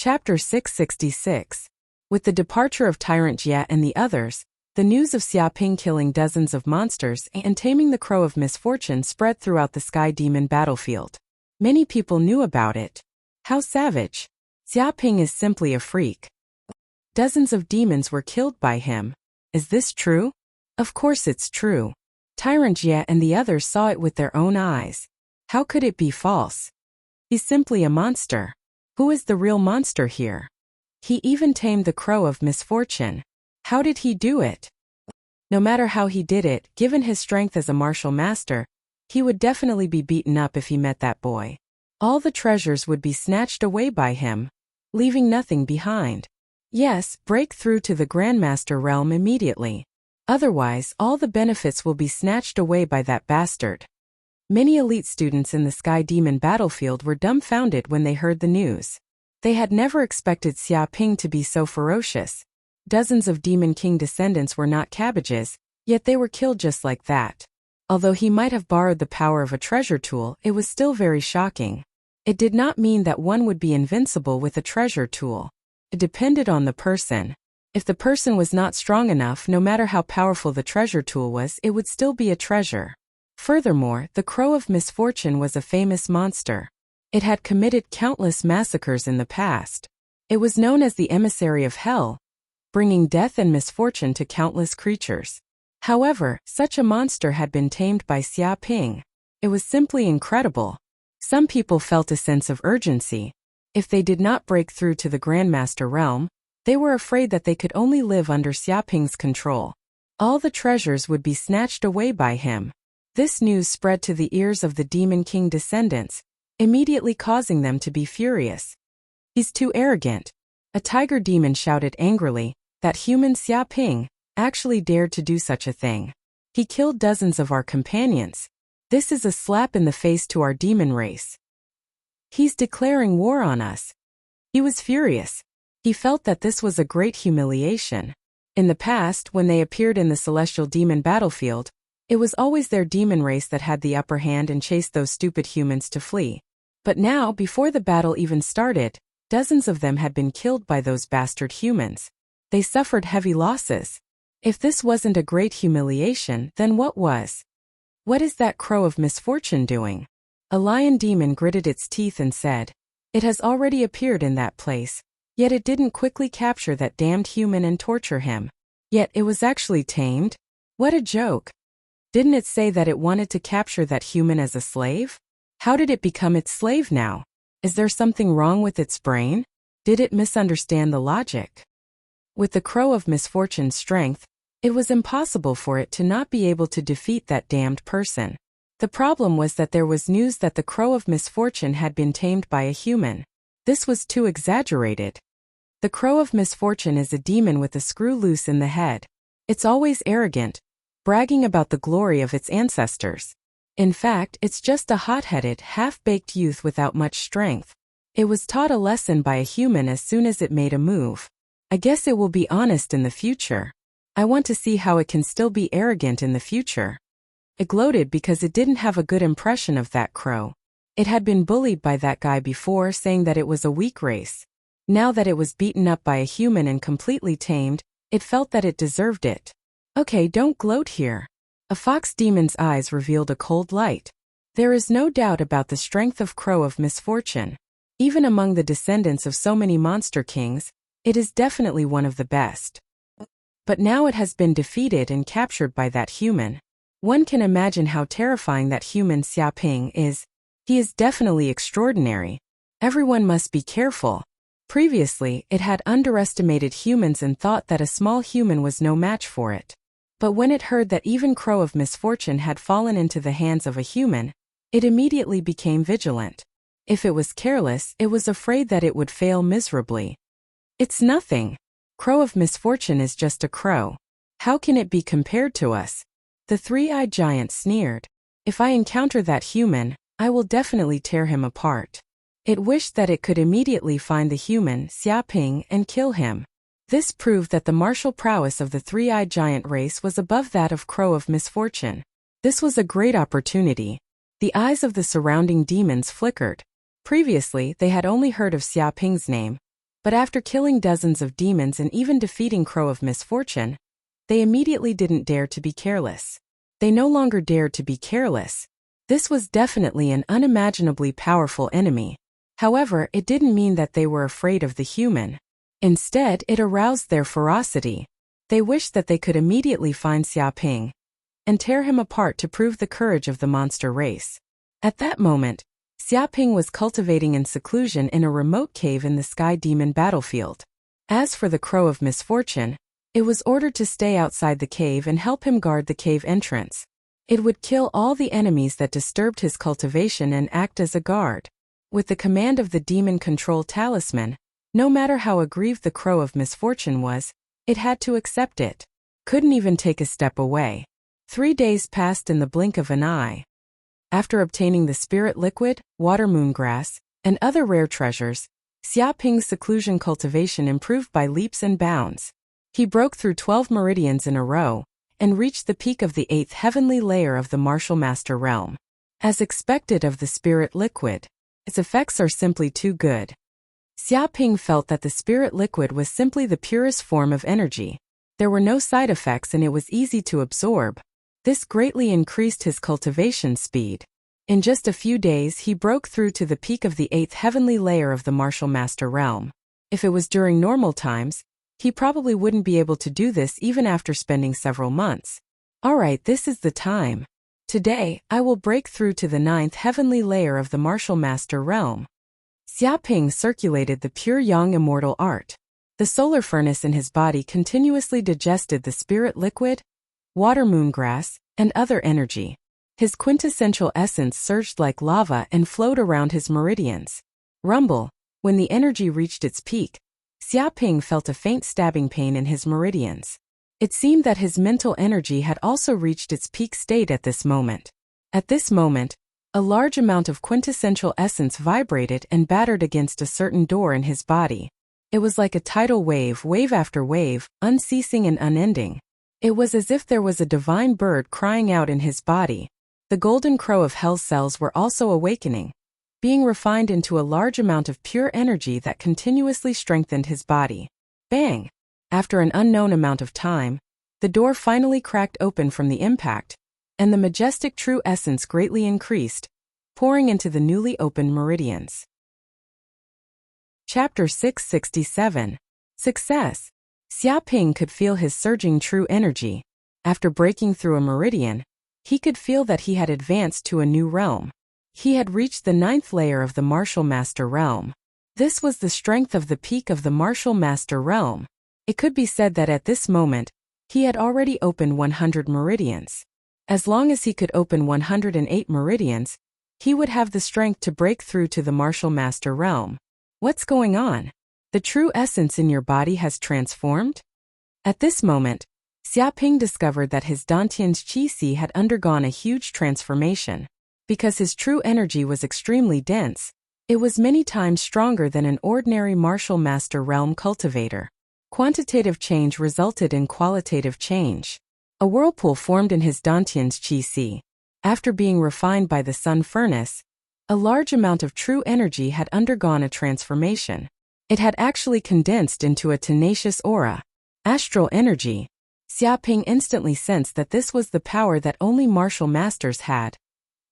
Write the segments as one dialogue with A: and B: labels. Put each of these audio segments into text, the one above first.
A: Chapter 666. With the departure of Tyrant Jia and the others, the news of Xiaoping killing dozens of monsters and taming the Crow of Misfortune spread throughout the Sky Demon battlefield. Many people knew about it. How savage! Xiaoping is simply a freak. Dozens of demons were killed by him. Is this true? Of course it's true. Tyrant Jia and the others saw it with their own eyes. How could it be false? He's simply a monster. Who is the real monster here? He even tamed the Crow of Misfortune. How did he do it? No matter how he did it, given his strength as a martial master, he would definitely be beaten up if he met that boy. All the treasures would be snatched away by him, leaving nothing behind. Yes, break through to the Grandmaster realm immediately. Otherwise, all the benefits will be snatched away by that bastard. Many elite students in the Sky Demon battlefield were dumbfounded when they heard the news. They had never expected Xiaoping to be so ferocious. Dozens of Demon King descendants were not cabbages, yet they were killed just like that. Although he might have borrowed the power of a treasure tool, it was still very shocking. It did not mean that one would be invincible with a treasure tool. It depended on the person. If the person was not strong enough, no matter how powerful the treasure tool was, it would still be a treasure. Furthermore, the Crow of Misfortune was a famous monster. It had committed countless massacres in the past. It was known as the emissary of hell, bringing death and misfortune to countless creatures. However, such a monster had been tamed by Xiaoping. It was simply incredible. Some people felt a sense of urgency. If they did not break through to the Grandmaster realm, they were afraid that they could only live under Xiaoping's control. All the treasures would be snatched away by him. This news spread to the ears of the Demon King descendants, immediately causing them to be furious. He's too arrogant. A tiger demon shouted angrily, that human Xiaoping actually dared to do such a thing. He killed dozens of our companions. This is a slap in the face to our demon race. He's declaring war on us. He was furious. He felt that this was a great humiliation. In the past, when they appeared in the celestial demon battlefield, it was always their demon race that had the upper hand and chased those stupid humans to flee. But now, before the battle even started, dozens of them had been killed by those bastard humans. They suffered heavy losses. If this wasn't a great humiliation, then what was? What is that Crow of Misfortune doing? A lion demon gritted its teeth and said, "It has already appeared in that place, yet it didn't quickly capture that damned human and torture him. Yet it was actually tamed? What a joke. Didn't it say that it wanted to capture that human as a slave? How did it become its slave now? Is there something wrong with its brain? Did it misunderstand the logic?" With the Crow of Misfortune's strength, it was impossible for it to not be able to defeat that damned person. The problem was that there was news that the Crow of Misfortune had been tamed by a human. This was too exaggerated. The Crow of Misfortune is a demon with a screw loose in the head. It's always arrogant, bragging about the glory of its ancestors. In fact, it's just a hot-headed, half-baked youth without much strength. It was taught a lesson by a human as soon as it made a move. I guess it will be honest in the future. I want to see how it can still be arrogant in the future. It gloated because it didn't have a good impression of that crow. It had been bullied by that guy before, saying that it was a weak race. Now that it was beaten up by a human and completely tamed, it felt that it deserved it. Okay, don't gloat here. A fox demon's eyes revealed a cold light. There is no doubt about the strength of Crow of Misfortune. Even among the descendants of so many monster kings, it is definitely one of the best. But now it has been defeated and captured by that human. One can imagine how terrifying that human Xiaoping is. He is definitely extraordinary. Everyone must be careful. Previously, it had underestimated humans and thought that a small human was no match for it. But when it heard that even Crow of Misfortune had fallen into the hands of a human, it immediately became vigilant. If it was careless, it was afraid that it would fail miserably. It's nothing. Crow of Misfortune is just a crow. How can it be compared to us? The three-eyed giant sneered. If I encounter that human, I will definitely tear him apart. It wished that it could immediately find the human, Xiaoping, and kill him. This proved that the martial prowess of the three-eyed giant race was above that of Crow of Misfortune. This was a great opportunity. The eyes of the surrounding demons flickered. Previously, they had only heard of Xiaoping's name, But after killing dozens of demons and even defeating Crow of Misfortune, they immediately didn't dare to be careless. They no longer dared to be careless. This was definitely an unimaginably powerful enemy. However, it didn't mean that they were afraid of the human. Instead, it aroused their ferocity. They wished that they could immediately find Xiaoping and tear him apart to prove the courage of the monster race. At that moment, Xiaoping was cultivating in seclusion in a remote cave in the Sky Demon battlefield. As for the Crow of Misfortune, it was ordered to stay outside the cave and help him guard the cave entrance. It would kill all the enemies that disturbed his cultivation and act as a guard. With the command of the Demon Control Talisman, no matter how aggrieved the Crow of Misfortune was, it had to accept it. Couldn't even take a step away. 3 days passed in the blink of an eye. After obtaining the spirit liquid, water moongrass, and other rare treasures, Xiaoping's seclusion cultivation improved by leaps and bounds. He broke through 12 meridians in a row and reached the peak of the 8th heavenly layer of the Martial Master realm. As expected of the spirit liquid, its effects are simply too good. Xiaoping felt that the spirit liquid was simply the purest form of energy. There were no side effects and it was easy to absorb. This greatly increased his cultivation speed. In just a few days he broke through to the peak of the 8th heavenly layer of the Martial Master realm. If it was during normal times, he probably wouldn't be able to do this even after spending several months. Alright, this is the time. Today, I will break through to the 9th heavenly layer of the Martial Master realm. Xiaoping circulated the pure yang immortal art. The solar furnace in his body continuously digested the spirit liquid, water moongrass, and other energy. His quintessential essence surged like lava and flowed around his meridians. Rumble. When the energy reached its peak, Xiaoping felt a faint stabbing pain in his meridians. It seemed that his mental energy had also reached its peak state at this moment. At this moment, a large amount of quintessential essence vibrated and battered against a certain door in his body. It was like a tidal wave, wave after wave, unceasing and unending. It was as if there was a divine bird crying out in his body. The golden crow of hell's cells were also awakening, being refined into a large amount of pure energy that continuously strengthened his body. Bang! After an unknown amount of time, the door finally cracked open from the impact, and the majestic true essence greatly increased, pouring into the newly opened meridians. Chapter 667. Success. Xiaoping could feel his surging true energy. After breaking through a meridian, he could feel that he had advanced to a new realm. He had reached the 9th layer of the Martial Master realm. This was the strength of the peak of the Martial Master realm. It could be said that at this moment, he had already opened 100 meridians. As long as he could open 108 meridians, he would have the strength to break through to the Martial Master realm. What's going on? The true essence in your body has transformed? At this moment, Xiaoping discovered that his Dantian's qi had undergone a huge transformation. Because his true energy was extremely dense, it was many times stronger than an ordinary Martial Master realm cultivator. Quantitative change resulted in qualitative change. A whirlpool formed in his Dantian's qi. After being refined by the sun furnace, a large amount of true energy had undergone a transformation. It had actually condensed into a tenacious aura. Astral energy. Xiaoping instantly sensed that this was the power that only martial masters had.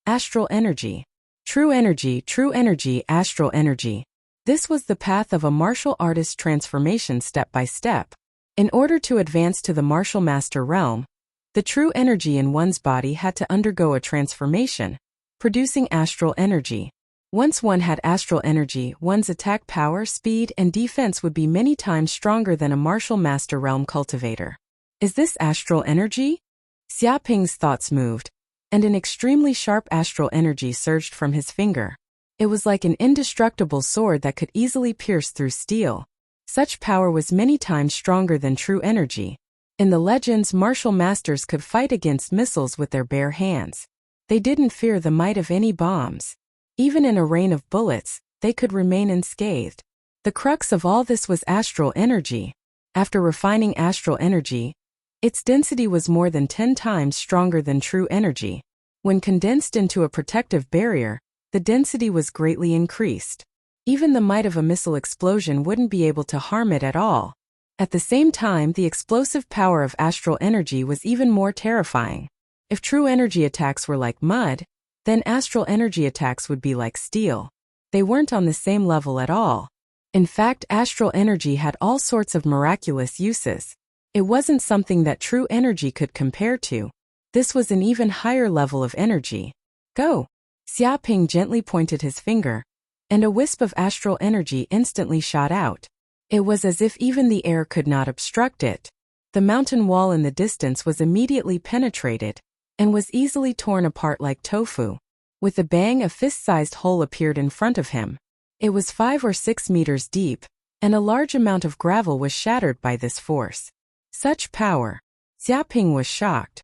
A: Astral energy. True energy, astral energy. This was the path of a martial artist's transformation step by step. In order to advance to the martial master realm, the true energy in one's body had to undergo a transformation, producing astral energy. Once one had astral energy, one's attack power, speed, and defense would be many times stronger than a martial master realm cultivator. Is this astral energy? Xiaoping's thoughts moved, and an extremely sharp astral energy surged from his finger. It was like an indestructible sword that could easily pierce through steel. Such power was many times stronger than true energy. In the legends, martial masters could fight against missiles with their bare hands. They didn't fear the might of any bombs. Even in a rain of bullets, they could remain unscathed. The crux of all this was astral energy. After refining astral energy, its density was more than 10 times stronger than true energy. When condensed into a protective barrier, the density was greatly increased. Even the might of a missile explosion wouldn't be able to harm it at all. At the same time, the explosive power of astral energy was even more terrifying. If true energy attacks were like mud, then astral energy attacks would be like steel. They weren't on the same level at all. In fact, astral energy had all sorts of miraculous uses. It wasn't something that true energy could compare to. This was an even higher level of energy. Go! Xiaoping gently pointed his finger, and a wisp of astral energy instantly shot out. It was as if even the air could not obstruct it. The mountain wall in the distance was immediately penetrated, and was easily torn apart like tofu. With a bang, a fist-sized hole appeared in front of him. It was 5 or 6 meters deep, and a large amount of gravel was shattered by this force. Such power! Xiaoping was shocked.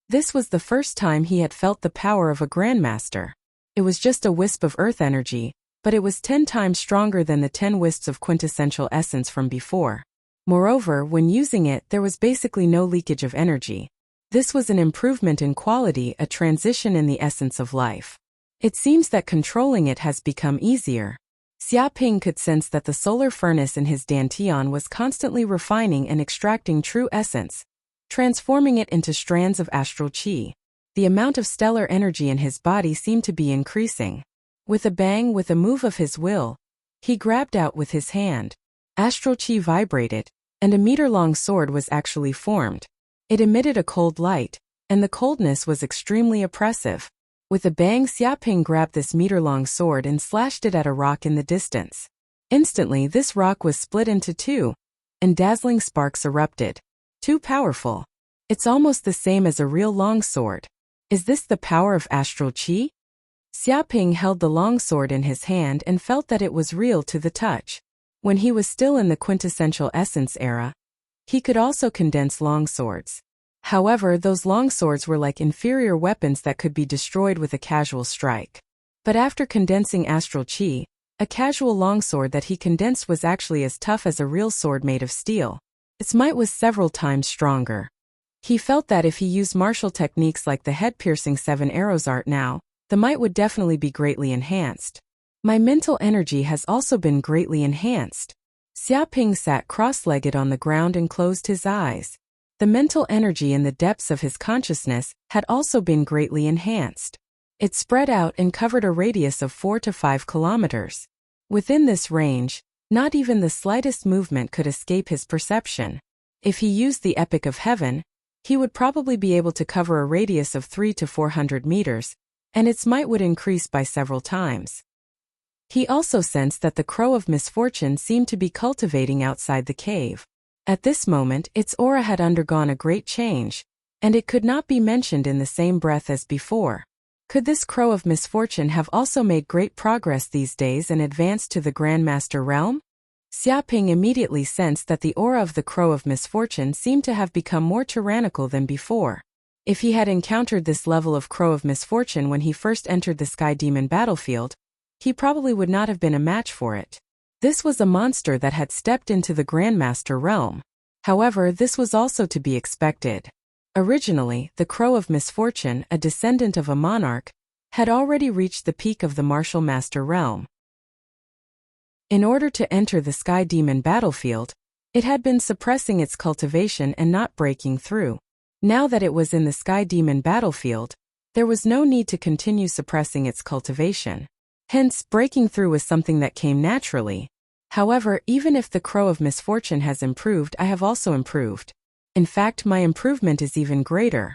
A: This was the first time he had felt the power of a grandmaster. It was just a wisp of earth energy, but it was 10 times stronger than the 10 wisps of quintessential essence from before. Moreover, when using it, there was basically no leakage of energy. This was an improvement in quality, a transition in the essence of life. It seems that controlling it has become easier. Xiaoping could sense that the solar furnace in his dantian was constantly refining and extracting true essence, transforming it into strands of astral qi. The amount of stellar energy in his body seemed to be increasing. With a bang, with a move of his will, he grabbed out with his hand. Astral qi vibrated, and a meter-long sword was actually formed. It emitted a cold light, and the coldness was extremely oppressive. With a bang, Xiaoping grabbed this meter-long sword and slashed it at a rock in the distance. Instantly, this rock was split into two, and dazzling sparks erupted. Too powerful. It's almost the same as a real longsword. Is this the power of astral qi? Xiaoping held the longsword in his hand and felt that it was real to the touch. When he was still in the quintessential essence era, he could also condense longswords. However, those longswords were like inferior weapons that could be destroyed with a casual strike. But after condensing astral qi, a casual longsword that he condensed was actually as tough as a real sword made of steel. Its might was several times stronger. He felt that if he used martial techniques like the head-piercing 7 arrows art now, the might would definitely be greatly enhanced. My mental energy has also been greatly enhanced. Xiaoping sat cross-legged on the ground and closed his eyes. The mental energy in the depths of his consciousness had also been greatly enhanced. It spread out and covered a radius of 4 to 5 kilometers. Within this range, not even the slightest movement could escape his perception. If he used the Epic of Heaven, he would probably be able to cover a radius of 3 to 400 meters, and its might would increase by several times. He also sensed that the crow of misfortune seemed to be cultivating outside the cave. At this moment, its aura had undergone a great change, and it could not be mentioned in the same breath as before. Could this crow of misfortune have also made great progress these days and advanced to the Grandmaster realm? Xiaoping immediately sensed that the aura of the crow of misfortune seemed to have become more tyrannical than before. If he had encountered this level of crow of misfortune when he first entered the Sky Demon battlefield, he probably would not have been a match for it. This was a monster that had stepped into the Grandmaster realm. However, this was also to be expected. Originally, the Crow of Misfortune, a descendant of a monarch, had already reached the peak of the Martial Master realm. In order to enter the Sky Demon battlefield, it had been suppressing its cultivation and not breaking through. Now that it was in the Sky Demon battlefield, there was no need to continue suppressing its cultivation. Hence, breaking through was something that came naturally. However, even if the Crow of Misfortune has improved, I have also improved. In fact, my improvement is even greater.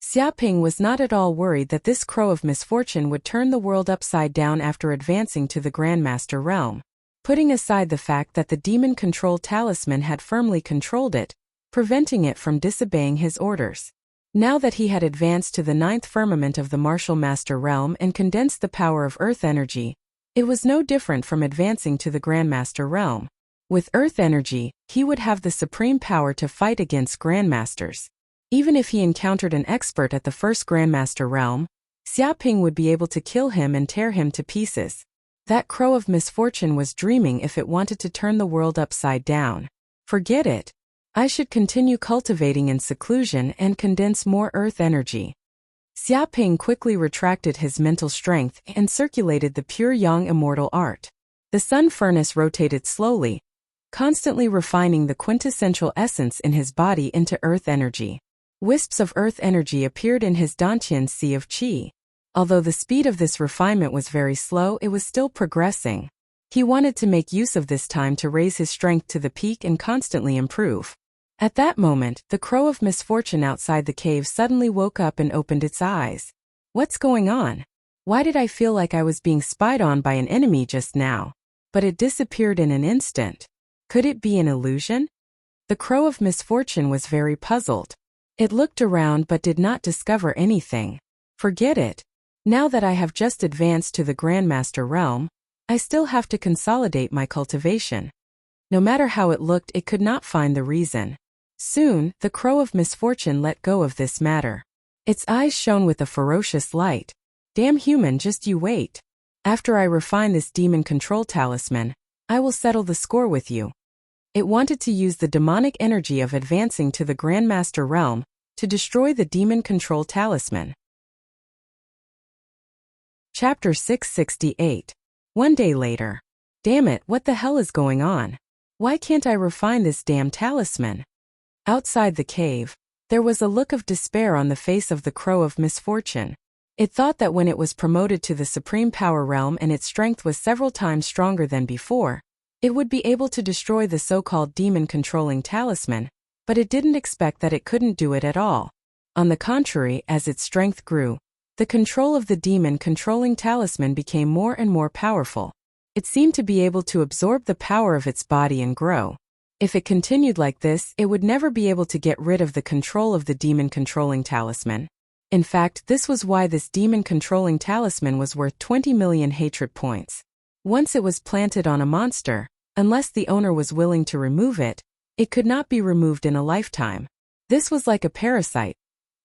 A: Xiaoping was not at all worried that this Crow of Misfortune would turn the world upside down after advancing to the Grandmaster realm. Putting aside the fact that the demon control talisman had firmly controlled it, preventing it from disobeying his orders. Now that he had advanced to the 9th firmament of the Martial Master realm and condensed the power of earth energy, it was no different from advancing to the Grandmaster realm. With earth energy, he would have the supreme power to fight against Grandmasters. Even if he encountered an expert at the first Grandmaster realm, Xiaoping would be able to kill him and tear him to pieces. That Crow of Misfortune was dreaming if it wanted to turn the world upside down. Forget it. I should continue cultivating in seclusion and condense more earth energy. Xiaoping quickly retracted his mental strength and circulated the pure yang immortal art. The sun furnace rotated slowly, constantly refining the quintessential essence in his body into earth energy. Wisps of earth energy appeared in his Dantian sea of qi. Although the speed of this refinement was very slow, it was still progressing. He wanted to make use of this time to raise his strength to the peak and constantly improve. At that moment, the crow of misfortune outside the cave suddenly woke up and opened its eyes. What's going on? Why did I feel like I was being spied on by an enemy just now? But it disappeared in an instant. Could it be an illusion? The crow of misfortune was very puzzled. It looked around but did not discover anything. Forget it. Now that I have just advanced to the Grandmaster realm, I still have to consolidate my cultivation. No matter how it looked, it could not find the reason. Soon, the crow of misfortune let go of this matter. Its eyes shone with a ferocious light. Damn human, just you wait. After I refine this demon control talisman, I will settle the score with you. It wanted to use the demonic energy of advancing to the Grandmaster realm to destroy the demon control talisman. Chapter 668. One day later. Damn it, what the hell is going on? Why can't I refine this damn talisman? Outside the cave, there was a look of despair on the face of the crow of misfortune. It thought that when it was promoted to the supreme power realm and its strength was several times stronger than before, it would be able to destroy the so-called demon-controlling talisman, but it didn't expect that it couldn't do it at all. On the contrary, as its strength grew, the control of the demon-controlling talisman became more and more powerful. It seemed to be able to absorb the power of its body and grow. If it continued like this, it would never be able to get rid of the control of the demon-controlling talisman. In fact, this was why this demon-controlling talisman was worth 20 million hatred points. Once it was planted on a monster, unless the owner was willing to remove it, it could not be removed in a lifetime. This was like a parasite,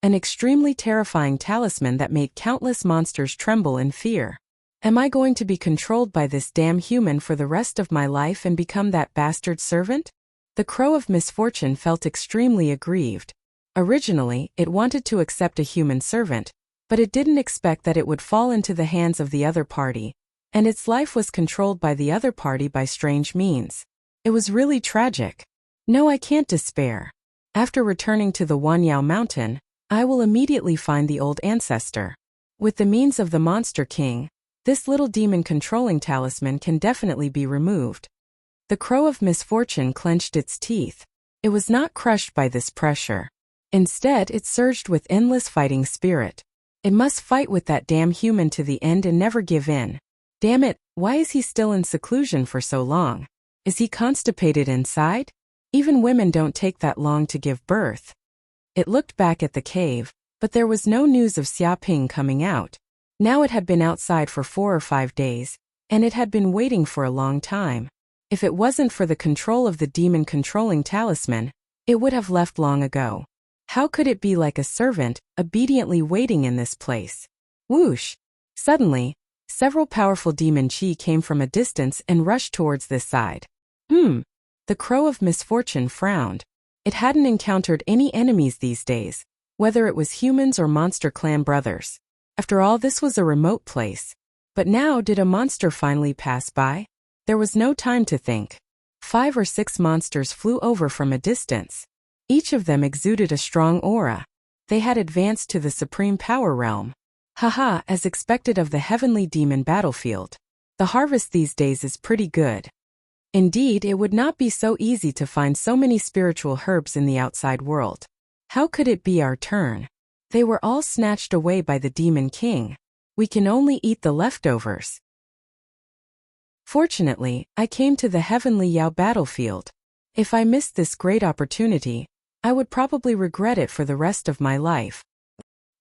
A: an extremely terrifying talisman that made countless monsters tremble in fear. Am I going to be controlled by this damn human for the rest of my life and become that bastard servant? The crow of misfortune felt extremely aggrieved. Originally, it wanted to accept a human servant, but it didn't expect that it would fall into the hands of the other party, and its life was controlled by the other party by strange means. It was really tragic. No, I can't despair. After returning to the Wanyao mountain, I will immediately find the old ancestor. With the means of the Monster King, this little demon-controlling talisman can definitely be removed. The crow of misfortune clenched its teeth. It was not crushed by this pressure. Instead, it surged with endless fighting spirit. It must fight with that damn human to the end and never give in. Damn it, why is he still in seclusion for so long? Is he constipated inside? Even women don't take that long to give birth. It looked back at the cave, but there was no news of Xiaoping coming out. Now it had been outside for 4 or 5 days, and it had been waiting for a long time. If it wasn't for the control of the demon-controlling talisman, it would have left long ago. How could it be like a servant, obediently waiting in this place? Whoosh! Suddenly, several powerful demon chi came from a distance and rushed towards this side. The crow of misfortune frowned. It hadn't encountered any enemies these days, whether it was humans or monster clan brothers. After all, this was a remote place. But now, did a monster finally pass by? There was no time to think. 5 or 6 monsters flew over from a distance. Each of them exuded a strong aura. They had advanced to the supreme power realm. Haha, as expected of the heavenly demon battlefield. The harvest these days is pretty good. Indeed, it would not be so easy to find so many spiritual herbs in the outside world. How could it be our turn? They were all snatched away by the demon king. We can only eat the leftovers. Fortunately, I came to the heavenly Yao battlefield. If I missed this great opportunity, I would probably regret it for the rest of my life.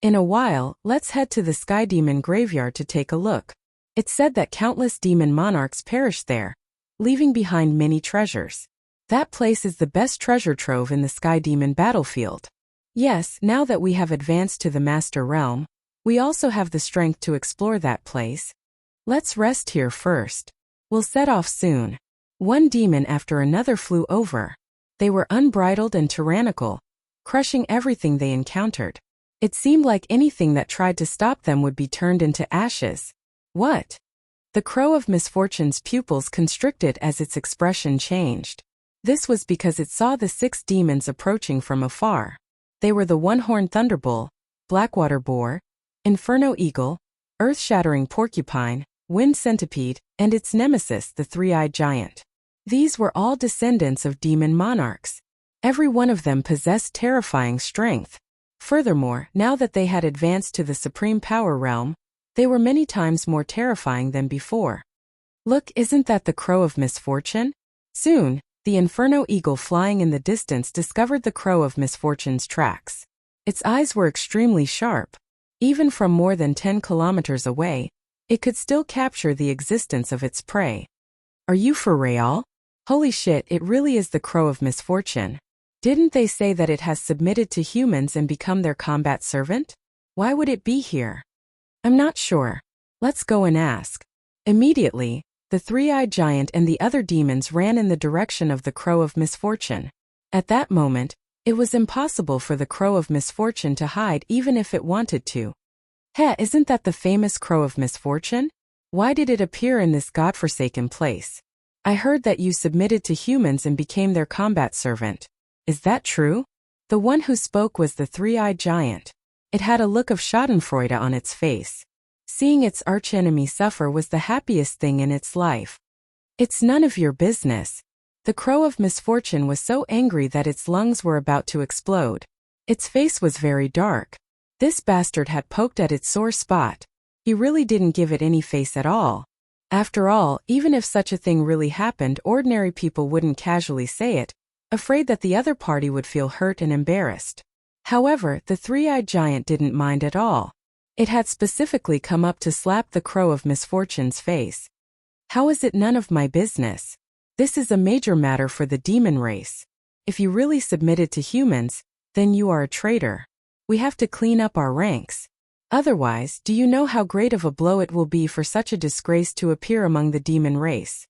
A: In a while, let's head to the Sky Demon graveyard to take a look. It's said that countless demon monarchs perished there, leaving behind many treasures. That place is the best treasure trove in the Sky Demon battlefield. Yes, now that we have advanced to the Master Realm, we also have the strength to explore that place. Let's rest here first. We'll set off soon. One demon after another flew over. They were unbridled and tyrannical, crushing everything they encountered. It seemed like anything that tried to stop them would be turned into ashes. What? The Crow of Misfortune's pupils constricted as its expression changed. This was because it saw the 6 demons approaching from afar. They were the one-horned thunderbull, blackwater boar, inferno eagle, earth-shattering porcupine, wind centipede, and its nemesis, the three-eyed giant. These were all descendants of demon monarchs. Every one of them possessed terrifying strength. Furthermore, now that they had advanced to the supreme power realm, they were many times more terrifying than before. Look, isn't that the Crow of Misfortune? Soon, the inferno eagle flying in the distance discovered the Crow of Misfortune's tracks. Its eyes were extremely sharp. Even from more than 10 kilometers away, it could still capture the existence of its prey. Are you for real? Holy shit, it really is the Crow of Misfortune. Didn't they say that it has submitted to humans and become their combat servant? Why would it be here? I'm not sure. Let's go and ask. Immediately, the three-eyed giant and the other demons ran in the direction of the Crow of Misfortune. At that moment, it was impossible for the Crow of Misfortune to hide even if it wanted to. Heh, isn't that the famous Crow of Misfortune? Why did it appear in this godforsaken place? I heard that you submitted to humans and became their combat servant. Is that true? The one who spoke was the three-eyed giant. It had a look of schadenfreude on its face. Seeing its archenemy suffer was the happiest thing in its life. It's none of your business. The Crow of Misfortune was so angry that its lungs were about to explode. Its face was very dark. This bastard had poked at its sore spot. He really didn't give it any face at all. After all, even if such a thing really happened, ordinary people wouldn't casually say it, afraid that the other party would feel hurt and embarrassed. However, the three-eyed giant didn't mind at all. It had specifically come up to slap the Crow of Misfortune's face. How is it none of my business? This is a major matter for the demon race. If you really submitted to humans, then you are a traitor. We have to clean up our ranks. Otherwise, do you know how great of a blow it will be for such a disgrace to appear among the demon race?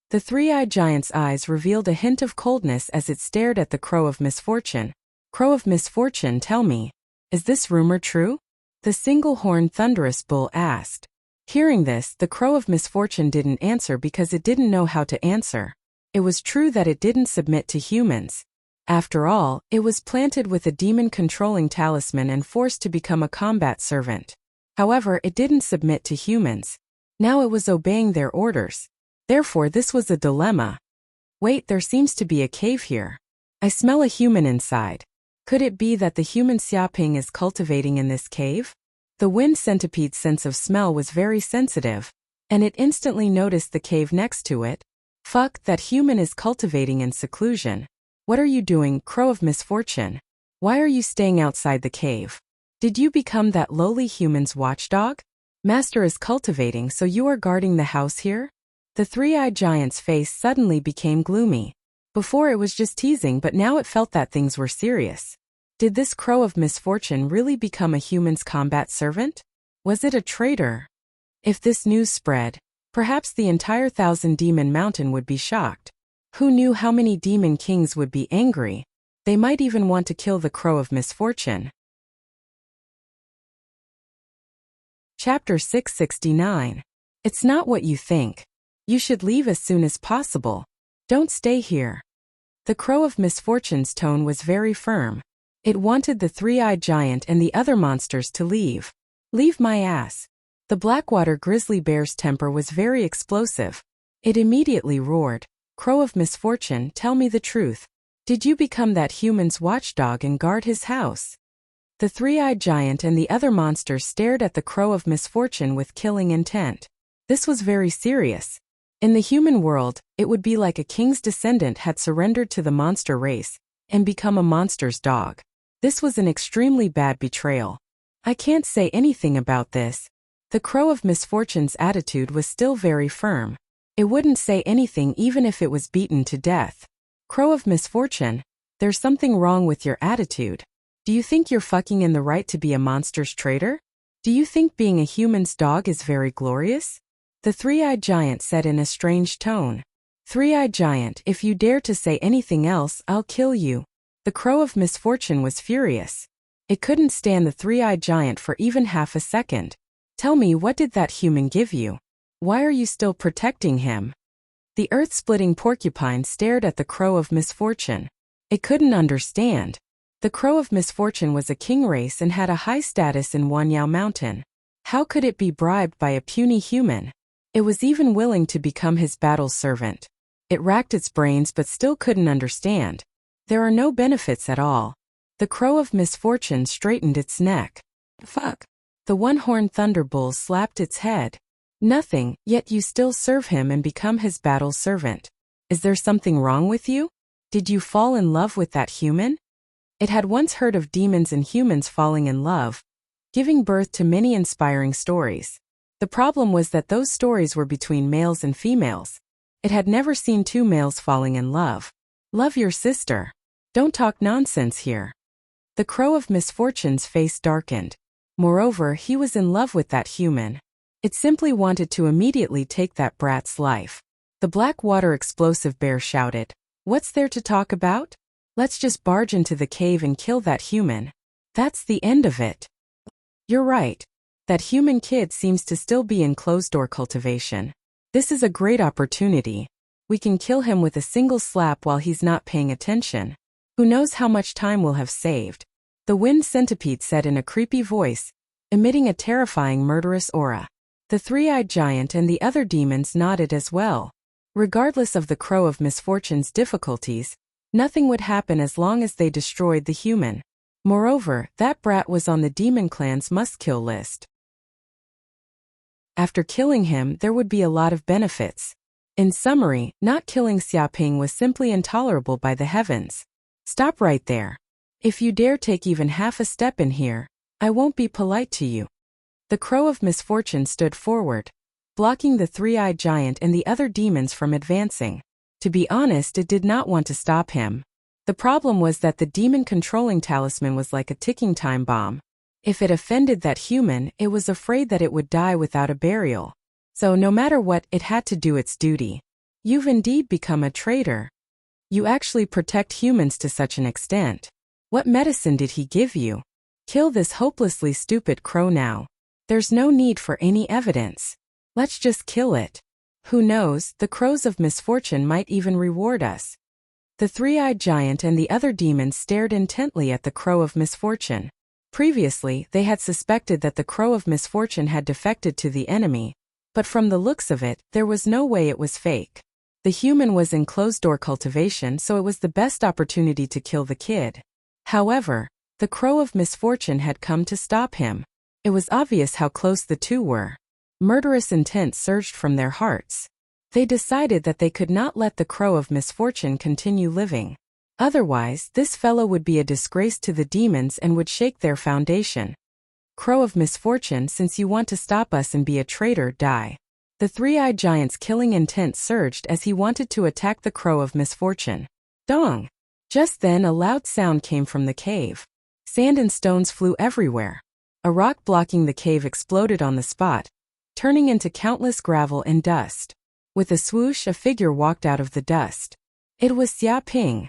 A: The three-eyed giant's eyes revealed a hint of coldness as it stared at the Crow of Misfortune. Crow of Misfortune, tell me, is this rumor true? The single-horned thunderous bull asked. Hearing this, the Crow of Misfortune didn't answer because it didn't know how to answer. It was true that it didn't submit to humans. After all, it was planted with a demon-controlling talisman and forced to become a combat servant. However, it didn't submit to humans. Now it was obeying their orders. Therefore, this was a dilemma. Wait, there seems to be a cave here. I smell a human inside. Could it be that the human Xiaoping is cultivating in this cave? The wind centipede's sense of smell was very sensitive, and it instantly noticed the cave next to it. Fuck, that human is cultivating in seclusion. What are you doing, Crow of Misfortune? Why are you staying outside the cave? Did you become that lowly human's watchdog? Master is cultivating, so you are guarding the house here? The three-eyed giant's face suddenly became gloomy. Before it was just teasing, but now it felt that things were serious. Did this Crow of Misfortune really become a human's combat servant? Was it a traitor? If this news spread, perhaps the entire 1,000-demon mountain would be shocked. Who knew how many demon kings would be angry? They might even want to kill the Crow of Misfortune. Chapter 669. It's not what you think. You should leave as soon as possible. Don't stay here. The Crow of Misfortune's tone was very firm. It wanted the three-eyed giant and the other monsters to leave. Leave my ass. The Blackwater grizzly bear's temper was very explosive. It immediately roared, Crow of Misfortune, tell me the truth. Did you become that human's watchdog and guard his house? The three-eyed giant and the other monsters stared at the Crow of Misfortune with killing intent. This was very serious. In the human world, it would be like a king's descendant had surrendered to the monster race and become a monster's dog. This was an extremely bad betrayal. I can't say anything about this. The Crow of Misfortune's attitude was still very firm. It wouldn't say anything even if it was beaten to death. Crow of Misfortune, there's something wrong with your attitude. Do you think you're fucking in the right to be a monster's traitor? Do you think being a human's dog is very glorious? The three-eyed giant said in a strange tone. Three-eyed giant, if you dare to say anything else, I'll kill you. The Crow of Misfortune was furious. It couldn't stand the three-eyed giant for even half a second. Tell me, what did that human give you? Why are you still protecting him? The earth-splitting porcupine stared at the crow of misfortune. It couldn't understand. The crow of misfortune was a king race and had a high status in Wanyao Mountain. How could it be bribed by a puny human? It was even willing to become his battle servant. It racked its brains but still couldn't understand. There are no benefits at all. The crow of misfortune straightened its neck. Fuck. The one-horned thunderbull slapped its head. Nothing, yet you still serve him and become his battle servant. Is there something wrong with you? Did you fall in love with that human? It had once heard of demons and humans falling in love, giving birth to many inspiring stories. The problem was that those stories were between males and females. It had never seen two males falling in love. Love your sister. Don't talk nonsense here. The crow of misfortune's face darkened. Moreover, he was in love with that human. It simply wanted to immediately take that brat's life. The black water explosive bear shouted, "What's there to talk about? Let's just barge into the cave and kill that human. That's the end of it." You're right. That human kid seems to still be in closed-door cultivation. This is a great opportunity. We can kill him with a single slap while he's not paying attention. Who knows how much time we'll have saved? The wind centipede said in a creepy voice, emitting a terrifying murderous aura. The three-eyed giant and the other demons nodded as well. Regardless of the crow of misfortune's difficulties, nothing would happen as long as they destroyed the human. Moreover, that brat was on the demon clan's must-kill list. After killing him, there would be a lot of benefits. In summary, not killing Xiaoping was simply intolerable by the heavens. Stop right there. If you dare take even half a step in here, I won't be polite to you. The crow of misfortune stood forward, blocking the three-eyed giant and the other demons from advancing. To be honest, it did not want to stop him. The problem was that the demon-controlling talisman was like a ticking time bomb. If it offended that human, it was afraid that it would die without a burial. So no matter what, it had to do its duty. You've indeed become a traitor. You actually protect humans to such an extent. What medicine did he give you? Kill this hopelessly stupid crow now. There's no need for any evidence. Let's just kill it. Who knows, the crows of misfortune might even reward us. The three-eyed giant and the other demons stared intently at the crow of misfortune. Previously, they had suspected that the crow of misfortune had defected to the enemy, but from the looks of it, there was no way it was fake. The human was in closed-door cultivation, so it was the best opportunity to kill the kid. However, the crow of misfortune had come to stop him. It was obvious how close the two were. Murderous intent surged from their hearts. They decided that they could not let the crow of misfortune continue living. Otherwise, this fellow would be a disgrace to the demons and would shake their foundation. Crow of misfortune, since you want to stop us and be a traitor, die. The three-eyed giant's killing intent surged as he wanted to attack the crow of misfortune. Dong! Just then a loud sound came from the cave. Sand and stones flew everywhere. A rock blocking the cave exploded on the spot, turning into countless gravel and dust. With a swoosh, a figure walked out of the dust. It was Xiaoping.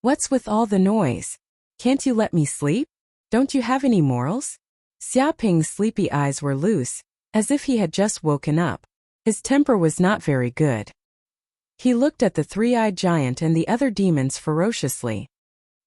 A: What's with all the noise? Can't you let me sleep? Don't you have any morals? Xiaoping's sleepy eyes were loose, as if he had just woken up. His temper was not very good. He looked at the three-eyed giant and the other demons ferociously.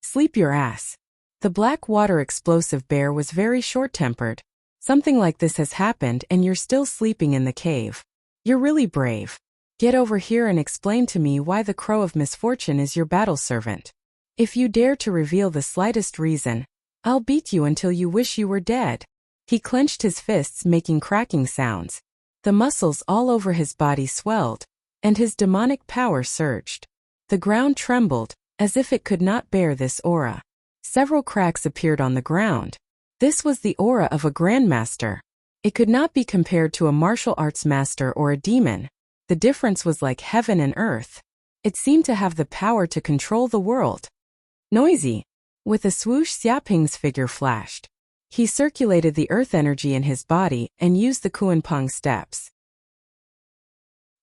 A: Sleep your ass. The black water explosive bear was very short-tempered. Something like this has happened and you're still sleeping in the cave. You're really brave. Get over here and explain to me why the crow of misfortune is your battle servant. If you dare to reveal the slightest reason, I'll beat you until you wish you were dead. He clenched his fists, making cracking sounds. The muscles all over his body swelled, and his demonic power surged. The ground trembled, as if it could not bear this aura. Several cracks appeared on the ground. This was the aura of a grandmaster. It could not be compared to a martial arts master or a demon. The difference was like heaven and earth. It seemed to have the power to control the world. Noisy. With a swoosh, Xiaoping's figure flashed. He circulated the earth energy in his body and used the Kuanpeng steps.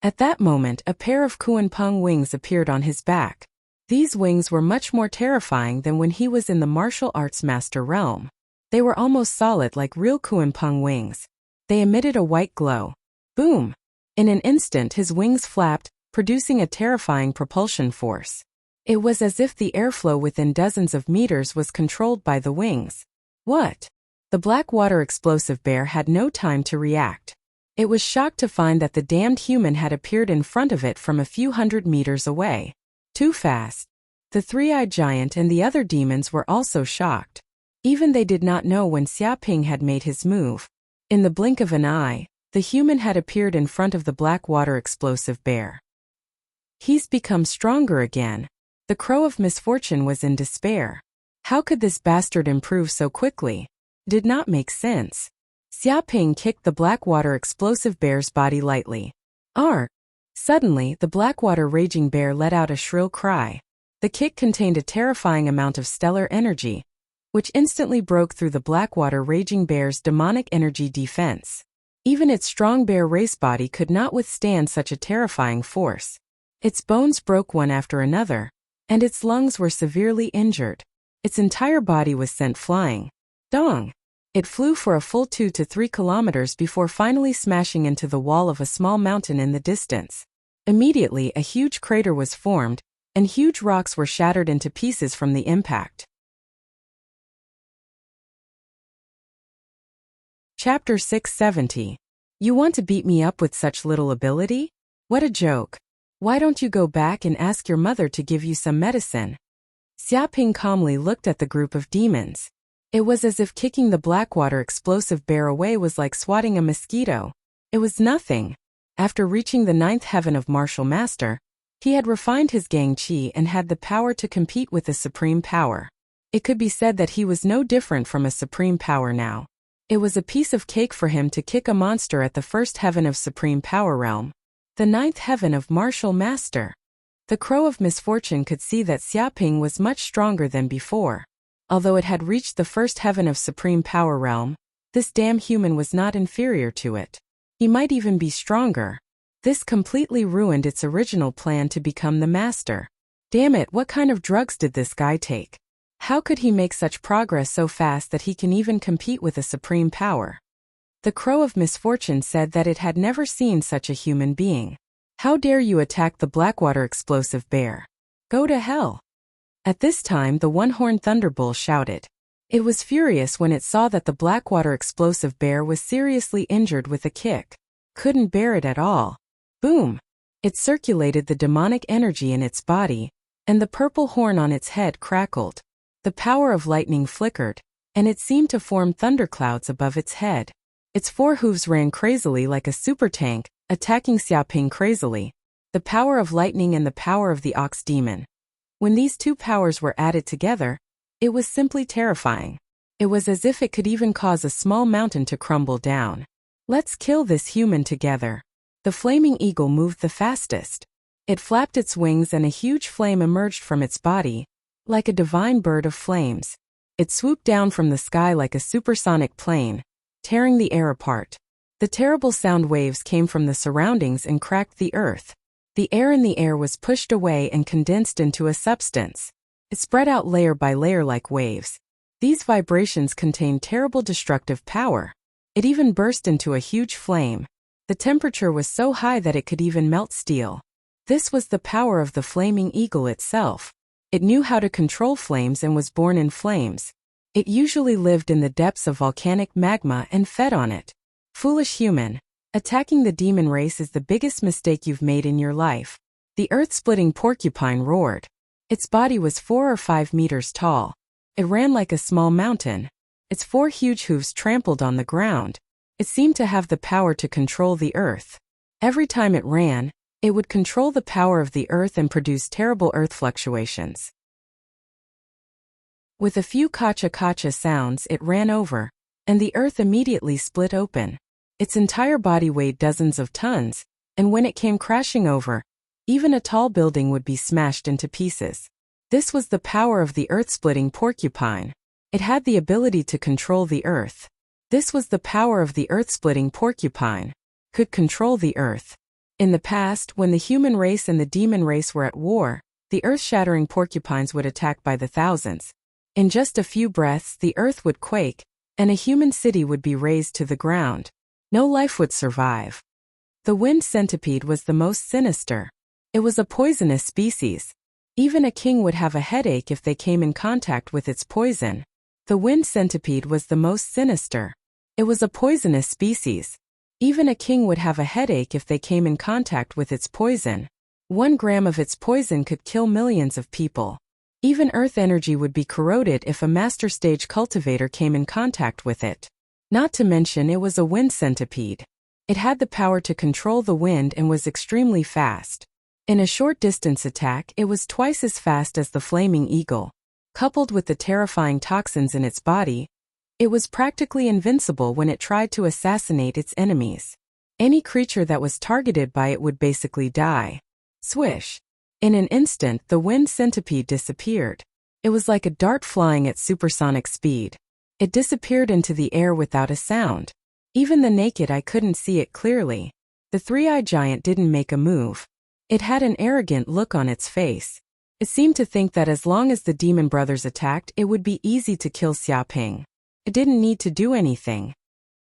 A: At that moment, a pair of Kuanpeng wings appeared on his back. These wings were much more terrifying than when he was in the martial arts master realm. They were almost solid like real Kuanpeng wings. They emitted a white glow. Boom! In an instant his wings flapped, producing a terrifying propulsion force. It was as if the airflow within dozens of meters was controlled by the wings. What? The black water explosive bear had no time to react. It was shocked to find that the damned human had appeared in front of it from a few hundred meters away. Too fast. The three-eyed giant and the other demons were also shocked. Even they did not know when Xiaoping had made his move. In the blink of an eye, the human had appeared in front of the black water explosive bear. He's become stronger again. The crow of misfortune was in despair. How could this bastard improve so quickly? Did not make sense. Xiaoping kicked the blackwater explosive bear's body lightly. Arr! Suddenly, the blackwater raging bear let out a shrill cry. The kick contained a terrifying amount of stellar energy, which instantly broke through the blackwater raging bear's demonic energy defense. Even its strong bear race body could not withstand such a terrifying force. Its bones broke one after another, and its lungs were severely injured. Its entire body was sent flying. Dong! It flew for a full 2 to 3 kilometers before finally smashing into the wall of a small mountain in the distance. Immediately, a huge crater was formed, and huge rocks were shattered into pieces from the impact. Chapter 670. You want to beat me up with such little ability? What a joke. Why don't you go back and ask your mother to give you some medicine? Xiaoping calmly looked at the group of demons. It was as if kicking the blackwater explosive bear away was like swatting a mosquito. It was nothing. After reaching the 9th heaven of martial master, he had refined his gang qi and had the power to compete with the supreme power. It could be said that he was no different from a supreme power now. It was a piece of cake for him to kick a monster at the 1st heaven of supreme power realm. The 9th heaven of martial master. The crow of misfortune could see that Xiaoping was much stronger than before. Although it had reached the 1st heaven of supreme power realm, this damn human was not inferior to it. He might even be stronger. This completely ruined its original plan to become the master. Damn it, what kind of drugs did this guy take? How could he make such progress so fast that he can even compete with a supreme power? The crow of misfortune said that it had never seen such a human being. How dare you attack the blackwater explosive bear? Go to hell. At this time the one-horned thunderbull shouted. It was furious when it saw that the blackwater explosive bear was seriously injured with a kick. Couldn't bear it at all. Boom! It circulated the demonic energy in its body, and the purple horn on its head crackled. The power of lightning flickered, and it seemed to form thunderclouds above its head. Its 4 hooves ran crazily like a super tank, attacking Xiaoping crazily. The power of lightning and the power of the ox demon. When these 2 powers were added together, it was simply terrifying. It was as if it could even cause a small mountain to crumble down. Let's kill this human together. The flaming eagle moved the fastest. It flapped its wings and a huge flame emerged from its body, like a divine bird of flames. It swooped down from the sky like a supersonic plane, tearing the air apart. The terrible sound waves came from the surroundings and cracked the earth. The air in the air was pushed away and condensed into a substance. It spread out layer by layer like waves. These vibrations contained terrible destructive power. It even burst into a huge flame. The temperature was so high that it could even melt steel. This was the power of the flaming eagle itself. It knew how to control flames and was born in flames. It usually lived in the depths of volcanic magma and fed on it. Foolish human. Attacking the demon race is the biggest mistake you've made in your life. The earth-splitting porcupine roared. Its body was 4 or 5 meters tall. It ran like a small mountain. Its 4 huge hooves trampled on the ground. It seemed to have the power to control the earth. Every time it ran, it would control the power of the earth and produce terrible earth fluctuations. With a few kacha-kacha sounds it ran over, and the earth immediately split open. Its entire body weighed dozens of tons, and when it came crashing over, even a tall building would be smashed into pieces. This was the power of the earth-splitting porcupine. It had the ability to control the earth. This was the power of the earth-splitting porcupine. Could control the earth. In the past, when the human race and the demon race were at war, the earth-shattering porcupines would attack by the thousands. In just a few breaths the earth would quake, and a human city would be razed to the ground. No life would survive. The wind centipede was the most sinister. It was a poisonous species. Even a king would have a headache if they came in contact with its poison. The wind centipede was the most sinister. It was a poisonous species. Even a king would have a headache if they came in contact with its poison. 1 gram of its poison could kill millions of people. Even earth energy would be corroded if a master stage cultivator came in contact with it. Not to mention it was a wind centipede. It had the power to control the wind and was extremely fast. In a short distance attack, it was twice as fast as the flaming eagle. Coupled with the terrifying toxins in its body, it was practically invincible when it tried to assassinate its enemies. Any creature that was targeted by it would basically die. Swish! In an instant, the wind centipede disappeared. It was like a dart flying at supersonic speed. It disappeared into the air without a sound. Even the naked eye couldn't see it clearly. The three-eyed giant didn't make a move. It had an arrogant look on its face. It seemed to think that as long as the demon brothers attacked, it would be easy to kill Xiaoping. It didn't need to do anything.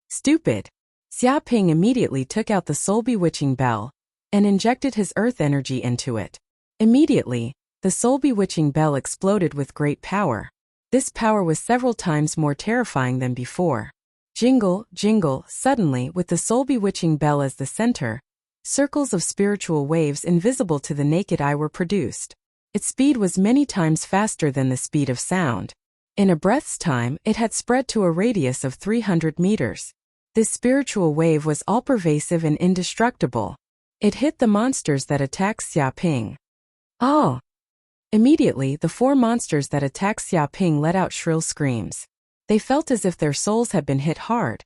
A: Stupid! Xiaoping immediately took out the soul-bewitching bell and injected his earth energy into it. Immediately, the soul-bewitching bell exploded with great power. This power was several times more terrifying than before. Jingle, jingle, suddenly, with the soul-bewitching bell as the center, circles of spiritual waves invisible to the naked eye were produced. Its speed was many times faster than the speed of sound. In a breath's time, it had spread to a radius of 300 meters. This spiritual wave was all-pervasive and indestructible. It hit the monsters that attacked Xiaoping. Oh! Immediately, the 4 monsters that attacked Xiaoping let out shrill screams. They felt as if their souls had been hit hard.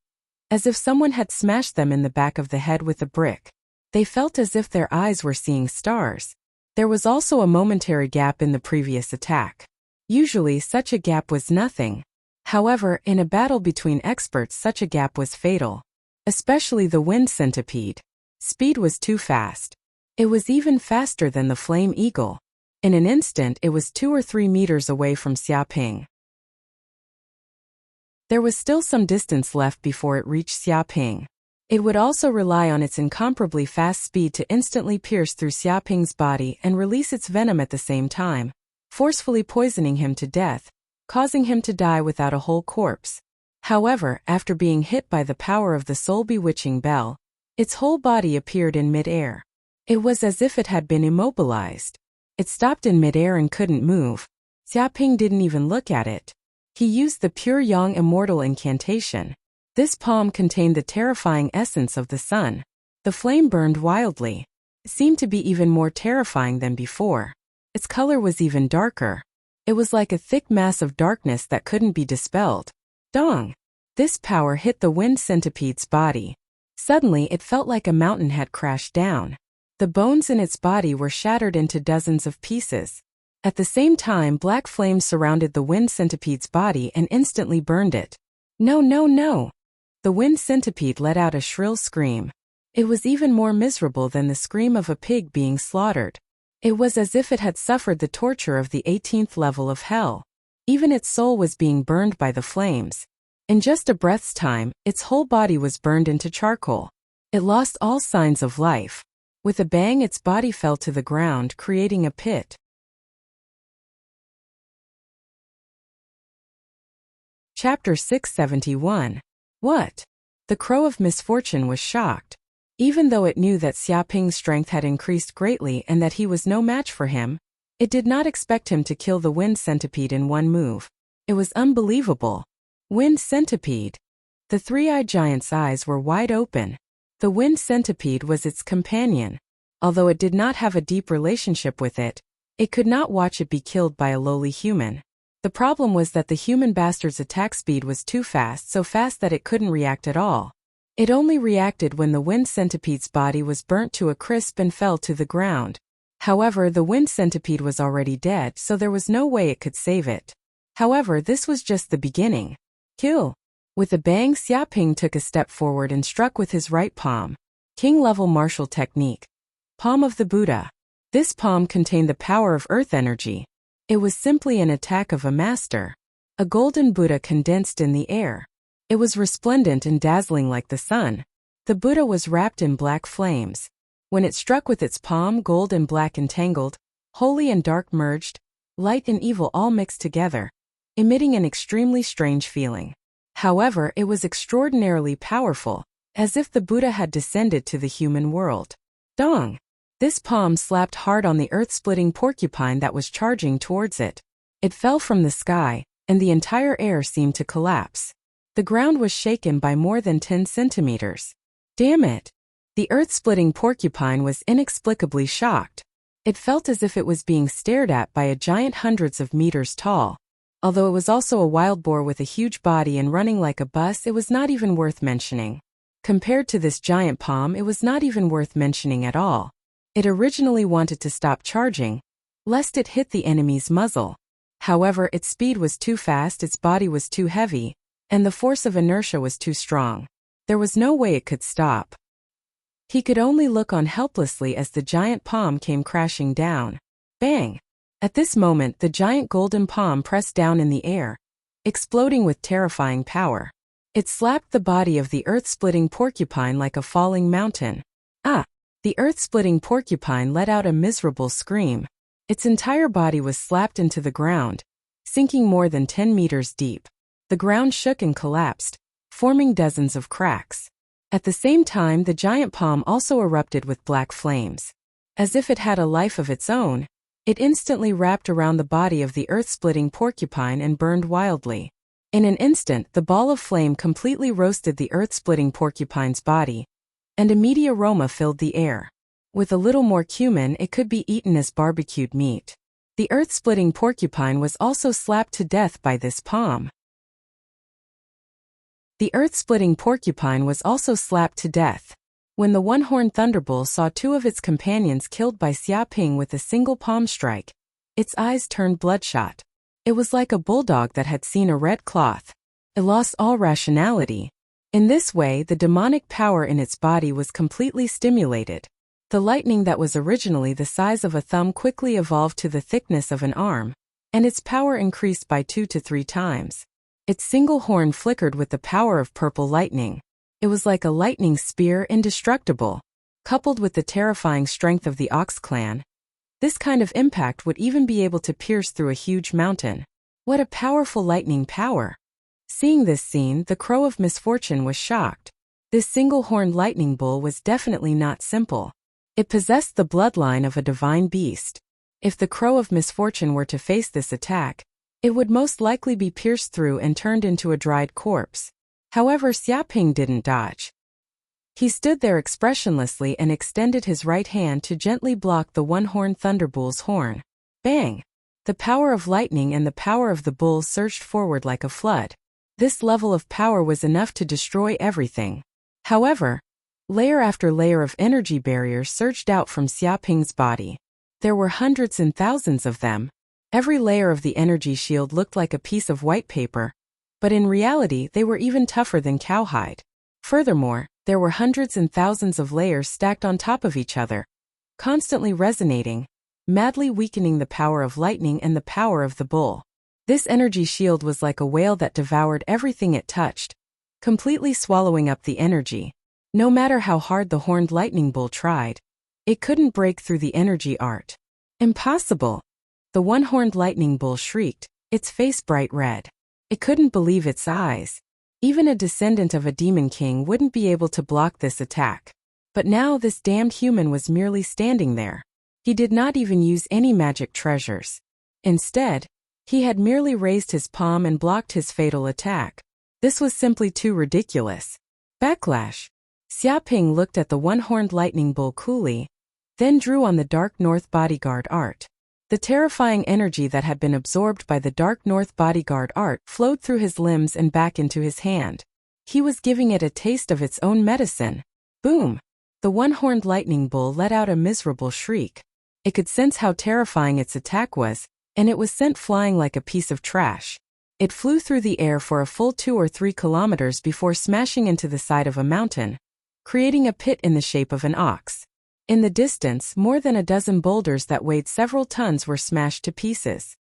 A: As if someone had smashed them in the back of the head with a brick. They felt as if their eyes were seeing stars. There was also a momentary gap in the previous attack. Usually such a gap was nothing. However, in a battle between experts such a gap was fatal. Especially the wind centipede. Speed was too fast. It was even faster than the flame eagle. In an instant it was 2 or 3 meters away from Xiaoping. There was still some distance left before it reached Xiaoping. It would also rely on its incomparably fast speed to instantly pierce through Xiaoping's body and release its venom at the same time, forcefully poisoning him to death, causing him to die without a whole corpse. However, after being hit by the power of the soul-bewitching bell, its whole body appeared in mid-air. It was as if it had been immobilized. It stopped in mid-air and couldn't move. Xiaoping didn't even look at it. He used the pure yang immortal incantation. This palm contained the terrifying essence of the sun. The flame burned wildly. It seemed to be even more terrifying than before. Its color was even darker. It was like a thick mass of darkness that couldn't be dispelled. Dong! This power hit the wind centipede's body. Suddenly it felt like a mountain had crashed down. The bones in its body were shattered into dozens of pieces. At the same time, black flames surrounded the wind centipede's body and instantly burned it. No, no, no! The wind centipede let out a shrill scream. It was even more miserable than the scream of a pig being slaughtered. It was as if it had suffered the torture of the 18th level of hell. Even its soul was being burned by the flames. In just a breath's time, its whole body was burned into charcoal. It lost all signs of life. With a bang, its body fell to the ground, creating a pit. Chapter 671. What? The Crow of Misfortune was shocked. Even though it knew that Xiaoping's strength had increased greatly and that he was no match for him, it did not expect him to kill the wind centipede in one move. It was unbelievable. Wind centipede. The three-eyed giant's eyes were wide open. The wind centipede was its companion. Although it did not have a deep relationship with it, it could not watch it be killed by a lowly human. The problem was that the human bastard's attack speed was too fast, so fast that it couldn't react at all. It only reacted when the wind centipede's body was burnt to a crisp and fell to the ground. However, the wind centipede was already dead, so there was no way it could save it. However, this was just the beginning. Kill! With a bang, Xiaoping took a step forward and struck with his right palm. King-level martial technique. Palm of the Buddha. This palm contained the power of earth energy. It was simply an attack of a master. A golden Buddha condensed in the air. It was resplendent and dazzling like the sun. The Buddha was wrapped in black flames. When it struck with its palm, gold and black entangled, holy and dark merged, light and evil all mixed together, emitting an extremely strange feeling. However, it was extraordinarily powerful, as if the Buddha had descended to the human world. Dong! This palm slapped hard on the earth-splitting porcupine that was charging towards it. It fell from the sky, and the entire air seemed to collapse. The ground was shaken by more than 10 centimeters. Damn it! The earth-splitting porcupine was inexplicably shocked. It felt as if it was being stared at by a giant hundreds of meters tall. Although it was also a wild boar with a huge body and running like a bus, it was not even worth mentioning. Compared to this giant palm, it was not even worth mentioning at all. It originally wanted to stop charging, lest it hit the enemy's muzzle. However, its speed was too fast, its body was too heavy, and the force of inertia was too strong. There was no way it could stop. He could only look on helplessly as the giant palm came crashing down. Bang! At this moment, the giant golden palm pressed down in the air, exploding with terrifying power. It slapped the body of the earth-splitting porcupine like a falling mountain. Ah! The earth-splitting porcupine let out a miserable scream. Its entire body was slapped into the ground, sinking more than 10 meters deep. The ground shook and collapsed, forming dozens of cracks. At the same time, the giant palm also erupted with black flames. As if it had a life of its own, it instantly wrapped around the body of the earth-splitting porcupine and burned wildly. In an instant, the ball of flame completely roasted the earth-splitting porcupine's body, and a meaty aroma filled the air. With a little more cumin, it could be eaten as barbecued meat. The earth-splitting porcupine was also slapped to death by this palm. The earth-splitting porcupine was also slapped to death. When the one-horned thunderbull saw two of its companions killed by Xiaoping with a single palm strike, its eyes turned bloodshot. It was like a bulldog that had seen a red cloth. It lost all rationality. In this way, the demonic power in its body was completely stimulated. The lightning that was originally the size of a thumb quickly evolved to the thickness of an arm, and its power increased by 2 to 3 times. Its single horn flickered with the power of purple lightning. It was like a lightning spear, indestructible. Coupled with the terrifying strength of the Ox clan, this kind of impact would even be able to pierce through a huge mountain. What a powerful lightning power! Seeing this scene, the Crow of Misfortune was shocked. This single-horned lightning bull was definitely not simple. It possessed the bloodline of a divine beast. If the Crow of Misfortune were to face this attack, it would most likely be pierced through and turned into a dried corpse. However, Xiaoping didn't dodge. He stood there expressionlessly and extended his right hand to gently block the one-horned thunderbull's horn. Bang! The power of lightning and the power of the bull surged forward like a flood. This level of power was enough to destroy everything. However, layer after layer of energy barriers surged out from Xiaoping's body. There were hundreds and thousands of them. Every layer of the energy shield looked like a piece of white paper, but in reality they were even tougher than cowhide. Furthermore, there were hundreds and thousands of layers stacked on top of each other, constantly resonating, madly weakening the power of lightning and the power of the bull. This energy shield was like a whale that devoured everything it touched, completely swallowing up the energy. No matter how hard the horned lightning bull tried, it couldn't break through the energy art. Impossible! The one-horned lightning bull shrieked, its face bright red. It couldn't believe its eyes. Even a descendant of a demon king wouldn't be able to block this attack. But now this damned human was merely standing there. He did not even use any magic treasures. Instead, he had merely raised his palm and blocked his fatal attack. This was simply too ridiculous. Backlash! Xiaoping looked at the one-horned lightning bull coolly, then drew on the Dark North Bodyguard art. The terrifying energy that had been absorbed by the Dark North Bodyguard art flowed through his limbs and back into his hand. He was giving it a taste of its own medicine. Boom! The one-horned lightning bull let out a miserable shriek. It could sense how terrifying its attack was, and it was sent flying like a piece of trash. It flew through the air for a full 2 or 3 kilometers before smashing into the side of a mountain, creating a pit in the shape of an ox. In the distance, more than a dozen boulders that weighed several tons were smashed to pieces.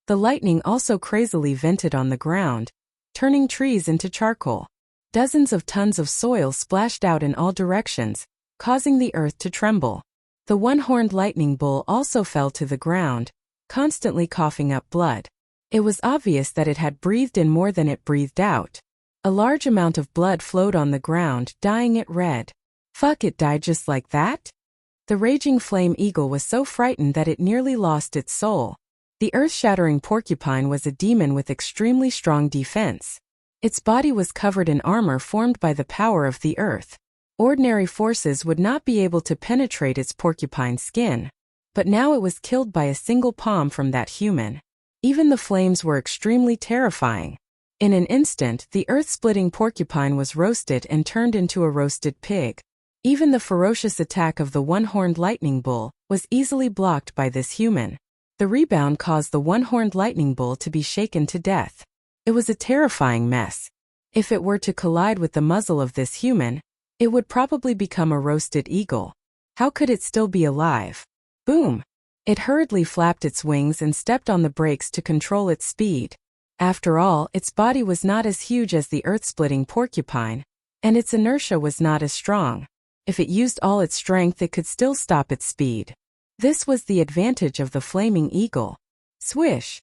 A: The lightning also crazily vented on the ground, turning trees into charcoal. Dozens of tons of soil splashed out in all directions, causing the earth to tremble. The one-horned lightning bull also fell to the ground, constantly coughing up blood. It was obvious that it had breathed in more than it breathed out. A large amount of blood flowed on the ground, dyeing it red. Fuck, it died just like that? The raging flame eagle was so frightened that it nearly lost its soul. The earth-shattering porcupine was a demon with extremely strong defense. Its body was covered in armor formed by the power of the earth. Ordinary forces would not be able to penetrate its porcupine skin. But now it was killed by a single palm from that human. Even the flames were extremely terrifying. In an instant, the earth-splitting porcupine was roasted and turned into a roasted pig. Even the ferocious attack of the one-horned lightning bull was easily blocked by this human. The rebound caused the one-horned lightning bull to be shaken to death. It was a terrifying mess. If it were to collide with the muzzle of this human, it would probably become a roasted eagle. How could it still be alive? Boom! It hurriedly flapped its wings and stepped on the brakes to control its speed. After all, its body was not as huge as the earth-splitting porcupine, and its inertia was not as strong. If it used all its strength, it could still stop its speed. This was the advantage of the flaming eagle. Swish!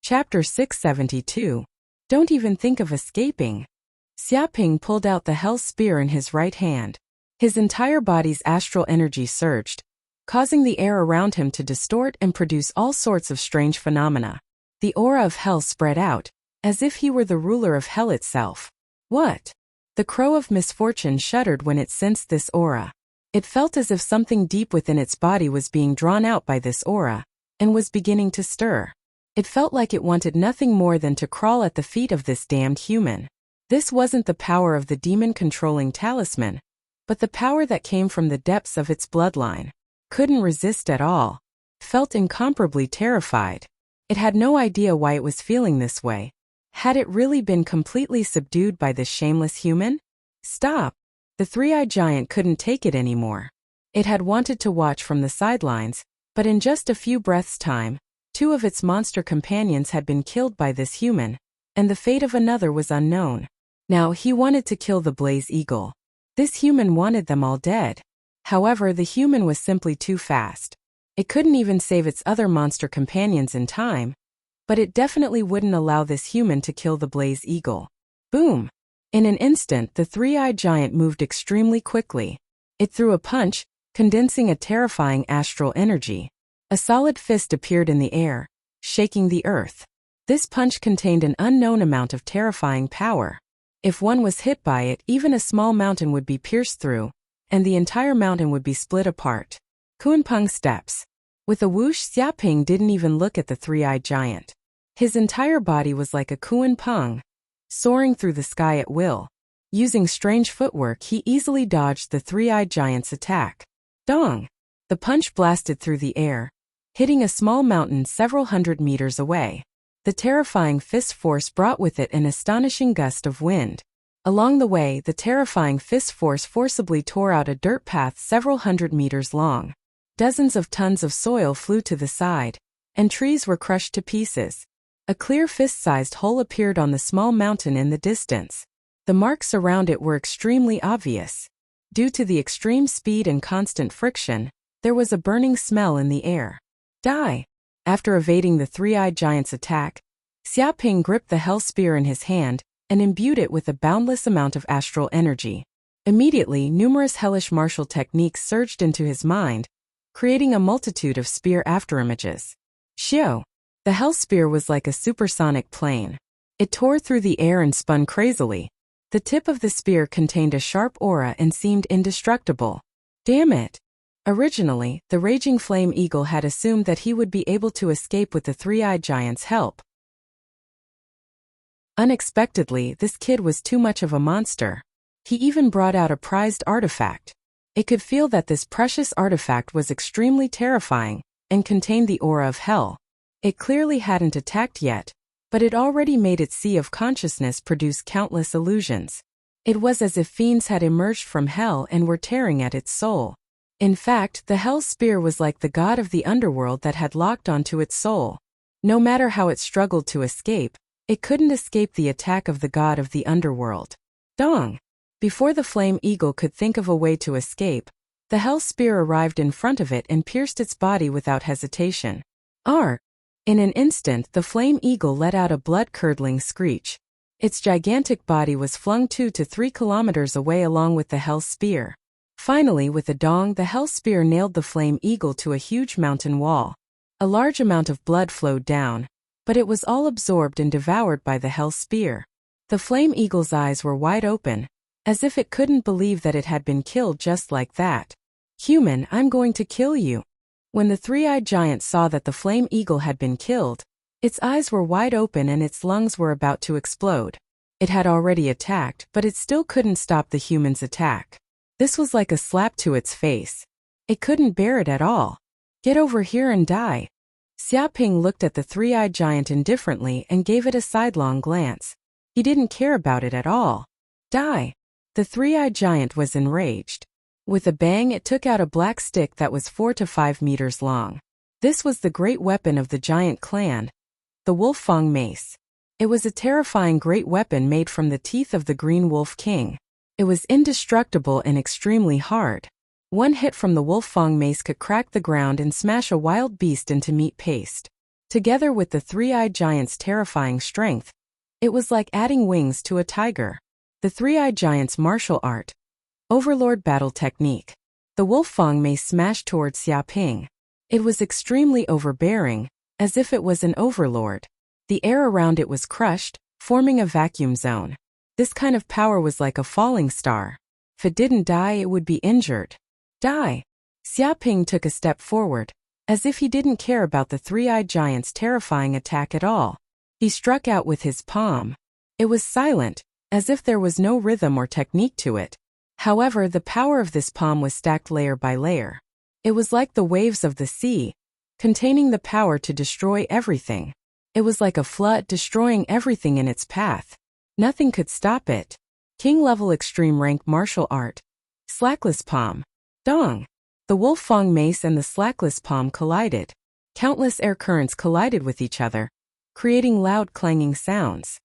A: Chapter 672. Don't even think of escaping. Xiaoping pulled out the hell spear in his right hand. His entire body's astral energy surged, causing the air around him to distort and produce all sorts of strange phenomena. The aura of hell spread out, as if he were the ruler of hell itself. What? The crow of misfortune shuddered when it sensed this aura. It felt as if something deep within its body was being drawn out by this aura, and was beginning to stir. It felt like it wanted nothing more than to crawl at the feet of this damned human. This wasn't the power of the demon-controlling talisman, but the power that came from the depths of its bloodline. Couldn't resist at all. Felt incomparably terrified. It had no idea why it was feeling this way. Had it really been completely subdued by this shameless human? Stop! The three-eyed giant couldn't take it anymore. It had wanted to watch from the sidelines, but in just a few breaths' time, 2 of its monster companions had been killed by this human, and the fate of another was unknown. Now he wanted to kill the blaze eagle. This human wanted them all dead. However, the human was simply too fast. It couldn't even save its other monster companions in time, but it definitely wouldn't allow this human to kill the blaze eagle. Boom! In an instant, the three-eyed giant moved extremely quickly. It threw a punch, condensing a terrifying astral energy. A solid fist appeared in the air, shaking the earth. This punch contained an unknown amount of terrifying power. If one was hit by it, even a small mountain would be pierced through, and the entire mountain would be split apart. Kunpeng steps. With a whoosh, Xiaoping didn't even look at the three-eyed giant. His entire body was like a kunpeng, soaring through the sky at will. Using strange footwork, he easily dodged the three-eyed giant's attack. Dong! The punch blasted through the air, hitting a small mountain several hundred meters away. The terrifying fist force brought with it an astonishing gust of wind. Along the way, the terrifying fist force forcibly tore out a dirt path several hundred meters long. Dozens of tons of soil flew to the side, and trees were crushed to pieces. A clear fist-sized hole appeared on the small mountain in the distance. The marks around it were extremely obvious. Due to the extreme speed and constant friction, there was a burning smell in the air. Die! After evading the three-eyed giant's attack, Xiaoping gripped the hell spear in his hand and imbued it with a boundless amount of astral energy. Immediately, numerous hellish martial techniques surged into his mind, creating a multitude of spear afterimages. Xiao! The hell spear was like a supersonic plane. It tore through the air and spun crazily. The tip of the spear contained a sharp aura and seemed indestructible. Damn it! Originally, the raging flame eagle had assumed that he would be able to escape with the three-eyed giant's help. Unexpectedly, this kid was too much of a monster. He even brought out a prized artifact. It could feel that this precious artifact was extremely terrifying and contained the aura of hell. It clearly hadn't attacked yet, but it already made its sea of consciousness produce countless illusions. It was as if fiends had emerged from hell and were tearing at its soul. In fact, the hell spear was like the god of the underworld that had locked onto its soul. No matter how it struggled to escape, it couldn't escape the attack of the god of the underworld. Dong! Before the flame eagle could think of a way to escape, the hell spear arrived in front of it and pierced its body without hesitation. Arr! In an instant, the flame eagle let out a blood-curdling screech. Its gigantic body was flung 2 to 3 kilometers away along with the hell spear. Finally, with a dong, the hell spear nailed the flame eagle to a huge mountain wall. A large amount of blood flowed down, but it was all absorbed and devoured by the hell spear. The flame eagle's eyes were wide open, as if it couldn't believe that it had been killed just like that. Human, I'm going to kill you. When the three-eyed giant saw that the flame eagle had been killed, its eyes were wide open and its lungs were about to explode. It had already attacked, but it still couldn't stop the human's attack. This was like a slap to its face. It couldn't bear it at all. Get over here and die. Xiaoping looked at the three-eyed giant indifferently and gave it a sidelong glance. He didn't care about it at all. Die. The three-eyed giant was enraged. With a bang, it took out a black stick that was 4 to 5 meters long. This was the great weapon of the giant clan, the Wolf-Fang mace. It was a terrifying great weapon made from the teeth of the Green Wolf King. It was indestructible and extremely hard. One hit from the Wolf-Fang mace could crack the ground and smash a wild beast into meat paste. Together with the three-eyed giant's terrifying strength, it was like adding wings to a tiger. The three-eyed giant's martial art, Overlord battle technique. The Wolf-Fang mace smashed towards Xiaoping. It was extremely overbearing, as if it was an overlord. The air around it was crushed, forming a vacuum zone. This kind of power was like a falling star. If it didn't die, it would be injured. Die! Xiaoping took a step forward, as if he didn't care about the three-eyed giant's terrifying attack at all. He struck out with his palm. It was silent, as if there was no rhythm or technique to it. However, the power of this palm was stacked layer by layer. It was like the waves of the sea, containing the power to destroy everything. It was like a flood destroying everything in its path. Nothing could stop it. King-level extreme rank martial art. Slackless palm. Dong! The Wolf-Fang mace and the slackless palm collided. Countless air currents collided with each other, creating loud clanging sounds.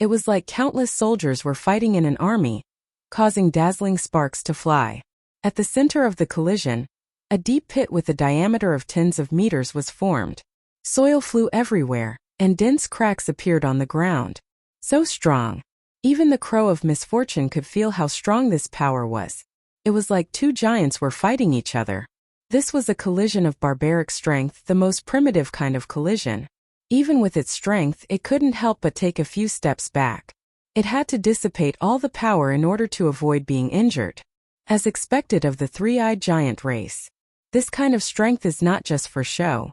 A: It was like countless soldiers were fighting in an army, causing dazzling sparks to fly. At the center of the collision, a deep pit with a diameter of tens of meters was formed. Soil flew everywhere, and dense cracks appeared on the ground. So strong. Even the crow of misfortune could feel how strong this power was. It was like two giants were fighting each other. This was a collision of barbaric strength, the most primitive kind of collision. Even with its strength, it couldn't help but take a few steps back. It had to dissipate all the power in order to avoid being injured. As expected of the three-eyed giant race, this kind of strength is not just for show.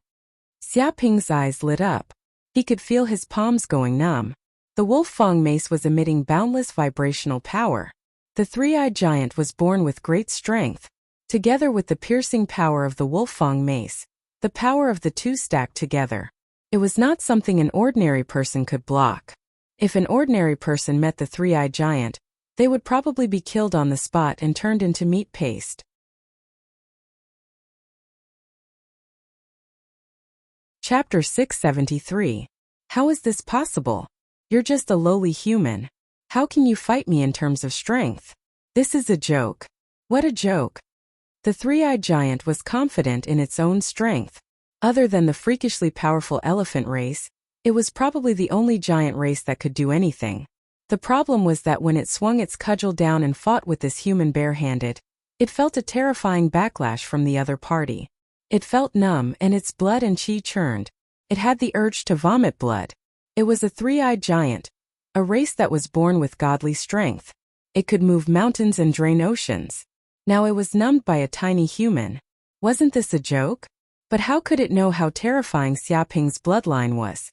A: Xiaoping's eyes lit up. He could feel his palms going numb. The Wolf-Fang mace was emitting boundless vibrational power. The three-eyed giant was born with great strength. Together with the piercing power of the Wolf-Fang mace, the power of the two stacked together. It was not something an ordinary person could block. If an ordinary person met the three-eyed giant, they would probably be killed on the spot and turned into meat paste. Chapter 673. How is this possible? You're just a lowly human. How can you fight me in terms of strength? This is a joke. What a joke. The three-eyed giant was confident in its own strength. Other than the freakishly powerful elephant race, it was probably the only giant race that could do anything. The problem was that when it swung its cudgel down and fought with this human barehanded, it felt a terrifying backlash from the other party. It felt numb and its blood and chi churned. It had the urge to vomit blood. It was a three-eyed giant, a race that was born with godly strength. It could move mountains and drain oceans. Now it was numbed by a tiny human. Wasn't this a joke? But how could it know how terrifying Xiaoping's bloodline was?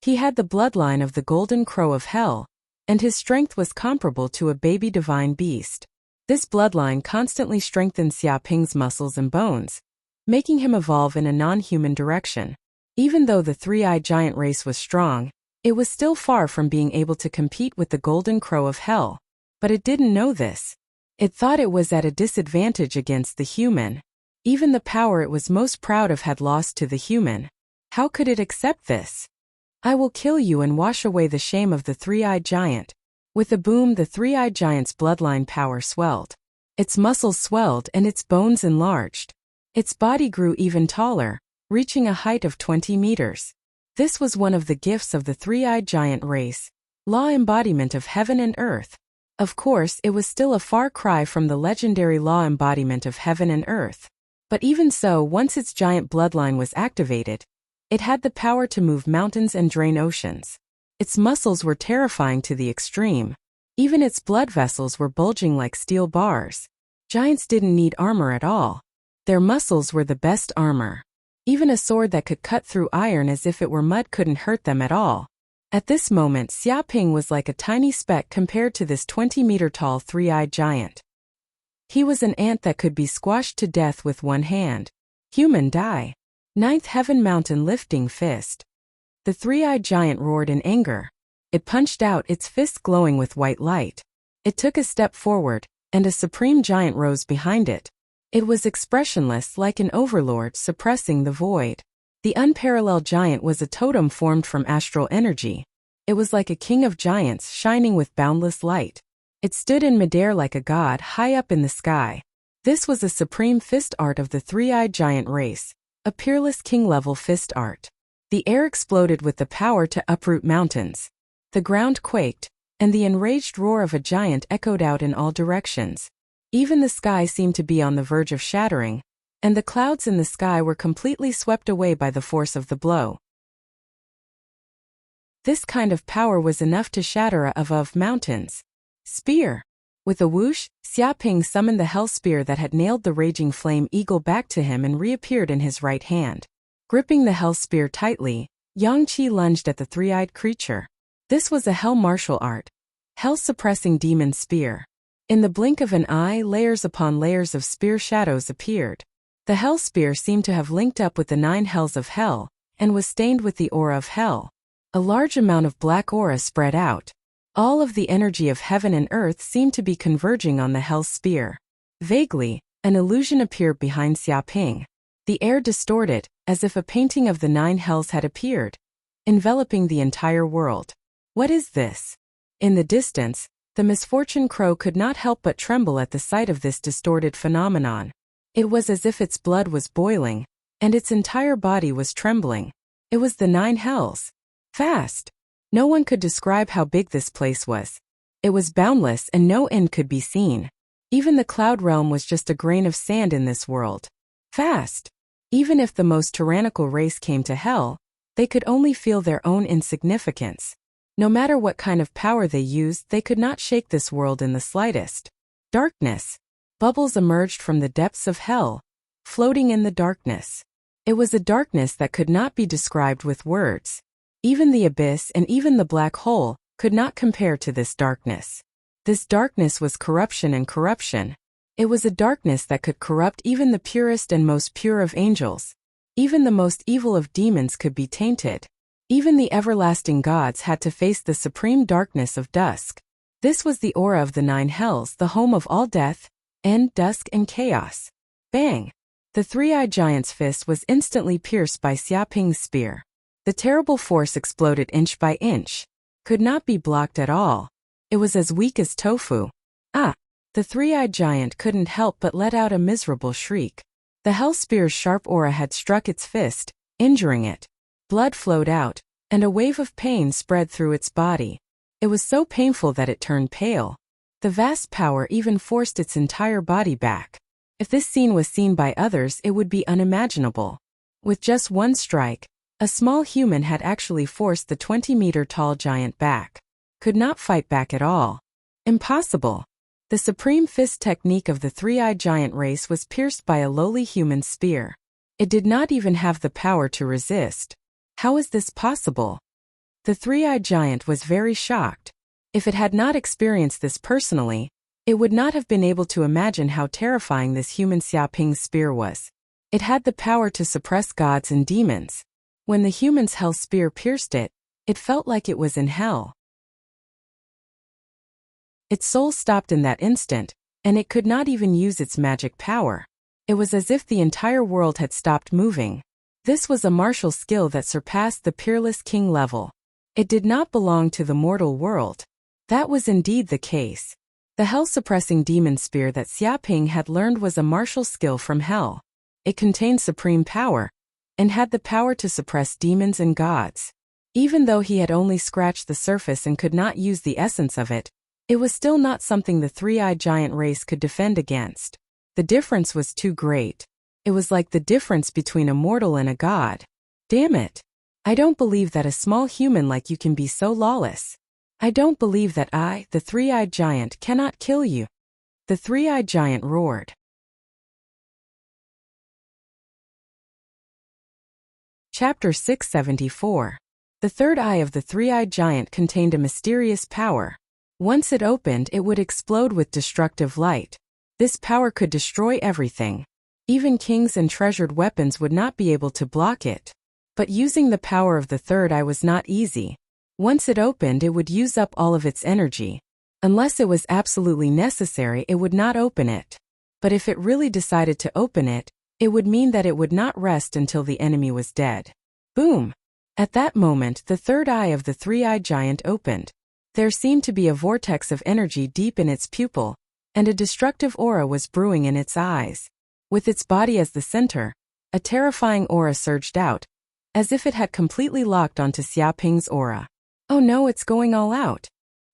A: He had the bloodline of the golden crow of hell, and his strength was comparable to a baby divine beast. This bloodline constantly strengthened Xiaoping's muscles and bones, making him evolve in a non-human direction. Even though the three-eyed giant race was strong, it was still far from being able to compete with the golden crow of hell. But it didn't know this. It thought it was at a disadvantage against the human. Even the power it was most proud of had lost to the human. How could it accept this? I will kill you and wash away the shame of the three-eyed giant. With a boom, the three-eyed giant's bloodline power swelled. Its muscles swelled and its bones enlarged. Its body grew even taller, reaching a height of 20 meters. This was one of the gifts of the three-eyed giant race, law embodiment of heaven and earth. Of course, it was still a far cry from the legendary law embodiment of heaven and earth. But even so, once its giant bloodline was activated, it had the power to move mountains and drain oceans. Its muscles were terrifying to the extreme. Even its blood vessels were bulging like steel bars. Giants didn't need armor at all. Their muscles were the best armor. Even a sword that could cut through iron as if it were mud couldn't hurt them at all. At this moment, Xiaoping was like a tiny speck compared to this 20-meter-tall three-eyed giant. He was an ant that could be squashed to death with one hand. Human die. Ninth Heaven Mountain lifting fist. The three-eyed giant roared in anger. It punched out, its fist glowing with white light. It took a step forward, and a supreme giant rose behind it. It was expressionless, like an overlord suppressing the void. The unparalleled giant was a totem formed from astral energy. It was like a king of giants shining with boundless light. It stood in midair like a god high up in the sky. This was a supreme fist art of the three-eyed giant race, a peerless king-level fist art. The air exploded with the power to uproot mountains. The ground quaked, and the enraged roar of a giant echoed out in all directions. Even the sky seemed to be on the verge of shattering, and the clouds in the sky were completely swept away by the force of the blow. This kind of power was enough to shatter above mountains. Spear. With a whoosh, Xiaoping summoned the hell spear that had nailed the raging flame eagle back to him and reappeared in his right hand. Gripping the hell spear tightly, Yang Qi lunged at the three-eyed creature. This was a hell martial art. Hell-suppressing demon spear. In the blink of an eye, layers upon layers of spear shadows appeared. The hell spear seemed to have linked up with the 9 hells of hell, and was stained with the aura of hell. A large amount of black aura spread out. All of the energy of heaven and earth seemed to be converging on the hell spear. Vaguely, an illusion appeared behind Xiaoping. The air distorted, as if a painting of the 9 hells had appeared, enveloping the entire world. What is this? In the distance, the misfortune crow could not help but tremble at the sight of this distorted phenomenon. It was as if its blood was boiling, and its entire body was trembling. It was the 9 hells. Fast. No one could describe how big this place was. It was boundless and no end could be seen. Even the cloud realm was just a grain of sand in this world. Fast. Even if the most tyrannical race came to hell, they could only feel their own insignificance. No matter what kind of power they used, they could not shake this world in the slightest. Darkness. Bubbles emerged from the depths of hell, floating in the darkness. It was a darkness that could not be described with words. Even the abyss and even the black hole could not compare to this darkness. This darkness was corruption and corruption. It was a darkness that could corrupt even the purest and most pure of angels. Even the most evil of demons could be tainted. Even the everlasting gods had to face the supreme darkness of dusk. This was the aura of the 9 hells, the home of all death, end, dusk, and chaos. Bang! The three-eyed giant's fist was instantly pierced by Xiaoping's spear. The terrible force exploded inch by inch. Could not be blocked at all. It was as weak as tofu. Ah! The three-eyed giant couldn't help but let out a miserable shriek. The hell spear's sharp aura had struck its fist, injuring it. Blood flowed out, and a wave of pain spread through its body. It was so painful that it turned pale. The vast power even forced its entire body back. If this scene was seen by others, it would be unimaginable. With just one strike, a small human had actually forced the 20-meter-tall giant back. Could not fight back at all. Impossible. The supreme fist technique of the three-eyed giant race was pierced by a lowly human spear. It did not even have the power to resist. How is this possible? The three-eyed giant was very shocked. If it had not experienced this personally, it would not have been able to imagine how terrifying this human Xiaoping's spear was. It had the power to suppress gods and demons. When the human's hell spear pierced it, it felt like it was in hell. Its soul stopped in that instant, and it could not even use its magic power. It was as if the entire world had stopped moving. This was a martial skill that surpassed the peerless king level. It did not belong to the mortal world. That was indeed the case. The hell-suppressing demon spear that Xiaping had learned was a martial skill from hell. It contained supreme power, and had the power to suppress demons and gods. Even though he had only scratched the surface and could not use the essence of it, it was still not something the three-eyed giant race could defend against. The difference was too great. It was like the difference between a mortal and a god. Damn it. I don't believe that a small human like you can be so lawless. I don't believe that I, the three-eyed giant, cannot kill you. The three-eyed giant roared. Chapter 674. The third eye of the three-eyed giant contained a mysterious power. Once it opened, it would explode with destructive light. This power could destroy everything. Even kings and treasured weapons would not be able to block it. But using the power of the third eye was not easy. Once it opened, it would use up all of its energy. Unless it was absolutely necessary, it would not open it. But if it really decided to open it, it would mean that it would not rest until the enemy was dead. Boom! At that moment, the third eye of the three-eyed giant opened. There seemed to be a vortex of energy deep in its pupil, and a destructive aura was brewing in its eyes. With its body as the center, a terrifying aura surged out, as if it had completely locked onto Xiaping's aura. Oh no, it's going all out.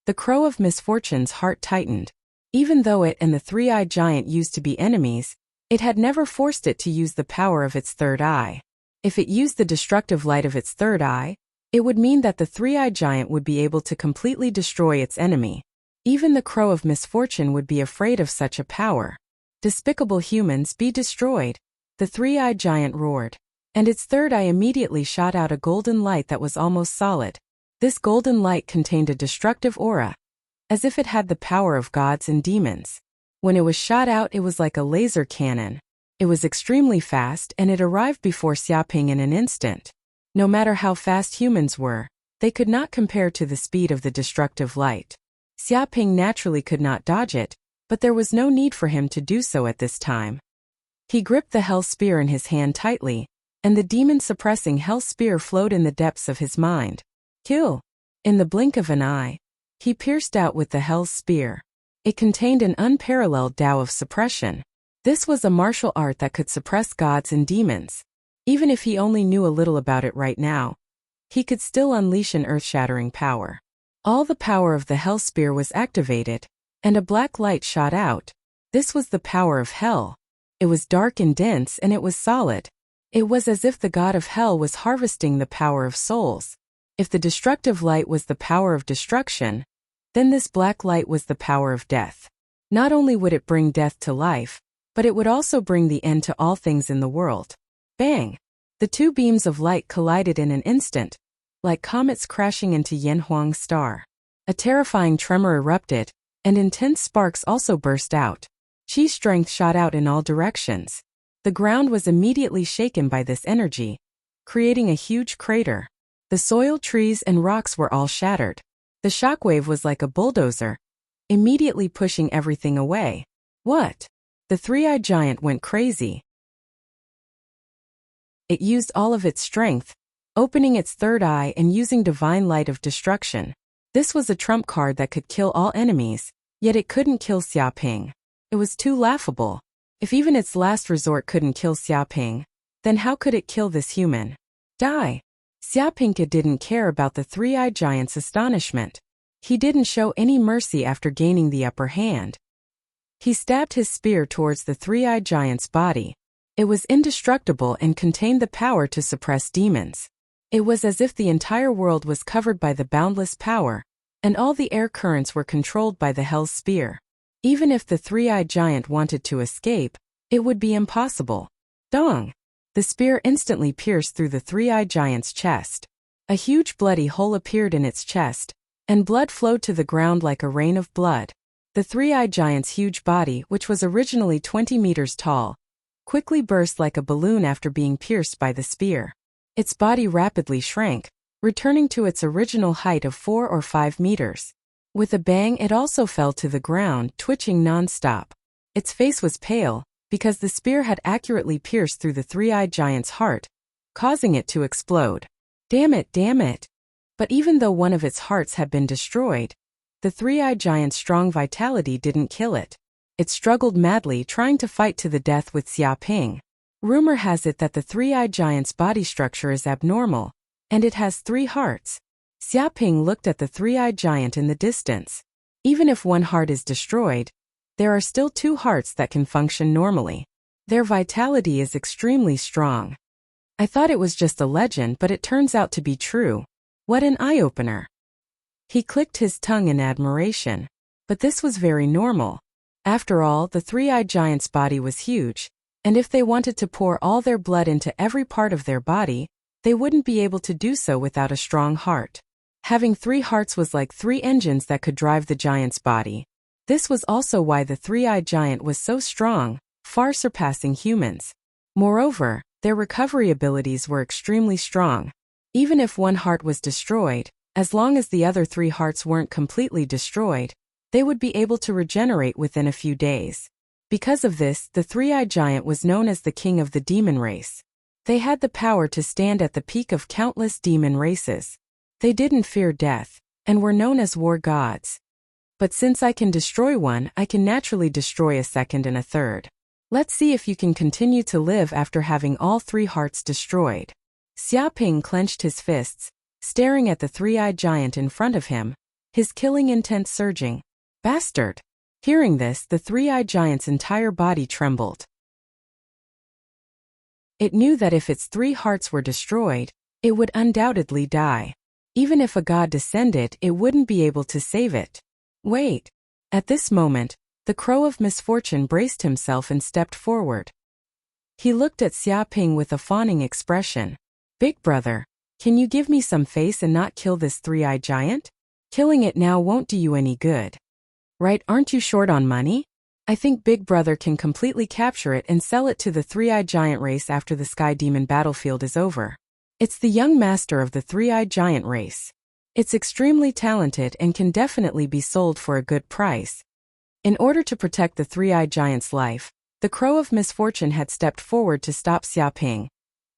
A: The crow of misfortune's heart tightened. Even though it and the three-eyed giant used to be enemies, it had never forced it to use the power of its third eye. If it used the destructive light of its third eye, it would mean that the three-eyed giant would be able to completely destroy its enemy. Even the crow of misfortune would be afraid of such a power. Despicable humans, be destroyed! The three-eyed giant roared. And its third eye immediately shot out a golden light that was almost solid. This golden light contained a destructive aura, as if it had the power of gods and demons. When it was shot out, it was like a laser cannon. It was extremely fast, and it arrived before Xiaping in an instant. No matter how fast humans were, they could not compare to the speed of the destructive light. Xiaping naturally could not dodge it, but there was no need for him to do so at this time. He gripped the hell spear in his hand tightly, and the demon-suppressing hell spear flowed in the depths of his mind. Kill! In the blink of an eye, he pierced out with the hell's spear. It contained an unparalleled Tao of suppression. This was a martial art that could suppress gods and demons. Even if he only knew a little about it right now, he could still unleash an earth-shattering power. All the power of the hell spear was activated, and a black light shot out. This was the power of hell. It was dark and dense, and it was solid. It was as if the god of hell was harvesting the power of souls. If the destructive light was the power of destruction, then this black light was the power of death. Not only would it bring death to life, but it would also bring the end to all things in the world. Bang! The two beams of light collided in an instant, like comets crashing into Yanhuang's star. A terrifying tremor erupted, and intense sparks also burst out. Chi's strength shot out in all directions. The ground was immediately shaken by this energy, creating a huge crater. The soil, trees, and rocks were all shattered. The shockwave was like a bulldozer, immediately pushing everything away. What? The three-eyed giant went crazy. It used all of its strength, opening its third eye and using divine light of destruction. This was a trump card that could kill all enemies, yet it couldn't kill Xiaping. It was too laughable. If even its last resort couldn't kill Xiaping, then how could it kill this human? Die! Xiaping didn't care about the three-eyed giant's astonishment. He didn't show any mercy after gaining the upper hand. He stabbed his spear towards the three-eyed giant's body. It was indestructible and contained the power to suppress demons. It was as if the entire world was covered by the boundless power, and all the air currents were controlled by the hell's spear. Even if the three-eyed giant wanted to escape, it would be impossible. Dong! The spear instantly pierced through the three-eyed giant's chest. A huge bloody hole appeared in its chest, and blood flowed to the ground like a rain of blood. The three-eyed giant's huge body, which was originally 20 meters tall, quickly burst like a balloon after being pierced by the spear. Its body rapidly shrank, returning to its original height of 4 or 5 meters. With a bang, it also fell to the ground, twitching non-stop. Its face was pale, because the spear had accurately pierced through the three-eyed giant's heart, causing it to explode. Damn it, damn it! But even though one of its hearts had been destroyed, the three-eyed giant's strong vitality didn't kill it. It struggled madly, trying to fight to the death with Xia Ping. Rumor has it that the three-eyed giant's body structure is abnormal, and it has 3 hearts. Xia Ping looked at the three-eyed giant in the distance. Even if one heart is destroyed, there are still 2 hearts that can function normally. Their vitality is extremely strong. I thought it was just a legend, but it turns out to be true. What an eye-opener. He clicked his tongue in admiration. But this was very normal. After all, the three-eyed giant's body was huge, and if they wanted to pour all their blood into every part of their body, they wouldn't be able to do so without a strong heart. Having 3 hearts was like 3 engines that could drive the giant's body. This was also why the three-eyed giant was so strong, far surpassing humans. Moreover, their recovery abilities were extremely strong. Even if one heart was destroyed, as long as the other 3 hearts weren't completely destroyed, they would be able to regenerate within a few days. Because of this, the three-eyed giant was known as the king of the demon race. They had the power to stand at the peak of countless demon races. They didn't fear death, and were known as war gods. But since I can destroy one, I can naturally destroy a second and a third. Let's see if you can continue to live after having all 3 hearts destroyed. Xia Ping clenched his fists, staring at the three-eyed giant in front of him, his killing intent surging. Bastard! Hearing this, the three-eyed giant's entire body trembled. It knew that if its 3 hearts were destroyed, it would undoubtedly die. Even if a god descended, it wouldn't be able to save it. Wait! At this moment, the crow of misfortune braced himself and stepped forward. He looked at Xia Ping with a fawning expression. Big brother, can you give me some face and not kill this three-eyed giant? Killing it now won't do you any good. Right, aren't you short on money? I think Big Brother can completely capture it and sell it to the three-eyed giant race after the Sky Demon battlefield is over. It's the young master of the three-eyed giant race. It's extremely talented and can definitely be sold for a good price. In order to protect the three-eyed giant's life, the crow of misfortune had stepped forward to stop Xia Ping,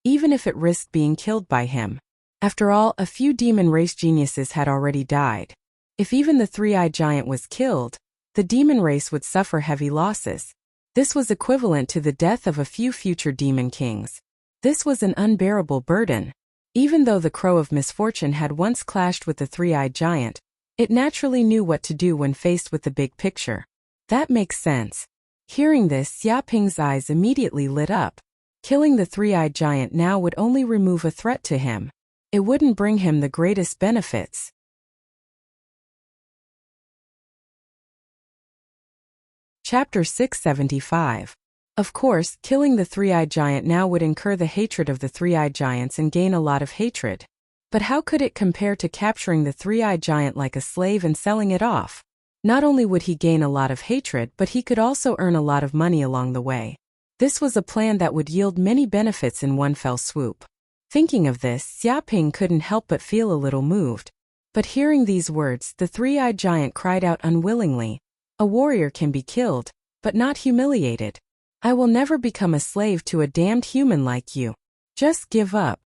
A: even if it risked being killed by him. After all, a few demon race geniuses had already died. If even the three-eyed giant was killed, the demon race would suffer heavy losses. This was equivalent to the death of a few future demon kings. This was an unbearable burden. Even though the crow of misfortune had once clashed with the three-eyed giant, it naturally knew what to do when faced with the big picture. That makes sense. Hearing this, Xia Ping's eyes immediately lit up. Killing the three-eyed giant now would only remove a threat to him. It wouldn't bring him the greatest benefits. Chapter 675. Of course, killing the three-eyed giant now would incur the hatred of the three-eyed giants and gain a lot of hatred. But how could it compare to capturing the three-eyed giant like a slave and selling it off? Not only would he gain a lot of hatred, but he could also earn a lot of money along the way. This was a plan that would yield many benefits in one fell swoop. Thinking of this, Xia Ping couldn't help but feel a little moved. But hearing these words, the three-eyed giant cried out unwillingly, "A warrior can be killed, but not humiliated. I will never become a slave to a damned human like you. Just give up."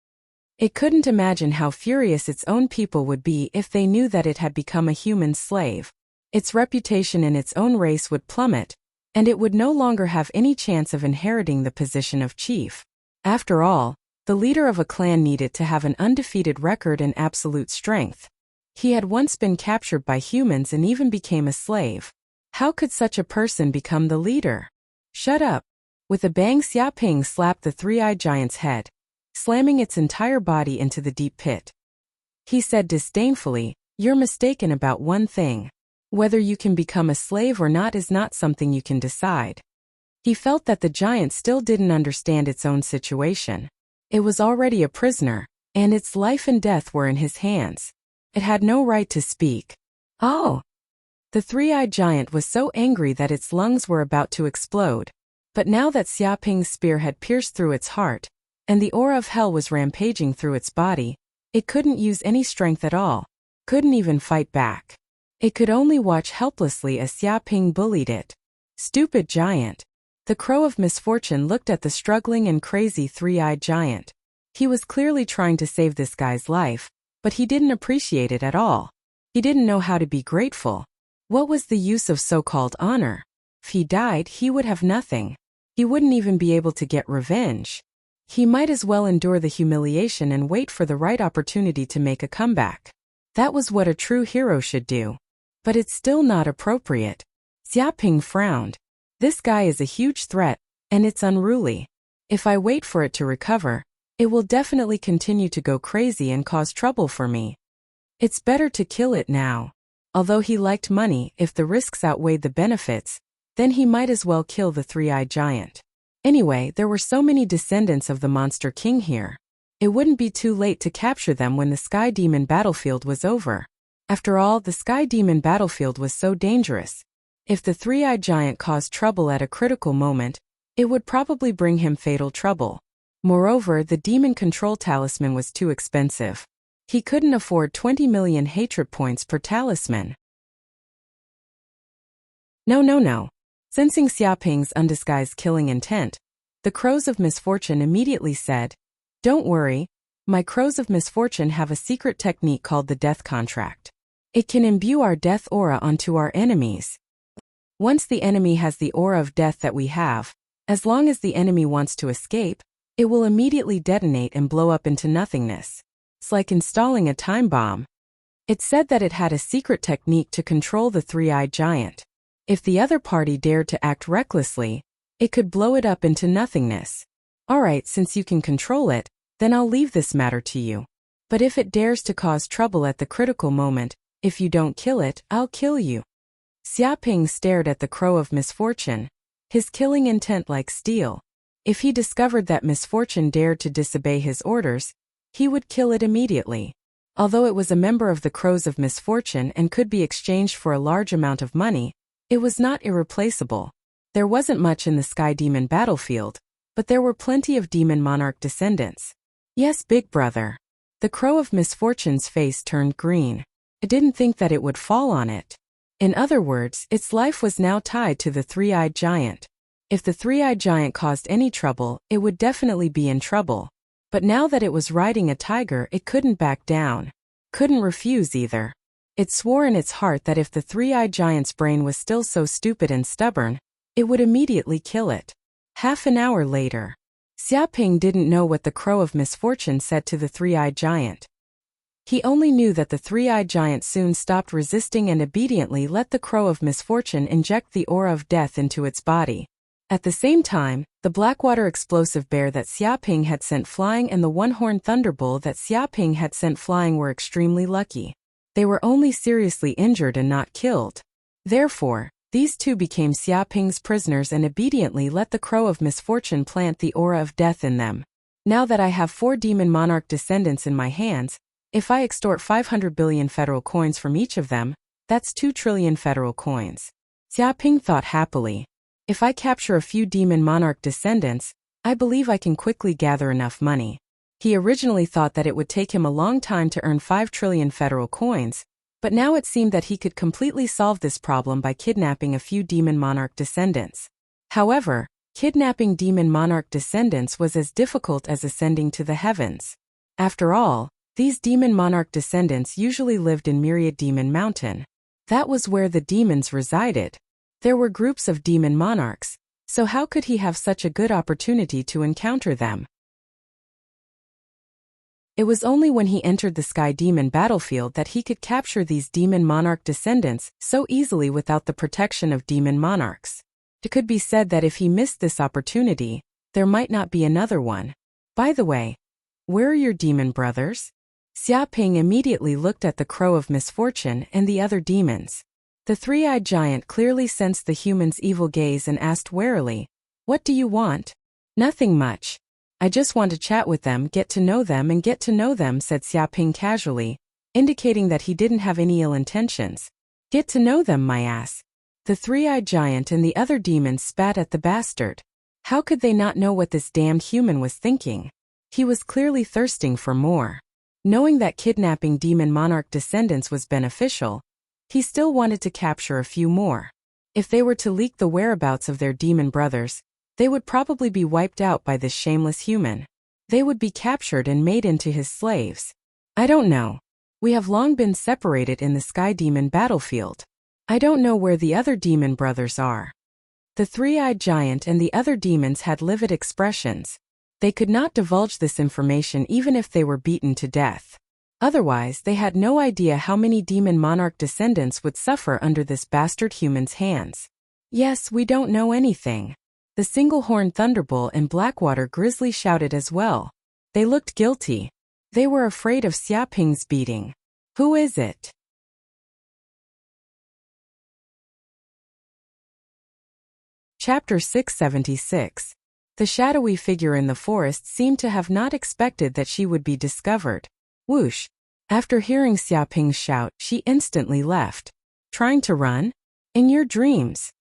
A: It couldn't imagine how furious its own people would be if they knew that it had become a human slave. Its reputation in its own race would plummet, and it would no longer have any chance of inheriting the position of chief. After all, the leader of a clan needed to have an undefeated record and absolute strength. He had once been captured by humans and even became a slave. How could such a person become the leader? Shut up. With a bang, Xia Ping slapped the three-eyed giant's head, slamming its entire body into the deep pit. He said disdainfully, "You're mistaken about one thing. Whether you can become a slave or not is not something you can decide." He felt that the giant still didn't understand its own situation. It was already a prisoner, and its life and death were in his hands. It had no right to speak. Oh! The three-eyed giant was so angry that its lungs were about to explode. But now that Xia Ping's spear had pierced through its heart, and the aura of hell was rampaging through its body, it couldn't use any strength at all, couldn't even fight back. It could only watch helplessly as Xia Ping bullied it. Stupid giant. The Crow of Misfortune looked at the struggling and crazy three-eyed giant. He was clearly trying to save this guy's life, but he didn't appreciate it at all. He didn't know how to be grateful. What was the use of so-called honor? If he died, he would have nothing. He wouldn't even be able to get revenge. He might as well endure the humiliation and wait for the right opportunity to make a comeback. That was what a true hero should do. But it's still not appropriate. Xiaoping frowned. This guy is a huge threat, and it's unruly. If I wait for it to recover, it will definitely continue to go crazy and cause trouble for me. It's better to kill it now. Although he liked money, if the risks outweighed the benefits, then he might as well kill the three-eyed giant. Anyway, there were so many descendants of the Monster King here. It wouldn't be too late to capture them when the Sky Demon battlefield was over. After all, the Sky Demon battlefield was so dangerous. If the three-eyed giant caused trouble at a critical moment, it would probably bring him fatal trouble. Moreover, the demon control talisman was too expensive. He couldn't afford 20 million hatred points per talisman. No. Sensing Xiaoping's undisguised killing intent, the Crows of Misfortune immediately said, "Don't worry, my Crows of Misfortune have a secret technique called the Death Contract. It can imbue our death aura onto our enemies. Once the enemy has the aura of death that we have, as long as the enemy wants to escape, it will immediately detonate and blow up into nothingness. It's like installing a time bomb." It said that it had a secret technique to control the three-eyed giant. If the other party dared to act recklessly, it could blow it up into nothingness. Alright, since you can control it, then I'll leave this matter to you. But if it dares to cause trouble at the critical moment, if you don't kill it, I'll kill you. Xiaoping stared at the Crow of Misfortune, his killing intent like steel. If he discovered that Misfortune dared to disobey his orders, he would kill it immediately. Although it was a member of the Crows of Misfortune and could be exchanged for a large amount of money, it was not irreplaceable. There wasn't much in the Sky Demon battlefield, but there were plenty of Demon Monarch descendants. Yes, big brother. The Crow of Misfortune's face turned green. It didn't think that it would fall on it. In other words, its life was now tied to the three-eyed giant. If the three-eyed giant caused any trouble, it would definitely be in trouble. But now that it was riding a tiger, it couldn't back down. Couldn't refuse either. It swore in its heart that if the three-eyed giant's brain was still so stupid and stubborn, it would immediately kill it. Half an hour later, Xiaoping didn't know what the Crow of Misfortune said to the three-eyed giant. He only knew that the three-eyed giant soon stopped resisting and obediently let the Crow of Misfortune inject the aura of death into its body. At the same time, the Blackwater explosive bear that Xiaoping had sent flying and the one-horned thunderbull that Xiaoping had sent flying were extremely lucky. They were only seriously injured and not killed. Therefore, these two became Xiaoping's prisoners and obediently let the Crow of Misfortune plant the aura of death in them. Now that I have 4 Demon Monarch descendants in my hands, if I extort 500 billion federal coins from each of them, that's 2 trillion federal coins. Xiaoping thought happily. If I capture a few Demon Monarch descendants, I believe I can quickly gather enough money. He originally thought that it would take him a long time to earn 5 trillion federal coins, but now it seemed that he could completely solve this problem by kidnapping a few Demon Monarch descendants. However, kidnapping Demon Monarch descendants was as difficult as ascending to the heavens. After all, these Demon Monarch descendants usually lived in Myriad Demon Mountain. That was where the demons resided. There were groups of Demon Monarchs, so how could he have such a good opportunity to encounter them? It was only when he entered the Sky Demon battlefield that he could capture these Demon Monarch descendants so easily without the protection of Demon Monarchs. It could be said that if he missed this opportunity, there might not be another one. By the way, where are your demon brothers? Xiaoping immediately looked at the Crow of Misfortune and the other demons. The three-eyed giant clearly sensed the human's evil gaze and asked warily, "What do you want?" "Nothing much. I just want to chat with them, get to know them, said Xiaoping casually, indicating that he didn't have any ill intentions. "Get to know them, my ass." The three-eyed giant and the other demons spat at the bastard. How could they not know what this damned human was thinking? He was clearly thirsting for more. Knowing that kidnapping Demon Monarch descendants was beneficial, he still wanted to capture a few more. If they were to leak the whereabouts of their demon brothers, They would probably be wiped out by this shameless human. They would be captured and made into his slaves. I don't know. We have long been separated in the Sky Demon battlefield. I don't know where the other demon brothers are. The three-eyed giant and the other demons had livid expressions. They could not divulge this information even if they were beaten to death. Otherwise, they had no idea how many demon monarch descendants would suffer under this bastard human's hands. Yes, we don't know anything. The single-horned thunderbolt and Blackwater Grizzly shouted as well. They looked guilty. They were afraid of Xiaoping's beating. Who is it? Chapter 676. The shadowy figure in the forest seemed to have not expected that she would be discovered. Whoosh! After hearing Xiaoping's shout, she instantly left. Trying to run? In your dreams.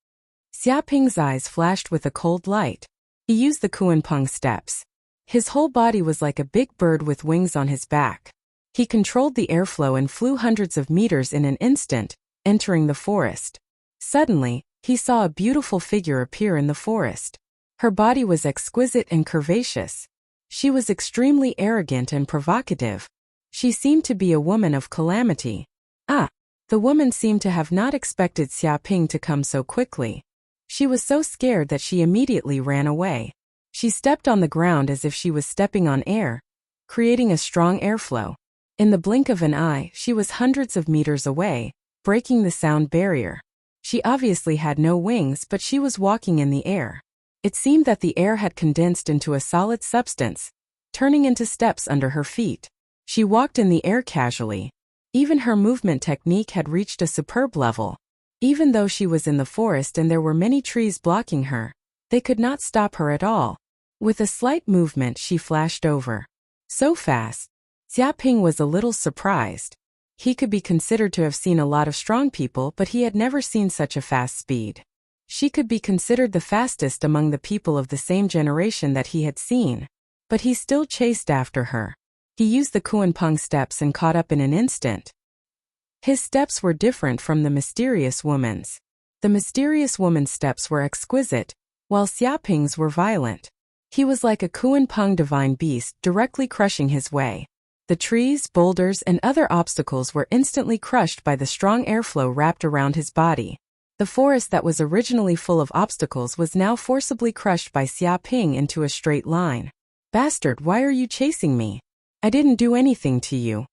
A: Xiaoping's eyes flashed with a cold light. He used the Kuanpeng steps. His whole body was like a big bird with wings on his back. He controlled the airflow and flew hundreds of meters in an instant, entering the forest. Suddenly, he saw a beautiful figure appear in the forest. Her body was exquisite and curvaceous. She was extremely arrogant and provocative. She seemed to be a woman of calamity. The woman seemed to have not expected Xiaoping to come so quickly. She was so scared that she immediately ran away. She stepped on the ground as if she was stepping on air, creating a strong airflow. In the blink of an eye, she was hundreds of meters away, breaking the sound barrier. She obviously had no wings, but she was walking in the air. It seemed that the air had condensed into a solid substance, turning into steps under her feet. She walked in the air casually. Even her movement technique had reached a superb level. Even though she was in the forest and there were many trees blocking her, they could not stop her at all. With a slight movement, she flashed over. So fast. Xiaoping was a little surprised. He could be considered to have seen a lot of strong people, but he had never seen such a fast speed. She could be considered the fastest among the people of the same generation that he had seen. But he still chased after her. He used the Kuanpeng steps and caught up in an instant. His steps were different from the mysterious woman's. The mysterious woman's steps were exquisite, while Xiaoping's were violent. He was like a Kuanpeng divine beast directly crushing his way. The trees, boulders, and other obstacles were instantly crushed by the strong airflow wrapped around his body. The forest that was originally full of obstacles was now forcibly crushed by Xiaoping into a straight line. Bastard, why are you chasing me? I didn't do anything to you.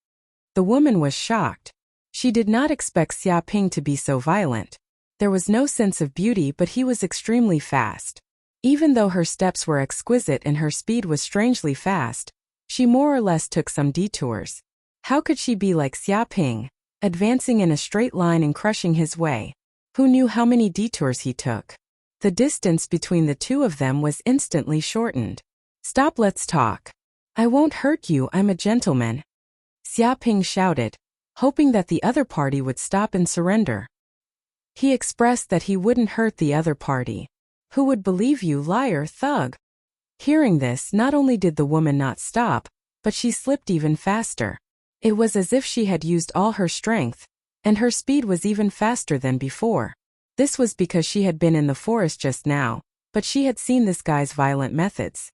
A: The woman was shocked. She did not expect Xiaoping to be so violent. There was no sense of beauty, but he was extremely fast. Even though her steps were exquisite and her speed was strangely fast, she more or less took some detours. How could she be like Xiaoping, advancing in a straight line and crushing his way? Who knew how many detours he took? The distance between the two of them was instantly shortened. Stop, let's talk. I won't hurt you, I'm a gentleman. Xiaoping shouted, hoping that the other party would stop and surrender. He expressed that he wouldn't hurt the other party. Who would believe you, liar, thug? Hearing this, not only did the woman not stop, but she slipped even faster. It was as if she had used all her strength, and her speed was even faster than before. This was because she had been in the forest just now, but she had seen this guy's violent methods.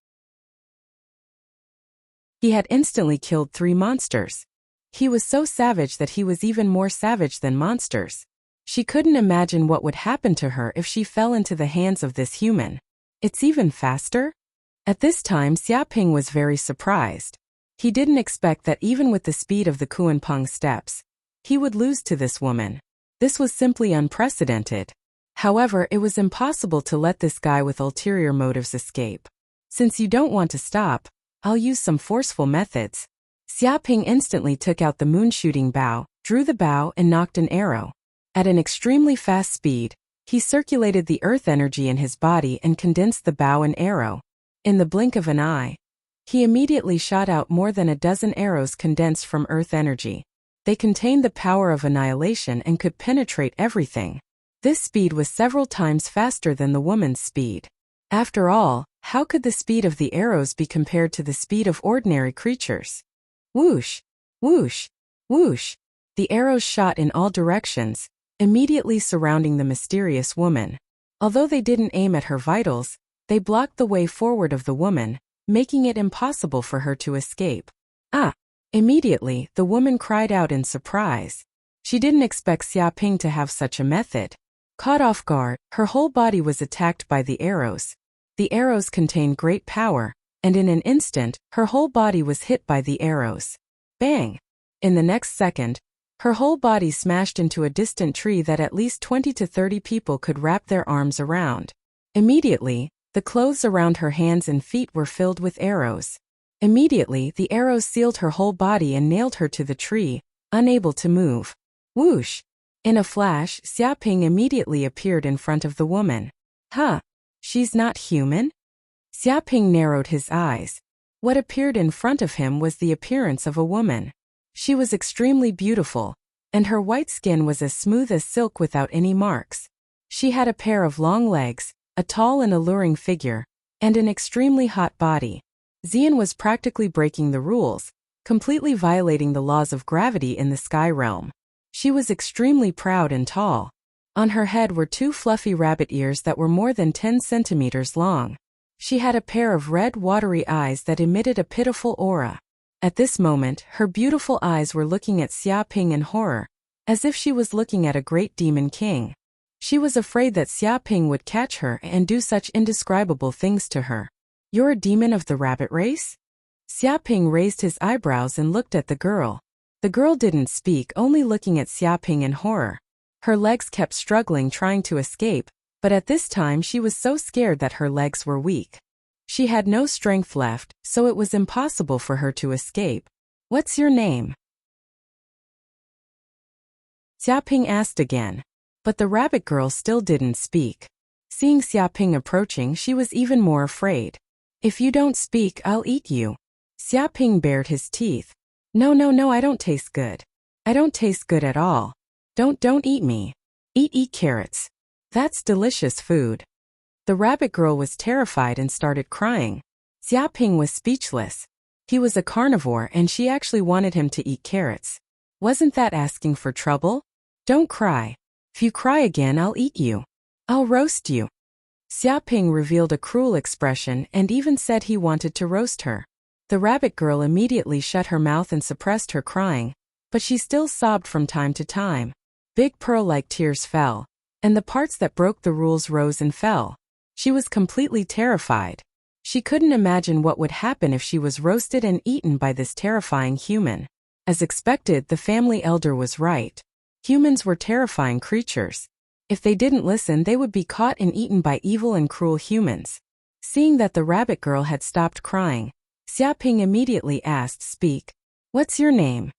A: He had instantly killed 3 monsters. He was so savage that he was even more savage than monsters. She couldn't imagine what would happen to her if she fell into the hands of this human. It's even faster? At this time, Xiaoping was very surprised. He didn't expect that even with the speed of the Kuanpeng steps, he would lose to this woman. This was simply unprecedented. However, it was impossible to let this guy with ulterior motives escape. Since you don't want to stop, I'll use some forceful methods. Xiaoping instantly took out the moon-shooting bow, drew the bow and knocked an arrow. At an extremely fast speed, he circulated the earth energy in his body and condensed the bow and arrow. In the blink of an eye, he immediately shot out more than a dozen arrows condensed from earth energy. They contained the power of annihilation and could penetrate everything. This speed was several times faster than the woman's speed. After all, how could the speed of the arrows be compared to the speed of ordinary creatures? Whoosh! Whoosh! Whoosh! The arrows shot in all directions, immediately surrounding the mysterious woman. Although they didn't aim at her vitals, They blocked the way forward of the woman, making it impossible for her to escape. Ah! Immediately, the woman cried out in surprise. She didn't expect Xiaoping to have such a method. Caught off guard, her whole body was attacked by the arrows. The arrows contained great power, and in an instant, her whole body was hit by the arrows. Bang! In the next second, her whole body smashed into a distant tree that at least 20 to 30 people could wrap their arms around. Immediately, the clothes around her hands and feet were filled with arrows. Immediately, the arrows sealed her whole body and nailed her to the tree, unable to move. Whoosh! In a flash, Xiaoping immediately appeared in front of the woman. Huh? She's not human? Xiaoping narrowed his eyes. What appeared in front of him was the appearance of a woman. She was extremely beautiful, and her white skin was as smooth as silk without any marks. She had a pair of long legs, a tall and alluring figure, and an extremely hot body. Xian was practically breaking the rules, completely violating the laws of gravity in the sky realm. She was extremely proud and tall. On her head were 2 fluffy rabbit ears that were more than 10 centimeters long. She had a pair of red, watery eyes that emitted a pitiful aura. At this moment, her beautiful eyes were looking at Xiaoping in horror, as if she was looking at a great demon king. She was afraid that Xiaoping would catch her and do such indescribable things to her. You're a demon of the rabbit race? Xiaoping raised his eyebrows and looked at the girl. The girl didn't speak, only looking at Xiaoping in horror. Her legs kept struggling trying to escape, but at this time she was so scared that her legs were weak. She had no strength left, so it was impossible for her to escape. What's your name? Xiaoping asked again. But the rabbit girl still didn't speak. Seeing Xiaoping approaching, she was even more afraid. If you don't speak, I'll eat you. Xiaoping bared his teeth. No, I don't taste good. I don't taste good at all. Don't eat me. Eat carrots. That's delicious food. The rabbit girl was terrified and started crying. Xiaoping was speechless. He was a carnivore and she actually wanted him to eat carrots. Wasn't that asking for trouble? Don't cry. If you cry again, I'll eat you. I'll roast you. Xiaoping revealed a cruel expression and even said he wanted to roast her. The rabbit girl immediately shut her mouth and suppressed her crying, but she still sobbed from time to time. Big pearl-like tears fell, and the parts that broke the rules rose and fell. She was completely terrified. She couldn't imagine what would happen if she was roasted and eaten by this terrifying human. As expected, the family elder was right. Humans were terrifying creatures. If they didn't listen, they would be caught and eaten by evil and cruel humans. Seeing that the rabbit girl had stopped crying, Xiaoping immediately asked, Speak. What's your name?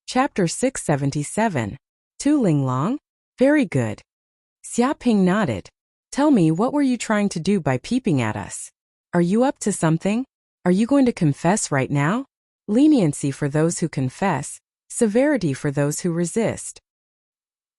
A: Chapter 677. Tu Linglong? Very good. Xiaoping nodded. Tell me, what were you trying to do by peeping at us? Are you up to something? Are you going to confess right now? Leniency for those who confess, severity for those who resist.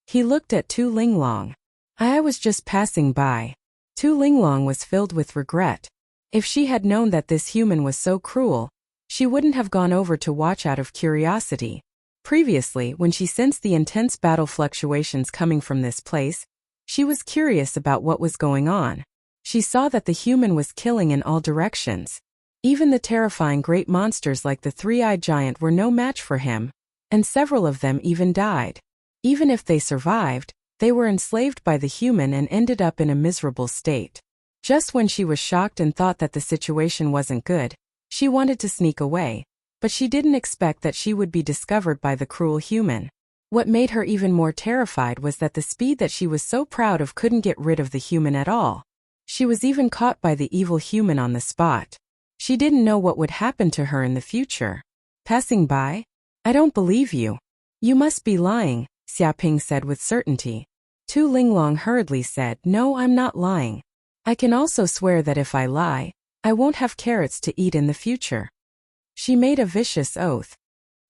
A: He looked at Tu Linglong. I was just passing by. Tu Linglong was filled with regret. If she had known that this human was so cruel, she wouldn't have gone over to watch out of curiosity. Previously, when she sensed the intense battle fluctuations coming from this place, she was curious about what was going on. She saw that the human was killing in all directions. Even the terrifying great monsters like the three-eyed giant were no match for him, and several of them even died. Even if they survived, they were enslaved by the human and ended up in a miserable state. Just when she was shocked and thought that the situation wasn't good, she wanted to sneak away, but she didn't expect that she would be discovered by the cruel human. What made her even more terrified was that the speed that she was so proud of couldn't get rid of the human at all. She was even caught by the evil human on the spot. She didn't know what would happen to her in the future. Passing by? I don't believe you. You must be lying, Xiaoping said with certainty. Tu Linglong hurriedly said, No, I'm not lying. I can also swear that if I lie, I won't have carrots to eat in the future. She made a vicious oath.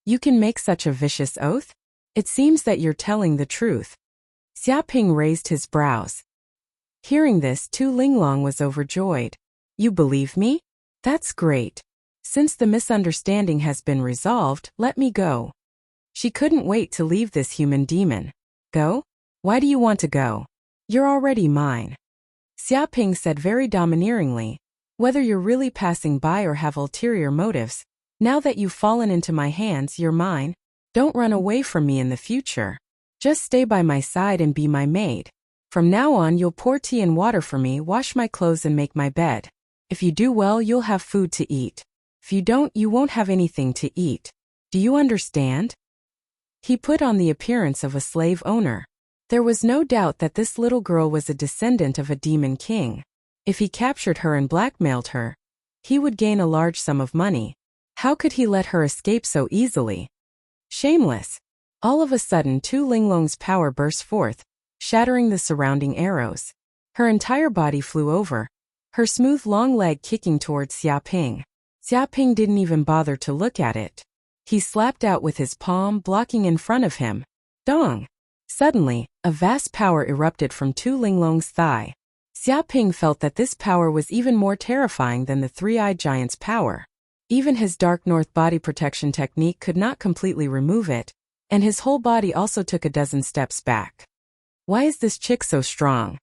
A: You can make such a vicious oath? It seems that you're telling the truth. Xiaoping raised his brows. Hearing this, Tu Linglong was overjoyed. You believe me? That's great. Since the misunderstanding has been resolved, let me go. She couldn't wait to leave this human demon. Go? Why do you want to go? You're already mine. Xiaoping said very domineeringly, whether you're really passing by or have ulterior motives, now that you've fallen into my hands, you're mine. Don't run away from me in the future. Just stay by my side and be my maid. From now on, you'll pour tea and water for me, wash my clothes and make my bed. If you do well, you'll have food to eat. If you don't, you won't have anything to eat. Do you understand? He put on the appearance of a slave owner. There was no doubt that this little girl was a descendant of a demon king. If he captured her and blackmailed her, he would gain a large sum of money. How could he let her escape so easily? Shameless. All of a sudden, Tu Linglong's power burst forth, shattering the surrounding arrows. Her entire body flew over, her smooth long leg kicking towards Xiaoping. Xiaoping didn't even bother to look at it. He slapped out with his palm, blocking in front of him. Dong! Suddenly, a vast power erupted from Tu Linglong's thigh. Xiaoping felt that this power was even more terrifying than the three-eyed giant's power. Even his Dark North body protection technique could not completely remove it, and his whole body also took a dozen steps back. Why is this chick so strong?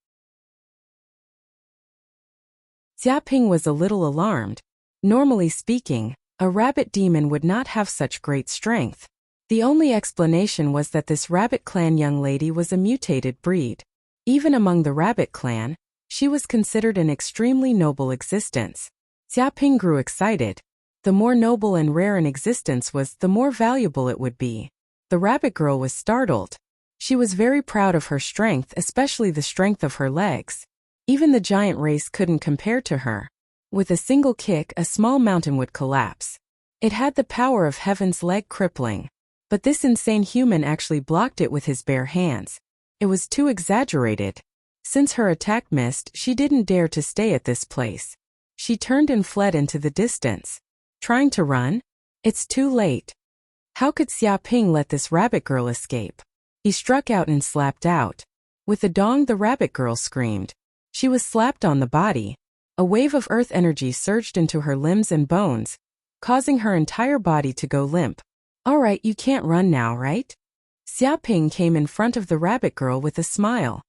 A: Xiaoping was a little alarmed. Normally speaking, a rabbit demon would not have such great strength. The only explanation was that this rabbit clan young lady was a mutated breed. Even among the rabbit clan, she was considered an extremely noble existence. Xiaoping grew excited. The more noble and rare an existence was, the more valuable it would be. The rabbit girl was startled. She was very proud of her strength, especially the strength of her legs. Even the giant race couldn't compare to her. With a single kick, a small mountain would collapse. It had the power of heaven's leg crippling. But this insane human actually blocked it with his bare hands. It was too exaggerated. Since her attack missed, she didn't dare to stay at this place. She turned and fled into the distance. Trying to run? It's too late. How could Xiaoping let this rabbit girl escape? He struck out and slapped out. With a dong, the rabbit girl screamed. She was slapped on the body. A wave of earth energy surged into her limbs and bones, causing her entire body to go limp. All right, you can't run now, right? Xiaoping came in front of the rabbit girl with a smile.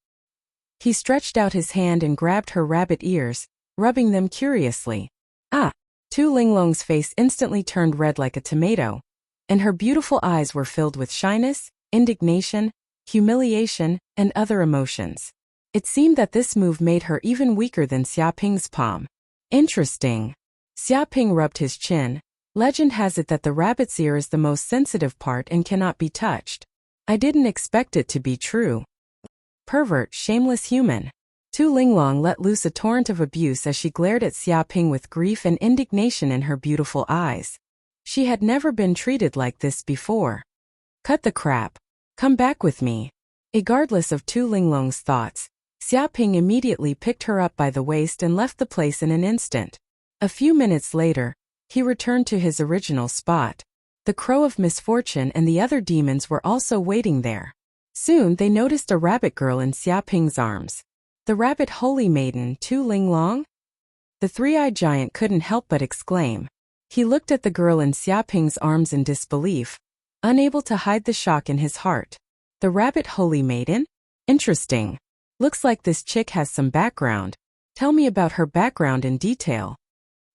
A: He stretched out his hand and grabbed her rabbit ears, rubbing them curiously. Ah! Tu Linglong's face instantly turned red like a tomato, and her beautiful eyes were filled with shyness, indignation, humiliation, and other emotions. It seemed that this move made her even weaker than Xiaoping's palm. Interesting. Xiaoping rubbed his chin. Legend has it that the rabbit's ear is the most sensitive part and cannot be touched. I didn't expect it to be true. Pervert, shameless human. Tu Linglong let loose a torrent of abuse as she glared at Xiaoping with grief and indignation in her beautiful eyes. She had never been treated like this before. Cut the crap. Come back with me. Regardless of Tu Linglong's thoughts, Xiaoping immediately picked her up by the waist and left the place in an instant. A few minutes later, he returned to his original spot. The Crow of Misfortune and the other demons were also waiting there. Soon they noticed a rabbit girl in Xiaoping's arms. The rabbit holy maiden, Tu Linglong? The three-eyed giant couldn't help but exclaim. He looked at the girl in Xiaoping's arms in disbelief, unable to hide the shock in his heart. The rabbit holy maiden? Interesting. Looks like this chick has some background. Tell me about her background in detail.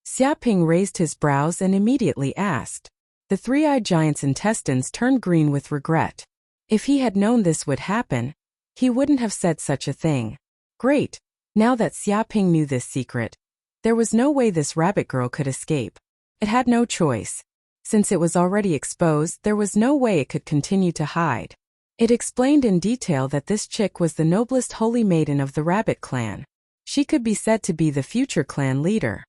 A: Xiaoping raised his brows and immediately asked. The three-eyed giant's intestines turned green with regret. If he had known this would happen, he wouldn't have said such a thing. Great. Now that Xiaoping knew this secret, there was no way this rabbit girl could escape. It had no choice. Since it was already exposed, there was no way it could continue to hide. It explained in detail that this chick was the noblest holy maiden of the rabbit clan. She could be said to be the future clan leader.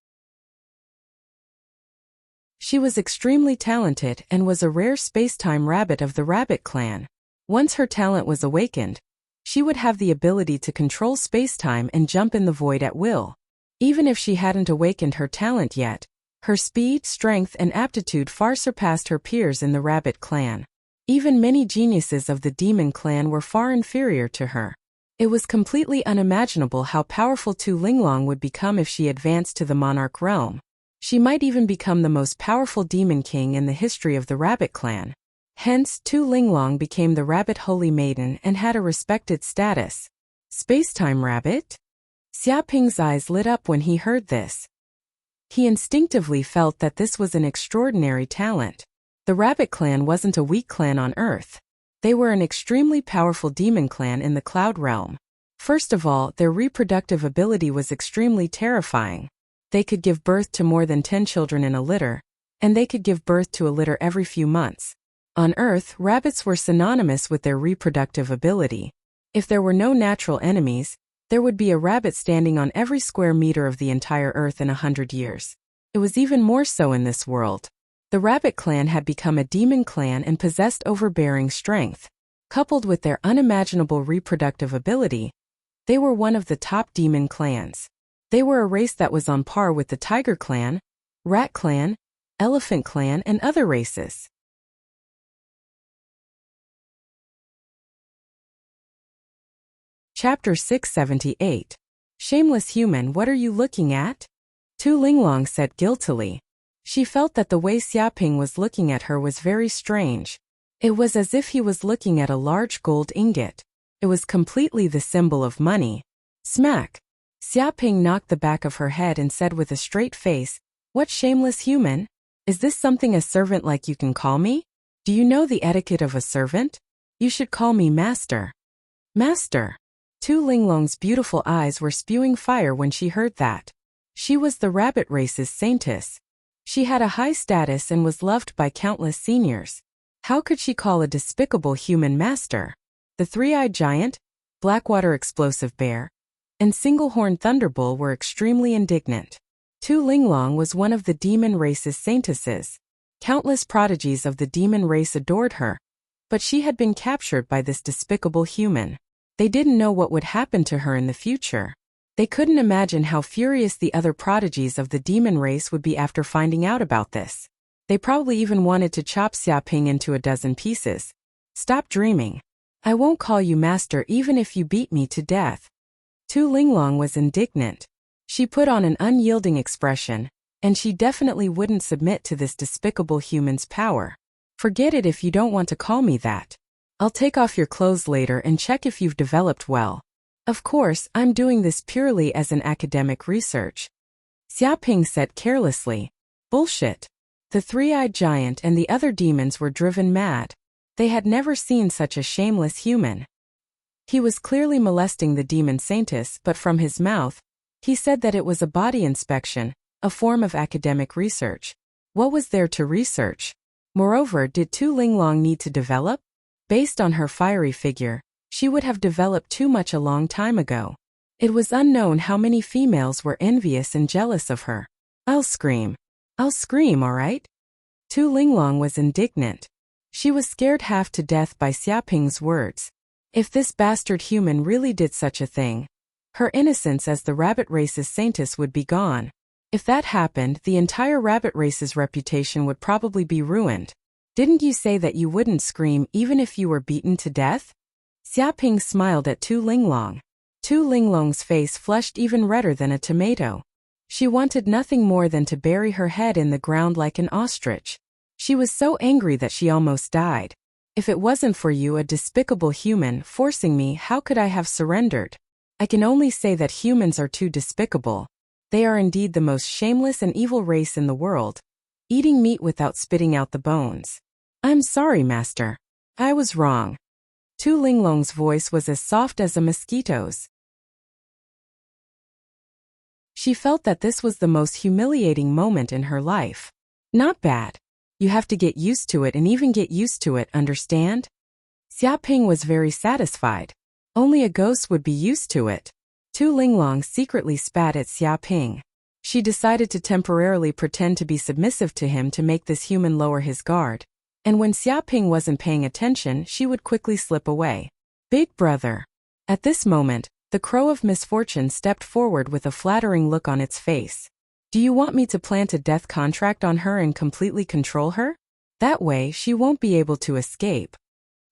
A: She was extremely talented and was a rare space-time rabbit of the rabbit clan. Once her talent was awakened, she would have the ability to control space-time and jump in the void at will. Even if she hadn't awakened her talent yet, her speed, strength, and aptitude far surpassed her peers in the rabbit clan. Even many geniuses of the demon clan were far inferior to her. It was completely unimaginable how powerful Tu Linglong would become if she advanced to the monarch realm. She might even become the most powerful demon king in the history of the rabbit clan. Hence, Tu Linglong became the rabbit holy maiden and had a respected status. Spacetime rabbit? Xiaoping's eyes lit up when he heard this. He instinctively felt that this was an extraordinary talent. The Rabbit Clan wasn't a weak clan on Earth. They were an extremely powerful demon clan in the Cloud Realm. First of all, their reproductive ability was extremely terrifying. They could give birth to more than 10 children in a litter, and they could give birth to a litter every few months. On Earth, rabbits were synonymous with their reproductive ability. If there were no natural enemies, there would be a rabbit standing on every square meter of the entire Earth in 100 years. It was even more so in this world. The Rabbit Clan had become a demon clan and possessed overbearing strength. Coupled with their unimaginable reproductive ability, they were one of the top demon clans. They were a race that was on par with the Tiger Clan, Rat Clan, Elephant Clan, and other races. Chapter 678. Shameless human, what are you looking at? Tu Linglong said guiltily. She felt that the way Xiaoping was looking at her was very strange. It was as if he was looking at a large gold ingot. It was completely the symbol of money. Smack! Xiaoping knocked the back of her head and said with a straight face, "What shameless human? Is this something a servant like you can call me? Do you know the etiquette of a servant? You should call me master." Master! Tu Linglong's beautiful eyes were spewing fire when she heard that. She was the rabbit race's saintess. She had a high status and was loved by countless seniors. How could she call a despicable human master? The three-eyed giant, Blackwater explosive bear, and single-horned thunderbull were extremely indignant. Tu Linglong was one of the demon race's saintesses. Countless prodigies of the demon race adored her, but she had been captured by this despicable human. They didn't know what would happen to her in the future. They couldn't imagine how furious the other prodigies of the demon race would be after finding out about this. They probably even wanted to chop Xiaoping into a dozen pieces. Stop dreaming. I won't call you master even if you beat me to death. Tu Linglong was indignant. She put on an unyielding expression, and she definitely wouldn't submit to this despicable human's power. Forget it if you don't want to call me that. I'll take off your clothes later and check if you've developed well. Of course, I'm doing this purely as an academic research. Xiaoping said carelessly. Bullshit. The three-eyed giant and the other demons were driven mad. They had never seen such a shameless human. He was clearly molesting the demon saintess, but from his mouth, he said that it was a body inspection, a form of academic research. What was there to research? Moreover, did Tu Linglong need to develop? Based on her fiery figure, she would have developed too much a long time ago. It was unknown how many females were envious and jealous of her. I'll scream, alright? Tu Linglong was indignant. She was scared half to death by Xiaoping's words. If this bastard human really did such a thing, her innocence as the rabbit race's saintess would be gone. If that happened, the entire rabbit race's reputation would probably be ruined. Didn't you say that you wouldn't scream even if you were beaten to death? Xiaoping smiled at Tu Linglong. Tu Linglong's face flushed even redder than a tomato. She wanted nothing more than to bury her head in the ground like an ostrich. She was so angry that she almost died. If it wasn't for you, a despicable human, forcing me, how could I have surrendered? I can only say that humans are too despicable. They are indeed the most shameless and evil race in the world, eating meat without spitting out the bones. I'm sorry, master. I was wrong. Tu Linglong's voice was as soft as a mosquito's. She felt that this was the most humiliating moment in her life. Not bad. You have to get used to it and even get used to it, understand? Xiaoping was very satisfied. Only a ghost would be used to it. Tu Linglong secretly spat at Xiaoping. She decided to temporarily pretend to be submissive to him to make this human lower his guard. And when Xiaoping wasn't paying attention, she would quickly slip away. Big brother. At this moment, the crow of misfortune stepped forward with a flattering look on its face. Do you want me to plant a death contract on her and completely control her? That way, she won't be able to escape.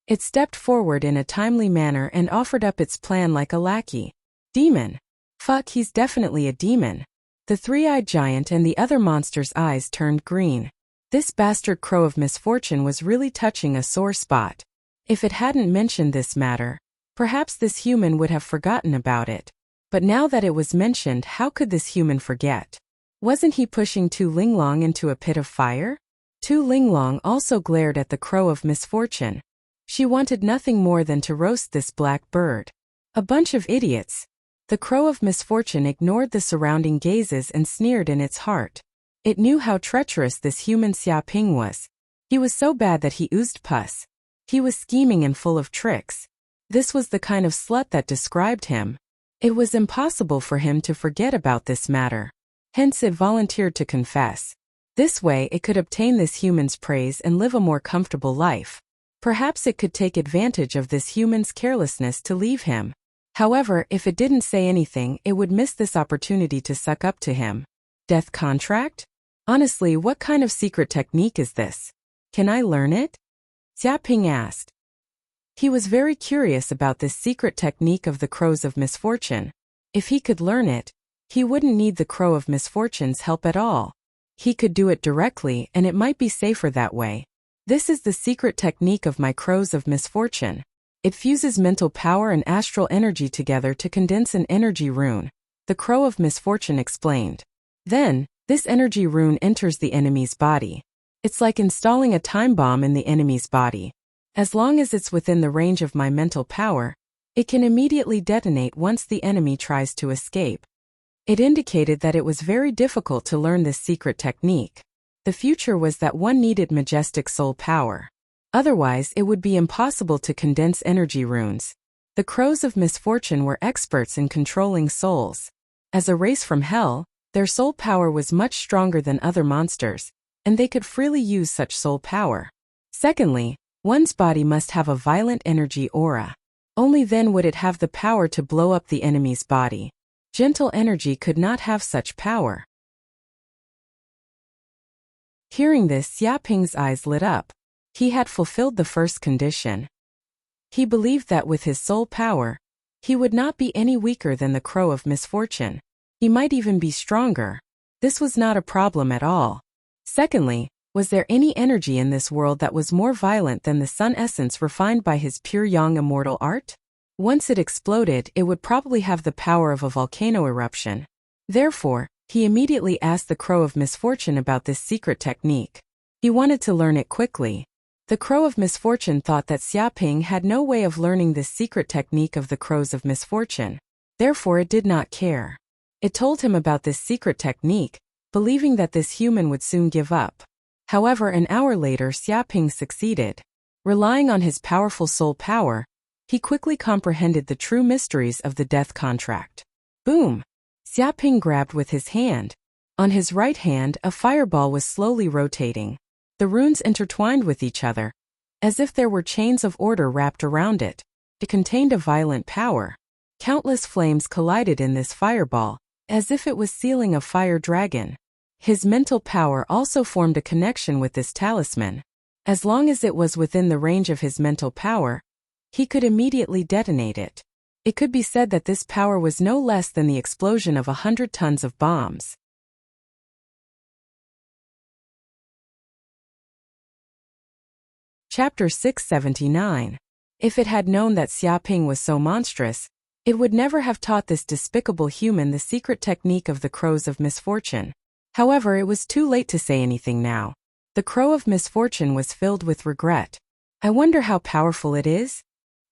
A: It stepped forward in a timely manner and offered up its plan like a lackey. Demon. Fuck, he's definitely a demon. The three-eyed giant and the other monster's eyes turned green. This bastard crow of misfortune was really touching a sore spot. If it hadn't mentioned this matter, perhaps this human would have forgotten about it. But now that it was mentioned, how could this human forget? Wasn't he pushing Tu Linglong into a pit of fire? Tu Linglong also glared at the crow of misfortune. She wanted nothing more than to roast this black bird. A bunch of idiots. The crow of misfortune ignored the surrounding gazes and sneered in its heart. It knew how treacherous this human Xia Ping was. He was so bad that he oozed pus. He was scheming and full of tricks. This was the kind of slut that described him. It was impossible for him to forget about this matter. Hence it volunteered to confess. This way it could obtain this human's praise and live a more comfortable life. Perhaps it could take advantage of this human's carelessness to leave him. However, if it didn't say anything, it would miss this opportunity to suck up to him. Death contract? Honestly, what kind of secret technique is this? Can I learn it? Xia Ping asked. He was very curious about this secret technique of the crows of misfortune. If he could learn it, he wouldn't need the crow of misfortune's help at all. He could do it directly, and it might be safer that way. This is the secret technique of my crows of misfortune. It fuses mental power and astral energy together to condense an energy rune, the crow of misfortune explained. Then, this energy rune enters the enemy's body. It's like installing a time bomb in the enemy's body. As long as it's within the range of my mental power, it can immediately detonate once the enemy tries to escape. It indicated that it was very difficult to learn this secret technique. The future was that one needed majestic soul power. Otherwise, it would be impossible to condense energy runes. The crows of misfortune were experts in controlling souls. As a race from hell, their soul power was much stronger than other monsters, and they could freely use such soul power. Secondly, one's body must have a violent energy aura. Only then would it have the power to blow up the enemy's body. Gentle energy could not have such power. Hearing this, Xia Ping's eyes lit up. He had fulfilled the first condition. He believed that with his soul power, he would not be any weaker than the crow of misfortune. He might even be stronger. This was not a problem at all. Secondly, was there any energy in this world that was more violent than the sun essence refined by his pure yang immortal art? Once it exploded, it would probably have the power of a volcano eruption. Therefore, he immediately asked the crow of misfortune about this secret technique. He wanted to learn it quickly. The crow of misfortune thought that Xia Ping had no way of learning this secret technique of the crows of misfortune. Therefore, it did not care. It told him about this secret technique, believing that this human would soon give up. However, an hour later, Xia Ping succeeded. Relying on his powerful soul power, he quickly comprehended the true mysteries of the death contract. Boom! Xia Ping grabbed with his hand. On his right hand, a fireball was slowly rotating. The runes intertwined with each other, as if there were chains of order wrapped around it. It contained a violent power. Countless flames collided in this fireball, as if it was sealing a fire dragon. His mental power also formed a connection with this talisman. As long as it was within the range of his mental power, he could immediately detonate it. It could be said that this power was no less than the explosion of 100 tons of bombs. Chapter 679. If it had known that Xia Ping was so monstrous, it would never have taught this despicable human the secret technique of the crows of misfortune. However, it was too late to say anything now. The crow of misfortune was filled with regret. I wonder how powerful it is?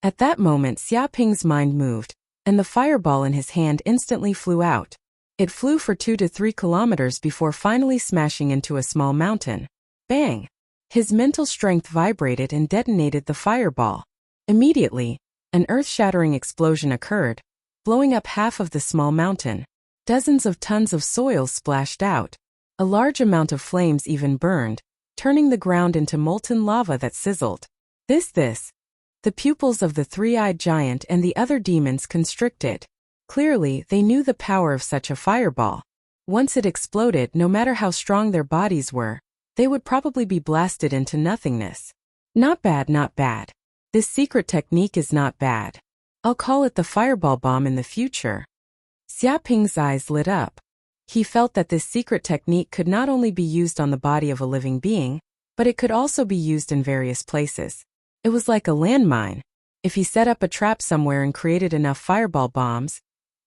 A: At that moment, Xia Ping's mind moved, and the fireball in his hand instantly flew out. It flew for 2 to 3 kilometers before finally smashing into a small mountain. Bang! His mental strength vibrated and detonated the fireball. Immediately, an earth-shattering explosion occurred, blowing up half of the small mountain. Dozens of tons of soil splashed out. A large amount of flames even burned, turning the ground into molten lava that sizzled. The pupils of the three-eyed giant and the other demons constricted. Clearly, they knew the power of such a fireball. Once it exploded, no matter how strong their bodies were, they would probably be blasted into nothingness. Not bad, not bad. This secret technique is not bad. I'll call it the fireball bomb in the future. Xia Ping's eyes lit up. He felt that this secret technique could not only be used on the body of a living being, but it could also be used in various places. It was like a landmine. If he set up a trap somewhere and created enough fireball bombs,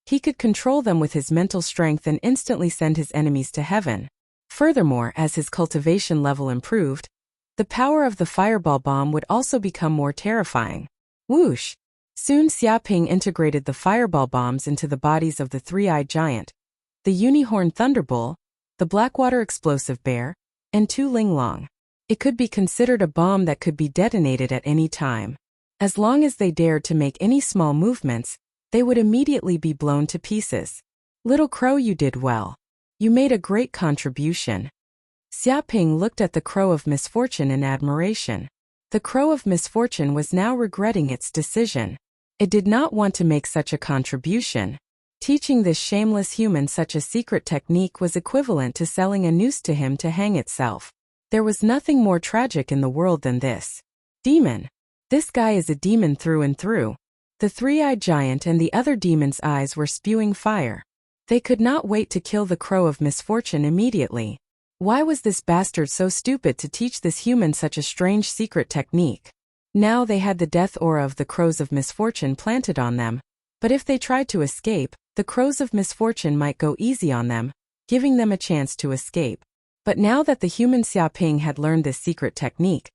A: he could control them with his mental strength and instantly send his enemies to heaven. Furthermore, as his cultivation level improved, the power of the fireball bomb would also become more terrifying. Whoosh! Soon Xiaoping integrated the fireball bombs into the bodies of the three-eyed giant, the unicorn thunderbull, the blackwater explosive bear, and two linglong. It could be considered a bomb that could be detonated at any time. As long as they dared to make any small movements, they would immediately be blown to pieces. Little Crow, you did well. You made a great contribution. Xiaoping looked at the Crow of Misfortune in admiration. The Crow of Misfortune was now regretting its decision. It did not want to make such a contribution. Teaching this shameless human such a secret technique was equivalent to selling a noose to him to hang itself. There was nothing more tragic in the world than this. Demon. This guy is a demon through and through. The three-eyed giant and the other demon's eyes were spewing fire. They could not wait to kill the Crow of Misfortune immediately. Why was this bastard so stupid to teach this human such a strange secret technique? Now they had the death aura of the Crows of Misfortune planted on them, but if they tried to escape, the Crows of Misfortune might go easy on them, giving them a chance to escape. But now that the human Xiaoping had learned this secret technique,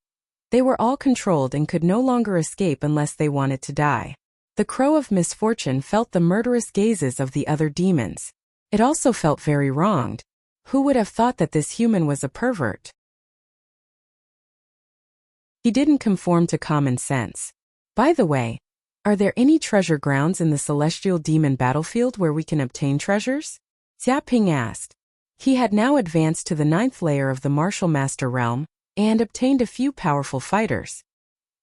A: they were all controlled and could no longer escape unless they wanted to die. The Crow of Misfortune felt the murderous gazes of the other demons. It also felt very wronged. Who would have thought that this human was a pervert? He didn't conform to common sense. By the way, are there any treasure grounds in the celestial demon battlefield where we can obtain treasures? Xiaoping asked. He had now advanced to the 9th layer of the Martial Master realm and obtained a few powerful fighters.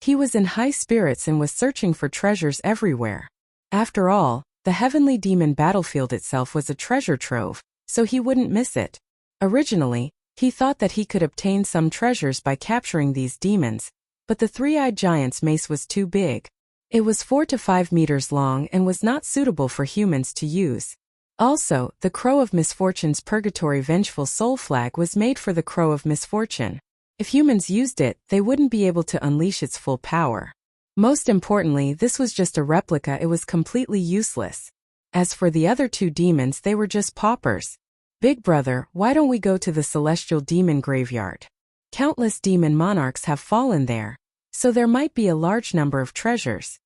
A: He was in high spirits and was searching for treasures everywhere. After all, the heavenly demon battlefield itself was a treasure trove, so he wouldn't miss it. Originally, he thought that he could obtain some treasures by capturing these demons, but the three-eyed giant's mace was too big. It was 4 to 5 meters long and was not suitable for humans to use. Also, the Crow of Misfortune's Purgatory Vengeful Soul Flag was made for the Crow of Misfortune. If humans used it, they wouldn't be able to unleash its full power. Most importantly, this was just a replica. It was completely useless. As for the other two demons, they were just paupers. Big brother, why don't we go to the celestial demon graveyard? Countless demon monarchs have fallen there, so there might be a large number of treasures.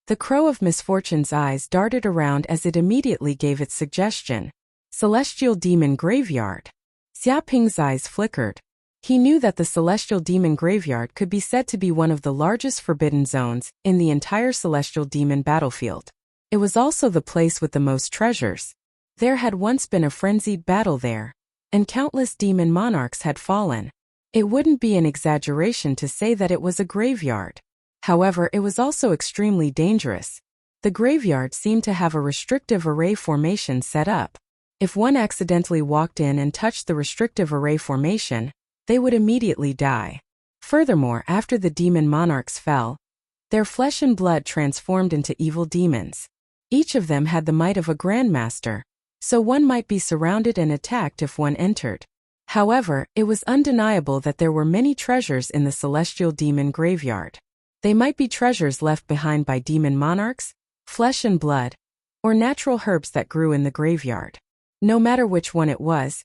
A: The Crow of Misfortune's eyes darted around as it immediately gave its suggestion. Celestial demon graveyard. Xiaoping's eyes flickered. He knew that the celestial demon graveyard could be said to be one of the largest forbidden zones in the entire celestial demon battlefield. It was also the place with the most treasures. There had once been a frenzied battle there, and countless demon monarchs had fallen. It wouldn't be an exaggeration to say that it was a graveyard. However, it was also extremely dangerous. The graveyard seemed to have a restrictive array formation set up. If one accidentally walked in and touched the restrictive array formation, they would immediately die. Furthermore, after the demon monarchs fell, their flesh and blood transformed into evil demons. Each of them had the might of a grandmaster, so one might be surrounded and attacked if one entered. However, it was undeniable that there were many treasures in the celestial demon graveyard. They might be treasures left behind by demon monarchs, flesh and blood, or natural herbs that grew in the graveyard. No matter which one it was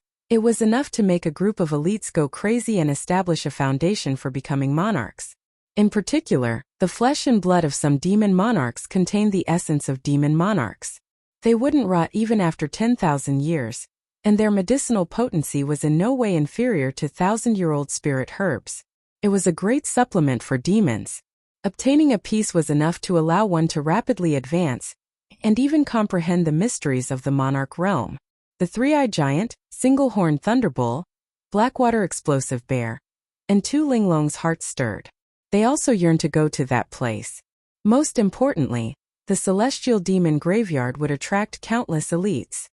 A: enough to make a group of elites go crazy and establish a foundation for becoming monarchs. In particular, the flesh and blood of some demon monarchs contained the essence of demon monarchs. They wouldn't rot even after 10,000 years, and their medicinal potency was in no way inferior to 1,000-year-old spirit herbs. It was a great supplement for demons. Obtaining a piece was enough to allow one to rapidly advance and even comprehend the mysteries of the monarch realm. The three-eyed giant, single-horned thunderbull, blackwater explosive bear, and two linglong's hearts stirred. They also yearned to go to that place. Most importantly, the celestial demon graveyard would attract countless elites.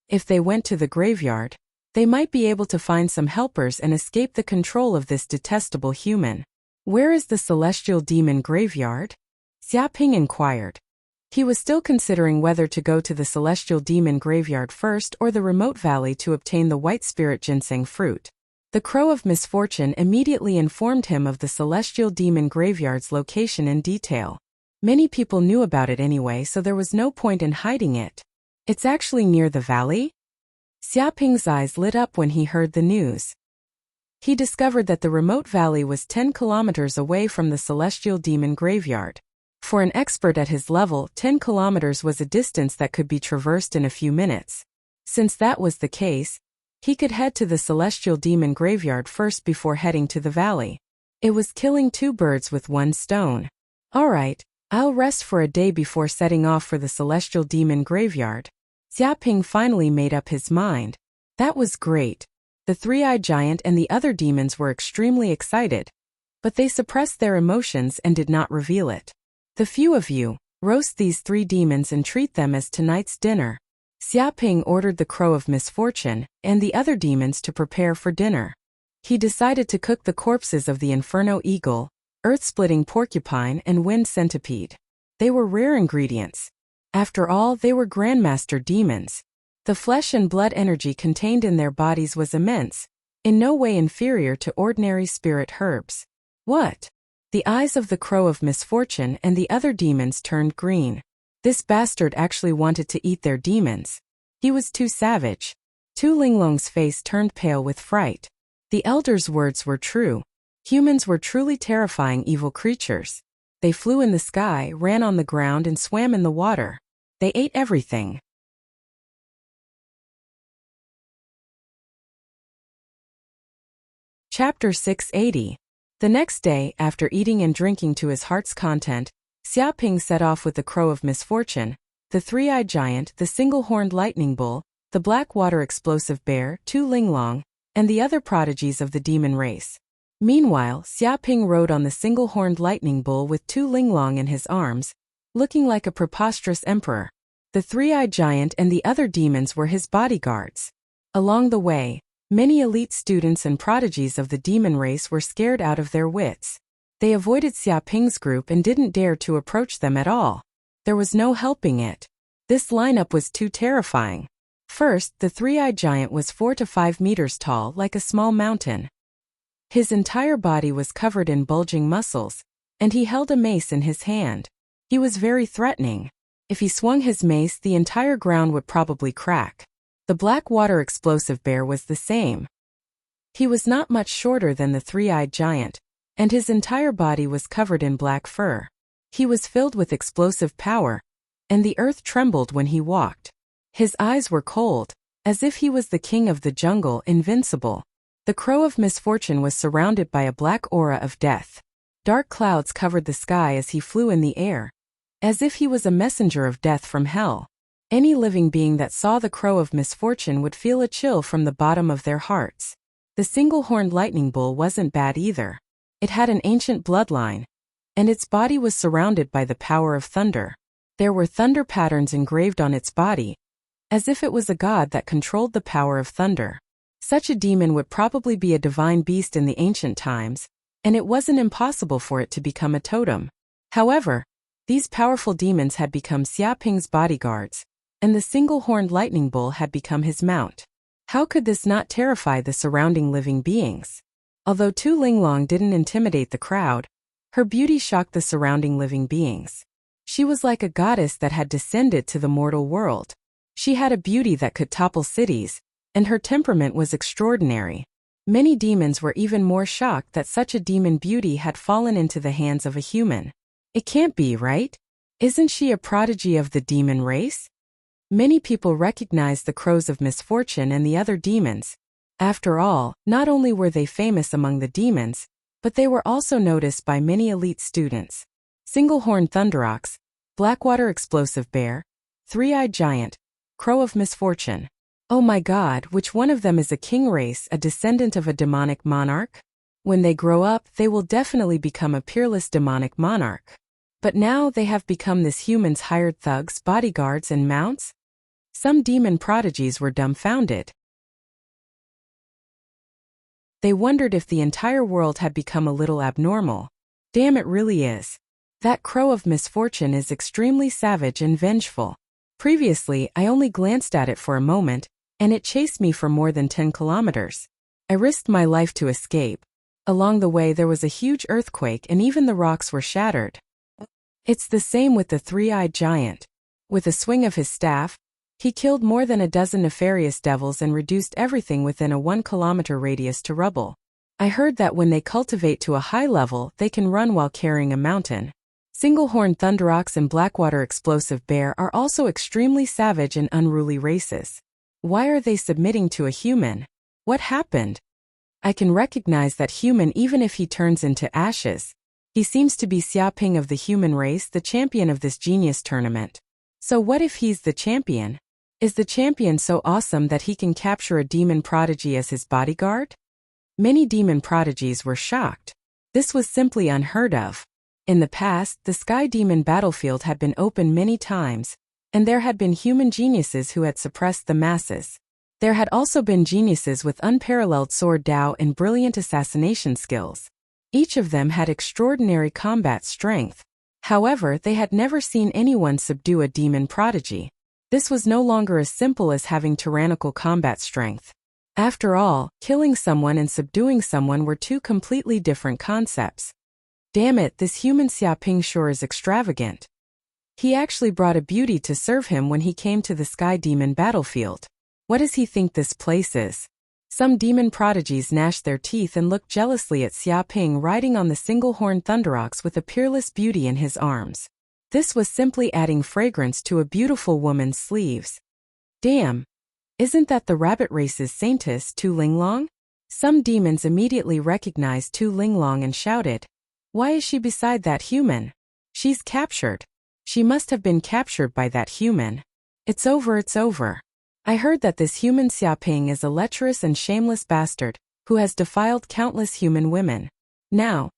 A: If they went to the graveyard, they might be able to find some helpers and escape the control of this detestable human. Where is the celestial demon graveyard? Xiaoping inquired. He was still considering whether to go to the celestial demon graveyard first or the remote valley to obtain the white spirit ginseng fruit. The Crow of Misfortune immediately informed him of the celestial demon graveyard's location in detail. Many people knew about it anyway, so there was no point in hiding it. It's actually near the valley? Xiaoping's eyes lit up when he heard the news. He discovered that the remote valley was 10 kilometers away from the celestial demon graveyard. For an expert at his level, 10 kilometers was a distance that could be traversed in a few minutes. Since that was the case, he could head to the celestial demon graveyard first before heading to the valley. It was killing two birds with one stone. Alright, I'll rest for a day before setting off for the celestial demon graveyard. Xiaoping finally made up his mind. That was great. The three-eyed giant and the other demons were extremely excited, but they suppressed their emotions and did not reveal it. The few of you, roast these 3 demons and treat them as tonight's dinner. Xiaoping ordered the Crow of Misfortune and the other demons to prepare for dinner. He decided to cook the corpses of the Inferno Eagle, Earth-Splitting Porcupine and Wind Centipede. They were rare ingredients. After all, they were Grandmaster demons. The flesh and blood energy contained in their bodies was immense, in no way inferior to ordinary spirit herbs. What? The eyes of the Crow of Misfortune and the other demons turned green. This bastard actually wanted to eat their demons. He was too savage. Tu Linglong's face turned pale with fright. The elder's words were true. Humans were truly terrifying evil creatures. They flew in the sky, ran on the ground and swam in the water. They ate everything. Chapter 680. The next day, after eating and drinking to his heart's content, Xiaoping set off with the Crow of Misfortune, the three-eyed giant, the single-horned lightning bull, the black water explosive bear, Tu Linglong, and the other prodigies of the demon race. Meanwhile, Xiaoping rode on the single-horned lightning bull with Tu Linglong in his arms, looking like a preposterous emperor. The three-eyed giant and the other demons were his bodyguards. Along the way, many elite students and prodigies of the demon race were scared out of their wits. They avoided Xiaoping's group and didn't dare to approach them at all. There was no helping it. This lineup was too terrifying. First, the three-eyed giant was 4 to 5 meters tall, like a small mountain. His entire body was covered in bulging muscles, and he held a mace in his hand. He was very threatening. If he swung his mace, the entire ground would probably crack. The black water explosive bear was the same. He was not much shorter than the three-eyed giant, and his entire body was covered in black fur. He was filled with explosive power, and the earth trembled when he walked. His eyes were cold, as if he was the king of the jungle, invincible. The Crow of Misfortune was surrounded by a black aura of death. Dark clouds covered the sky as he flew in the air, as if he was a messenger of death from hell. Any living being that saw the Crow of Misfortune would feel a chill from the bottom of their hearts. The single-horned lightning bull wasn't bad either. It had an ancient bloodline, and its body was surrounded by the power of thunder. There were thunder patterns engraved on its body, as if it was a god that controlled the power of thunder. Such a demon would probably be a divine beast in the ancient times, and it wasn't impossible for it to become a totem. However, these powerful demons had become Xiaoping's bodyguards, and the single-horned lightning bull had become his mount. How could this not terrify the surrounding living beings? Although Tu Linglong didn't intimidate the crowd, her beauty shocked the surrounding living beings. She was like a goddess that had descended to the mortal world. She had a beauty that could topple cities, and her temperament was extraordinary. Many demons were even more shocked that such a demon beauty had fallen into the hands of a human. It can't be, right? Isn't she a prodigy of the demon race? Many people recognized the Crows of Misfortune and the other demons. After all, not only were they famous among the demons, but they were also noticed by many elite students. Single-horned thunderox, blackwater explosive bear, three-eyed giant, Crow of Misfortune. Oh my god, which one of them is a king race, a descendant of a demonic monarch? When they grow up, they will definitely become a peerless demonic monarch. But now they have become this human's hired thugs, bodyguards, and mounts? Some demon prodigies were dumbfounded. They wondered if the entire world had become a little abnormal. Damn, it really is. That crow of misfortune is extremely savage and vengeful. Previously, I only glanced at it for a moment, and it chased me for more than 10 kilometers. I risked my life to escape. Along the way there was a huge earthquake and even the rocks were shattered. It's the same with the three-eyed giant. With a swing of his staff, he killed more than a dozen nefarious devils and reduced everything within a 1-kilometer radius to rubble. I heard that when they cultivate to a high level, they can run while carrying a mountain. Single-horned thunderox and blackwater explosive bear are also extremely savage and unruly races. Why are they submitting to a human? What happened? I can recognize that human even if he turns into ashes. He seems to be Xiaoping of the human race, the champion of this genius tournament. So what if he's the champion? Is the champion so awesome that he can capture a demon prodigy as his bodyguard? Many demon prodigies were shocked. This was simply unheard of. In the past, the Sky Demon battlefield had been open many times, and there had been human geniuses who had suppressed the masses. There had also been geniuses with unparalleled sword Dao and brilliant assassination skills. Each of them had extraordinary combat strength. However, they had never seen anyone subdue a demon prodigy. This was no longer as simple as having tyrannical combat strength. After all, killing someone and subduing someone were two completely different concepts. Damn it, this human Xiaoping sure is extravagant. He actually brought a beauty to serve him when he came to the Sky Demon battlefield. What does he think this place is? Some demon prodigies gnashed their teeth and looked jealously at Xiaoping riding on the single-horned thunderox with a peerless beauty in his arms. This was simply adding fragrance to a beautiful woman's sleeves. Damn! Isn't that the rabbit race's saintess, Tu Linglong? Some demons immediately recognized Tu Linglong and shouted, "Why is she beside that human? She's captured. She must have been captured by that human. It's over, it's over." I heard that this human Xiaoping is a lecherous and shameless bastard who has defiled countless human women. Now,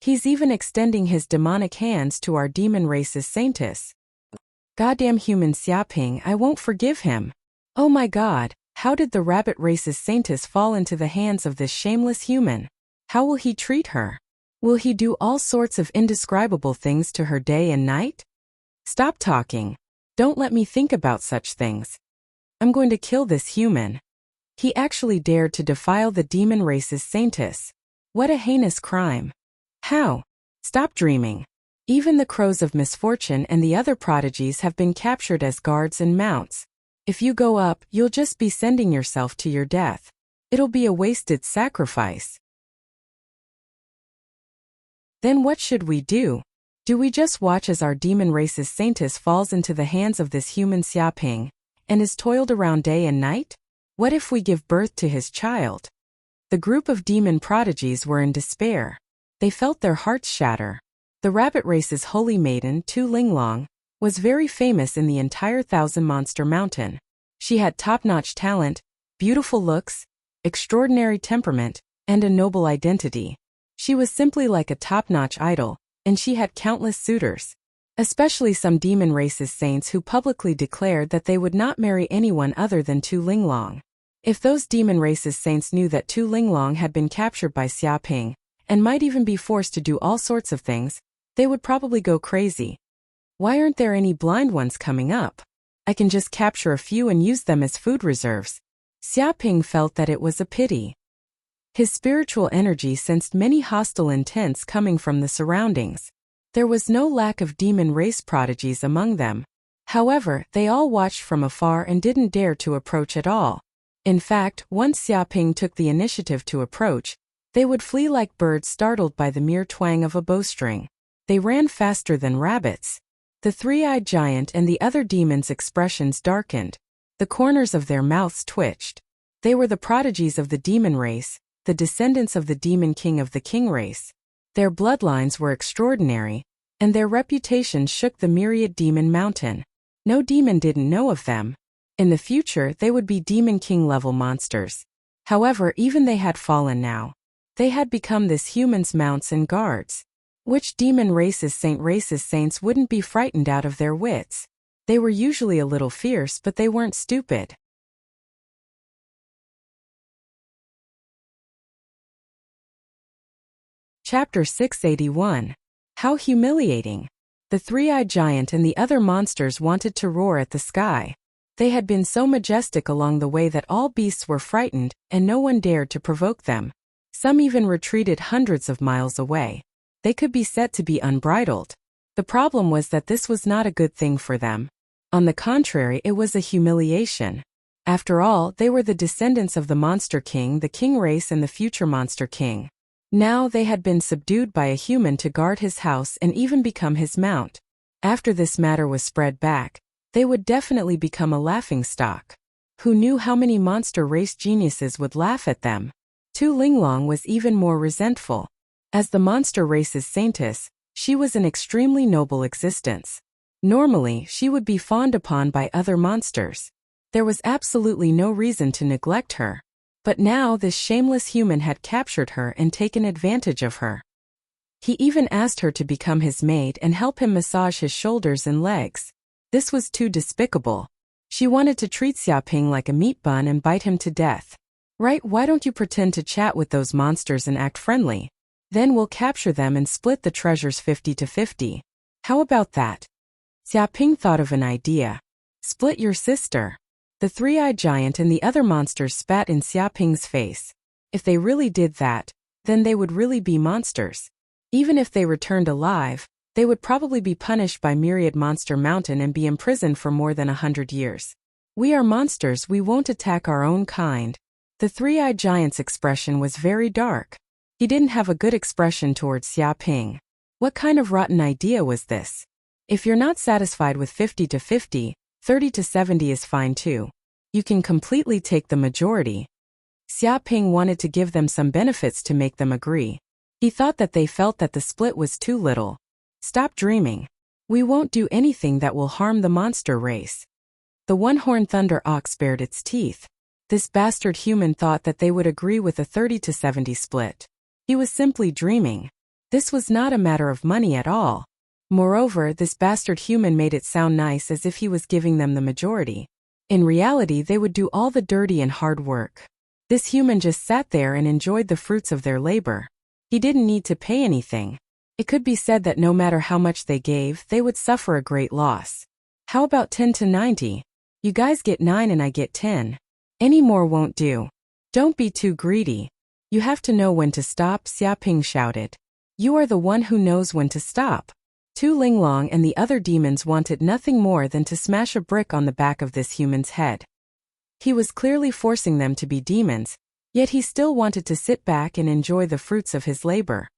A: he's even extending his demonic hands to our demon race's saintess. Goddamn human Xiaoping, I won't forgive him. Oh my god, how did the rabbit race's saintess fall into the hands of this shameless human? How will he treat her? Will he do all sorts of indescribable things to her day and night? Stop talking. Don't let me think about such things. I'm going to kill this human. He actually dared to defile the demon race's saintess. What a heinous crime. How? Stop dreaming. Even the crows of misfortune and the other prodigies have been captured as guards and mounts. If you go up, you'll just be sending yourself to your death. It'll be a wasted sacrifice. Then what should we do? Do we just watch as our demon race's saintess falls into the hands of this human Xiaoping, and is toiled around day and night? What if we give birth to his child? The group of demon prodigies were in despair. They felt their hearts shatter. The rabbit race's holy maiden, Tu Linglong, was very famous in the entire Thousand Monster Mountain. She had top-notch talent, beautiful looks, extraordinary temperament, and a noble identity. She was simply like a top-notch idol, and she had countless suitors. Especially some demon race's saints who publicly declared that they would not marry anyone other than Tu Linglong. If those demon race's saints knew that Tu Linglong had been captured by Xiaoping, and might even be forced to do all sorts of things, they would probably go crazy. Why aren't there any blind ones coming up? I can just capture a few and use them as food reserves. Xiaoping felt that it was a pity. His spiritual energy sensed many hostile intents coming from the surroundings. There was no lack of demon race prodigies among them. However, they all watched from afar and didn't dare to approach at all. In fact, once Xiaoping took the initiative to approach, they would flee like birds startled by the mere twang of a bowstring. They ran faster than rabbits. The three-eyed giant and the other demons' expressions darkened. The corners of their mouths twitched. They were the prodigies of the demon race, the descendants of the demon king of the king race. Their bloodlines were extraordinary, and their reputation shook the myriad demon mountain. No demon didn't know of them. In the future, they would be demon king-level monsters. However, even they had fallen now. They had become this human's mounts and guards. Which demon race's saints wouldn't be frightened out of their wits? They were usually a little fierce, but they weren't stupid. Chapter 681. How humiliating. The three-eyed giant and the other monsters wanted to roar at the sky. They had been so majestic along the way that all beasts were frightened, and no one dared to provoke them. Some even retreated hundreds of miles away. They could be said to be unbridled. The problem was that this was not a good thing for them. On the contrary, it was a humiliation. After all, they were the descendants of the Monster King, the King race, and the future Monster King. Now they had been subdued by a human to guard his house and even become his mount. After this matter was spread back, they would definitely become a laughingstock. Who knew how many monster race geniuses would laugh at them? Tu Linglong was even more resentful. As the monster race's saintess, she was an extremely noble existence. Normally, she would be fawned upon by other monsters. There was absolutely no reason to neglect her. But now this shameless human had captured her and taken advantage of her. He even asked her to become his maid and help him massage his shoulders and legs. This was too despicable. She wanted to treat Xiaoping like a meat bun and bite him to death. Right, why don't you pretend to chat with those monsters and act friendly? Then we'll capture them and split the treasures 50-50. How about that? Xiaoping thought of an idea. Split your sister. The three-eyed giant and the other monsters spat in Xiaoping's face. If they really did that, then they would really be monsters. Even if they returned alive, they would probably be punished by Myriad Monster Mountain and be imprisoned for more than 100 years. We are monsters, we won't attack our own kind. The three-eyed giant's expression was very dark. He didn't have a good expression towards Xiaoping. What kind of rotten idea was this? If you're not satisfied with 50-50, 30-70 is fine too. You can completely take the majority. Xiaoping wanted to give them some benefits to make them agree. He thought that they felt that the split was too little. Stop dreaming. We won't do anything that will harm the monster race. The one-horned thunder ox bared its teeth. This bastard human thought that they would agree with a 30-70 split. He was simply dreaming. This was not a matter of money at all. Moreover, this bastard human made it sound nice as if he was giving them the majority. In reality, they would do all the dirty and hard work. This human just sat there and enjoyed the fruits of their labor. He didn't need to pay anything. It could be said that no matter how much they gave, they would suffer a great loss. How about 10-90? You guys get 9 and I get 10. Any more won't do. Don't be too greedy. You have to know when to stop, Xiaoping shouted. You are the one who knows when to stop. Tu Linglong and the other demons wanted nothing more than to smash a brick on the back of this human's head. He was clearly forcing them to be demons, yet he still wanted to sit back and enjoy the fruits of his labor.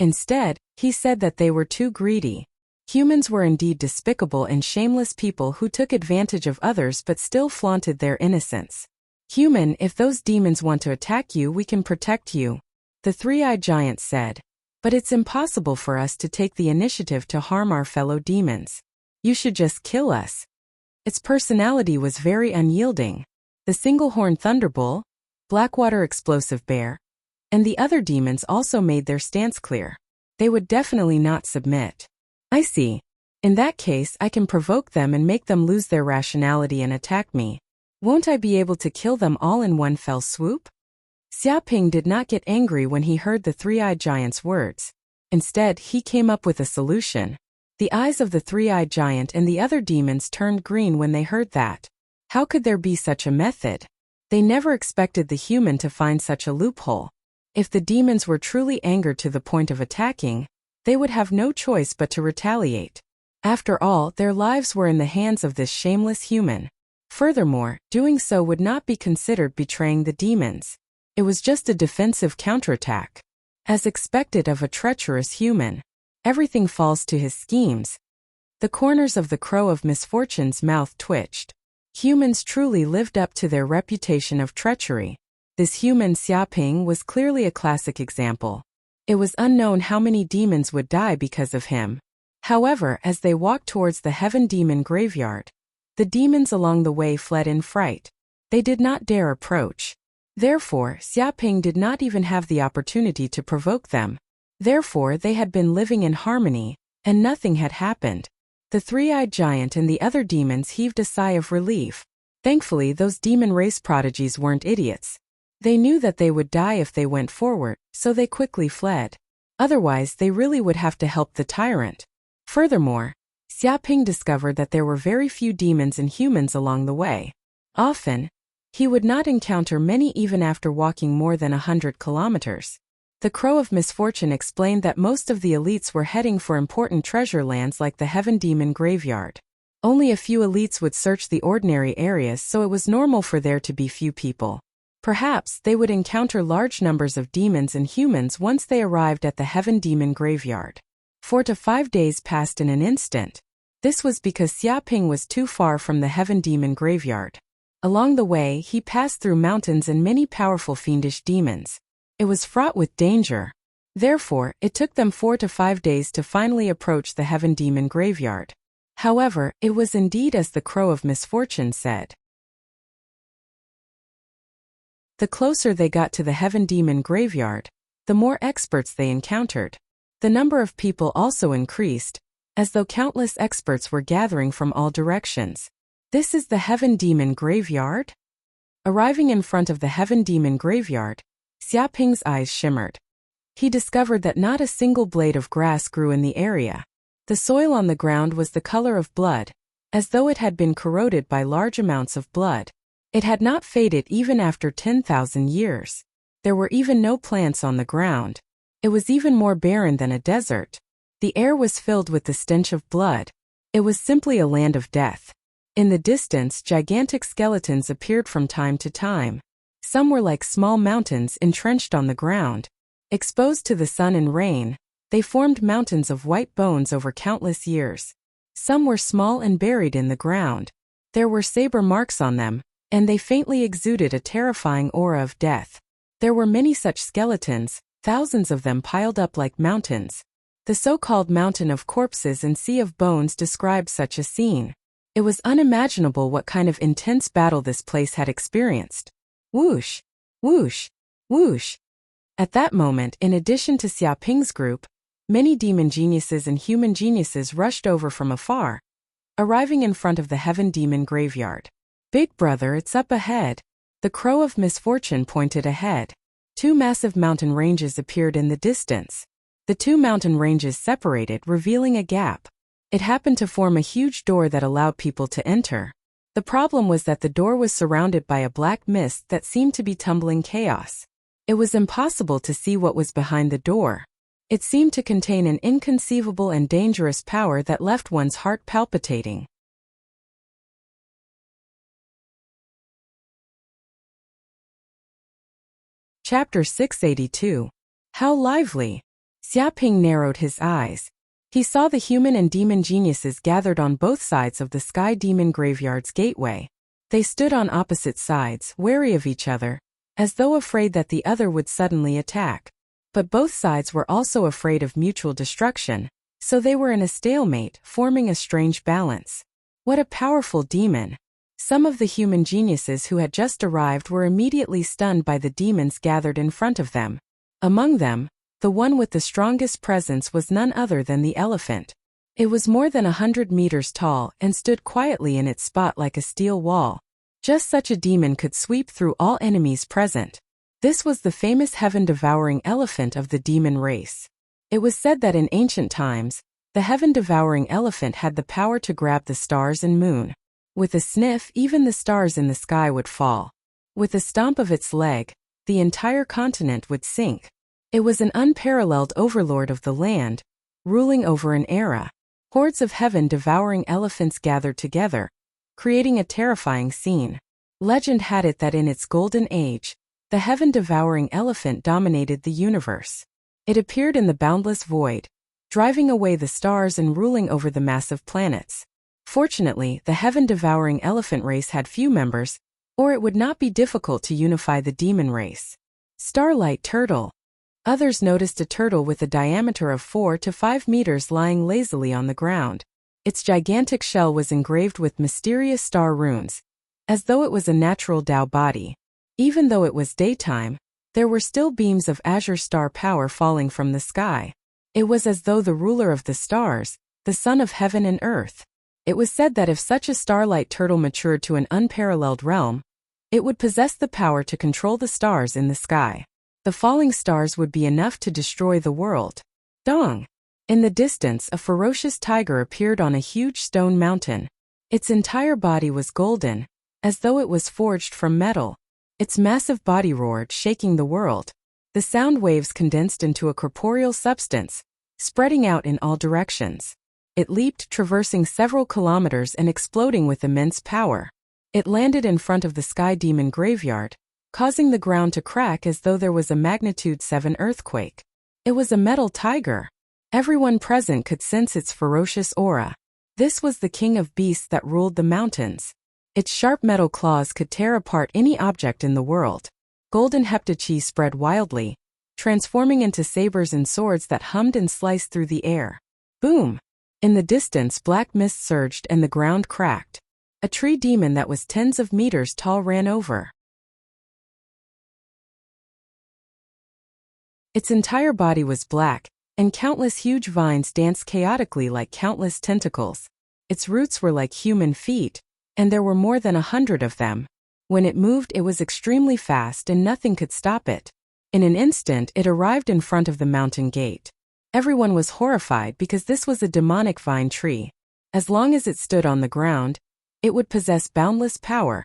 A: Instead, he said that they were too greedy. Humans were indeed despicable and shameless people who took advantage of others but still flaunted their innocence. Human, if those demons want to attack you, we can protect you. The three-eyed giant said. But it's impossible for us to take the initiative to harm our fellow demons. You should just kill us. Its personality was very unyielding. The single-horned thunderbull, Blackwater explosive bear, and the other demons also made their stance clear. They would definitely not submit. I see. In that case, I can provoke them and make them lose their rationality and attack me. Won't I be able to kill them all in one fell swoop? Xiaoping did not get angry when he heard the three-eyed giant's words. Instead, he came up with a solution. The eyes of the three-eyed giant and the other demons turned green when they heard that. How could there be such a method? They never expected the human to find such a loophole. If the demons were truly angered to the point of attacking, they would have no choice but to retaliate. After all, their lives were in the hands of this shameless human. Furthermore, doing so would not be considered betraying the demons. It was just a defensive counterattack. As expected of a treacherous human, everything falls to his schemes. The corners of the crow of misfortune's mouth twitched. Humans truly lived up to their reputation of treachery. This human Xiaoping was clearly a classic example. It was unknown how many demons would die because of him. However, as they walked towards the heaven demon graveyard, the demons along the way fled in fright. They did not dare approach. Therefore, Xiaoping did not even have the opportunity to provoke them. Therefore, they had been living in harmony, and nothing had happened. The three-eyed giant and the other demons heaved a sigh of relief. Thankfully, those demon race prodigies weren't idiots. They knew that they would die if they went forward, so they quickly fled. Otherwise, they really would have to help the tyrant. Furthermore, Xiaping discovered that there were very few demons and humans along the way. Often, he would not encounter many even after walking more than 100 kilometers. The Crow of Misfortune explained that most of the elites were heading for important treasure lands like the Heaven Demon Graveyard. Only a few elites would search the ordinary areas, so it was normal for there to be few people. Perhaps they would encounter large numbers of demons and humans once they arrived at the Heaven Demon Graveyard. 4 to 5 days passed in an instant. This was because Xiaping was too far from the Heaven Demon Graveyard. Along the way, he passed through mountains and many powerful fiendish demons. It was fraught with danger. Therefore, it took them 4 to 5 days to finally approach the Heaven Demon Graveyard. However, it was indeed as the Crow of Misfortune said. The closer they got to the Heaven Demon Graveyard, the more experts they encountered. The number of people also increased, as though countless experts were gathering from all directions. This is the Heaven Demon Graveyard? Arriving in front of the Heaven Demon Graveyard, Xiaping's eyes shimmered. He discovered that not a single blade of grass grew in the area. The soil on the ground was the color of blood, as though it had been corroded by large amounts of blood. It had not faded even after 10,000 years. There were even no plants on the ground. It was even more barren than a desert. The air was filled with the stench of blood. It was simply a land of death. In the distance, gigantic skeletons appeared from time to time. Some were like small mountains entrenched on the ground. Exposed to the sun and rain, they formed mountains of white bones over countless years. Some were small and buried in the ground. There were saber marks on them, and they faintly exuded a terrifying aura of death. There were many such skeletons, thousands of them piled up like mountains. The so-called Mountain of Corpses and Sea of Bones described such a scene. It was unimaginable what kind of intense battle this place had experienced. Whoosh! Whoosh! Whoosh! At that moment, in addition to Xiaping's group, many demon geniuses and human geniuses rushed over from afar, arriving in front of the Heaven Demon Graveyard. Big brother, it's up ahead. The Crow of Misfortune pointed ahead. 2 massive mountain ranges appeared in the distance. The 2 mountain ranges separated, revealing a gap. It happened to form a huge door that allowed people to enter. The problem was that the door was surrounded by a black mist that seemed to be tumbling chaos. It was impossible to see what was behind the door. It seemed to contain an inconceivable and dangerous power that left one's heart palpitating. Chapter 682. How lively! Xiaping narrowed his eyes. He saw the human and demon geniuses gathered on both sides of the Sky Demon Graveyard's gateway. They stood on opposite sides, wary of each other, as though afraid that the other would suddenly attack. But both sides were also afraid of mutual destruction, so they were in a stalemate, forming a strange balance. What a powerful demon! Some of the human geniuses who had just arrived were immediately stunned by the demons gathered in front of them. Among them, the one with the strongest presence was none other than the elephant. It was more than 100 meters tall and stood quietly in its spot like a steel wall. Just such a demon could sweep through all enemies present. This was the famous heaven-devouring elephant of the demon race. It was said that in ancient times, the heaven-devouring elephant had the power to grab the stars and moon. With a sniff, even the stars in the sky would fall. With a stomp of its leg, the entire continent would sink. It was an unparalleled overlord of the land, ruling over an era. Hordes of heaven-devouring elephants gathered together, creating a terrifying scene. Legend had it that in its golden age, the heaven-devouring elephant dominated the universe. It appeared in the boundless void, driving away the stars and ruling over the massive planets. Fortunately, the heaven-devouring elephant race had few members, or it would not be difficult to unify the demon race. Starlight turtle. Others noticed a turtle with a diameter of 4 to 5 meters lying lazily on the ground. Its gigantic shell was engraved with mysterious star runes, as though it was a natural Tao body. Even though it was daytime, there were still beams of azure star power falling from the sky. It was as though the ruler of the stars, the son of heaven and earth. It was said that if such a starlight turtle matured to an unparalleled realm, it would possess the power to control the stars in the sky. The falling stars would be enough to destroy the world. Dong! In the distance, a ferocious tiger appeared on a huge stone mountain. Its entire body was golden, as though it was forged from metal. Its massive body roared, shaking the world. The sound waves condensed into a corporeal substance, spreading out in all directions. It leaped, traversing several kilometers and exploding with immense power. It landed in front of the Sky Demon graveyard, causing the ground to crack as though there was a magnitude 7 earthquake. It was a metal tiger. Everyone present could sense its ferocious aura. This was the king of beasts that ruled the mountains. Its sharp metal claws could tear apart any object in the world. Golden heptachi spread wildly, transforming into sabers and swords that hummed and sliced through the air. Boom! In the distance, black mist surged and the ground cracked. A tree demon that was tens of meters tall ran over. Its entire body was black, and countless huge vines danced chaotically like countless tentacles. Its roots were like human feet, and there were more than 100 of them. When it moved, it was extremely fast and nothing could stop it. In an instant, it arrived in front of the mountain gate. Everyone was horrified because this was a demonic vine tree. As long as it stood on the ground, it would possess boundless power,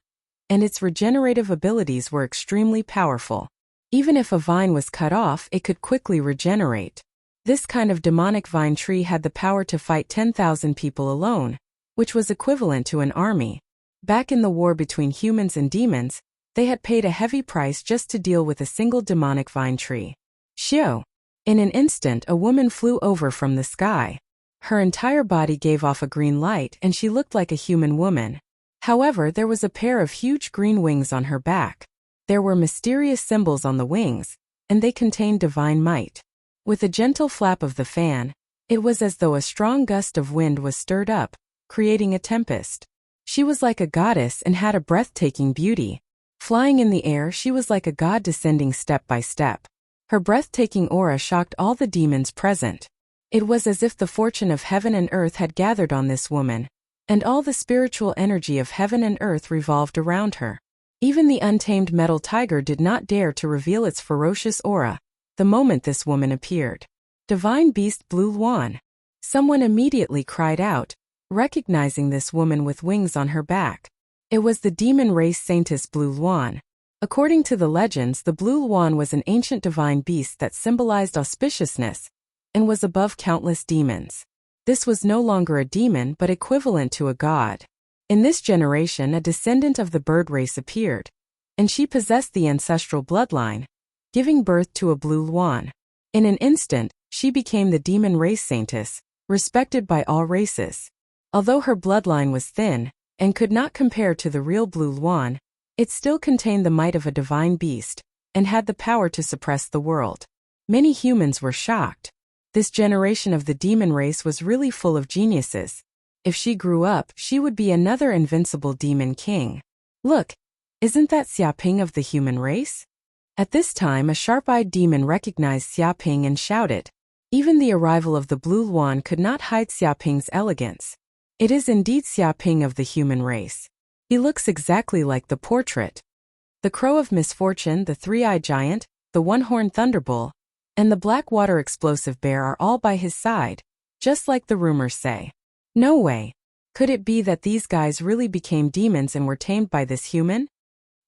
A: and its regenerative abilities were extremely powerful. Even if a vine was cut off, it could quickly regenerate. This kind of demonic vine tree had the power to fight 10,000 people alone, which was equivalent to an army. Back in the war between humans and demons, they had paid a heavy price just to deal with a single demonic vine tree. Xiao! In an instant, a woman flew over from the sky. Her entire body gave off a green light and she looked like a human woman. However, there was a pair of huge green wings on her back. There were mysterious symbols on the wings, and they contained divine might. With a gentle flap of the fan, it was as though a strong gust of wind was stirred up, creating a tempest. She was like a goddess and had a breathtaking beauty. Flying in the air, she was like a god descending step by step. Her breathtaking aura shocked all the demons present. It was as if the fortune of heaven and earth had gathered on this woman, and all the spiritual energy of heaven and earth revolved around her. Even the untamed metal tiger did not dare to reveal its ferocious aura the moment this woman appeared. Divine Beast Blue Luan. Someone immediately cried out, recognizing this woman with wings on her back. It was the demon race saintess Blue Luan. According to the legends, the Blue Luan was an ancient divine beast that symbolized auspiciousness and was above countless demons. This was no longer a demon but equivalent to a god. In this generation, a descendant of the bird race appeared, and she possessed the ancestral bloodline, giving birth to a Blue Luan. In an instant, she became the demon race saintess, respected by all races. Although her bloodline was thin and could not compare to the real Blue Luan, it still contained the might of a divine beast and had the power to suppress the world. Many humans were shocked. This generation of the demon race was really full of geniuses. If she grew up, she would be another invincible demon king. Look, isn't that Xiaoping of the human race? At this time, a sharp-eyed demon recognized Xiaoping and shouted. Even the arrival of the Blue Luan could not hide Xiaoping's elegance. It is indeed Xiaoping of the human race. He looks exactly like the portrait. The crow of misfortune, the three-eyed giant, the one-horned thunderbull, and the black water explosive bear are all by his side, just like the rumors say. No way. Could it be that these guys really became demons and were tamed by this human?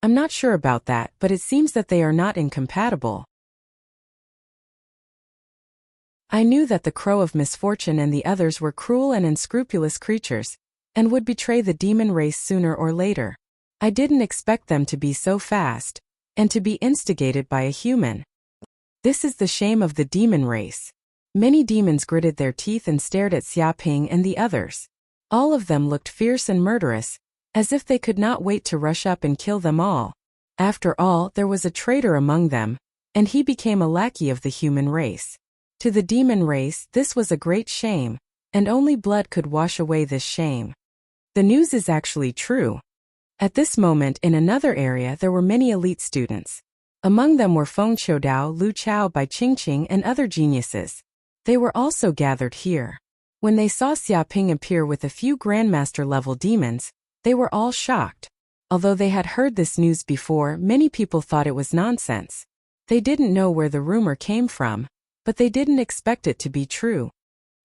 A: I'm not sure about that, but it seems that they are not incompatible. I knew that the crow of misfortune and the others were cruel and unscrupulous creatures, and would betray the demon race sooner or later. I didn't expect them to be so fast, and to be instigated by a human. This is the shame of the demon race. Many demons gritted their teeth and stared at Xiaoping and the others. All of them looked fierce and murderous, as if they could not wait to rush up and kill them all. After all, there was a traitor among them, and he became a lackey of the human race. To the demon race, this was a great shame, and only blood could wash away this shame. The news is actually true. At this moment, in another area, there were many elite students. Among them were Feng Qiudao, Lu Chao by Qingqing, and other geniuses. They were also gathered here. When they saw Xiaoping appear with a few Grandmaster-level demons, they were all shocked. Although they had heard this news before, many people thought it was nonsense. They didn't know where the rumor came from. but they didn't expect it to be true.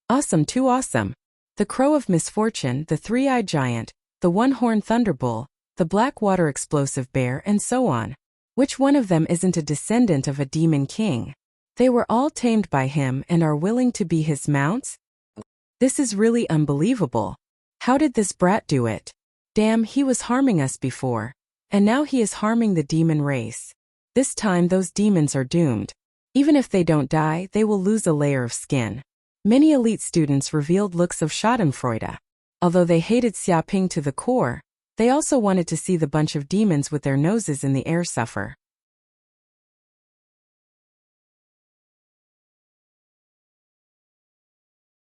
A: Awesome, too awesome. The Crow of Misfortune, the Three-Eyed Giant, the One-Horned Thunderbull, the Black Water Explosive Bear, and so on. Which one of them isn't a descendant of a demon king? They were all tamed by him and are willing to be his mounts? This is really unbelievable. How did this brat do it? Damn, he was harming us before. And now he is harming the demon race. This time those demons are doomed. Even if they don't die, they will lose a layer of skin. Many elite students revealed looks of schadenfreude. Although they hated Xiaoping to the core, they also wanted to see the bunch of demons with their noses in the air suffer.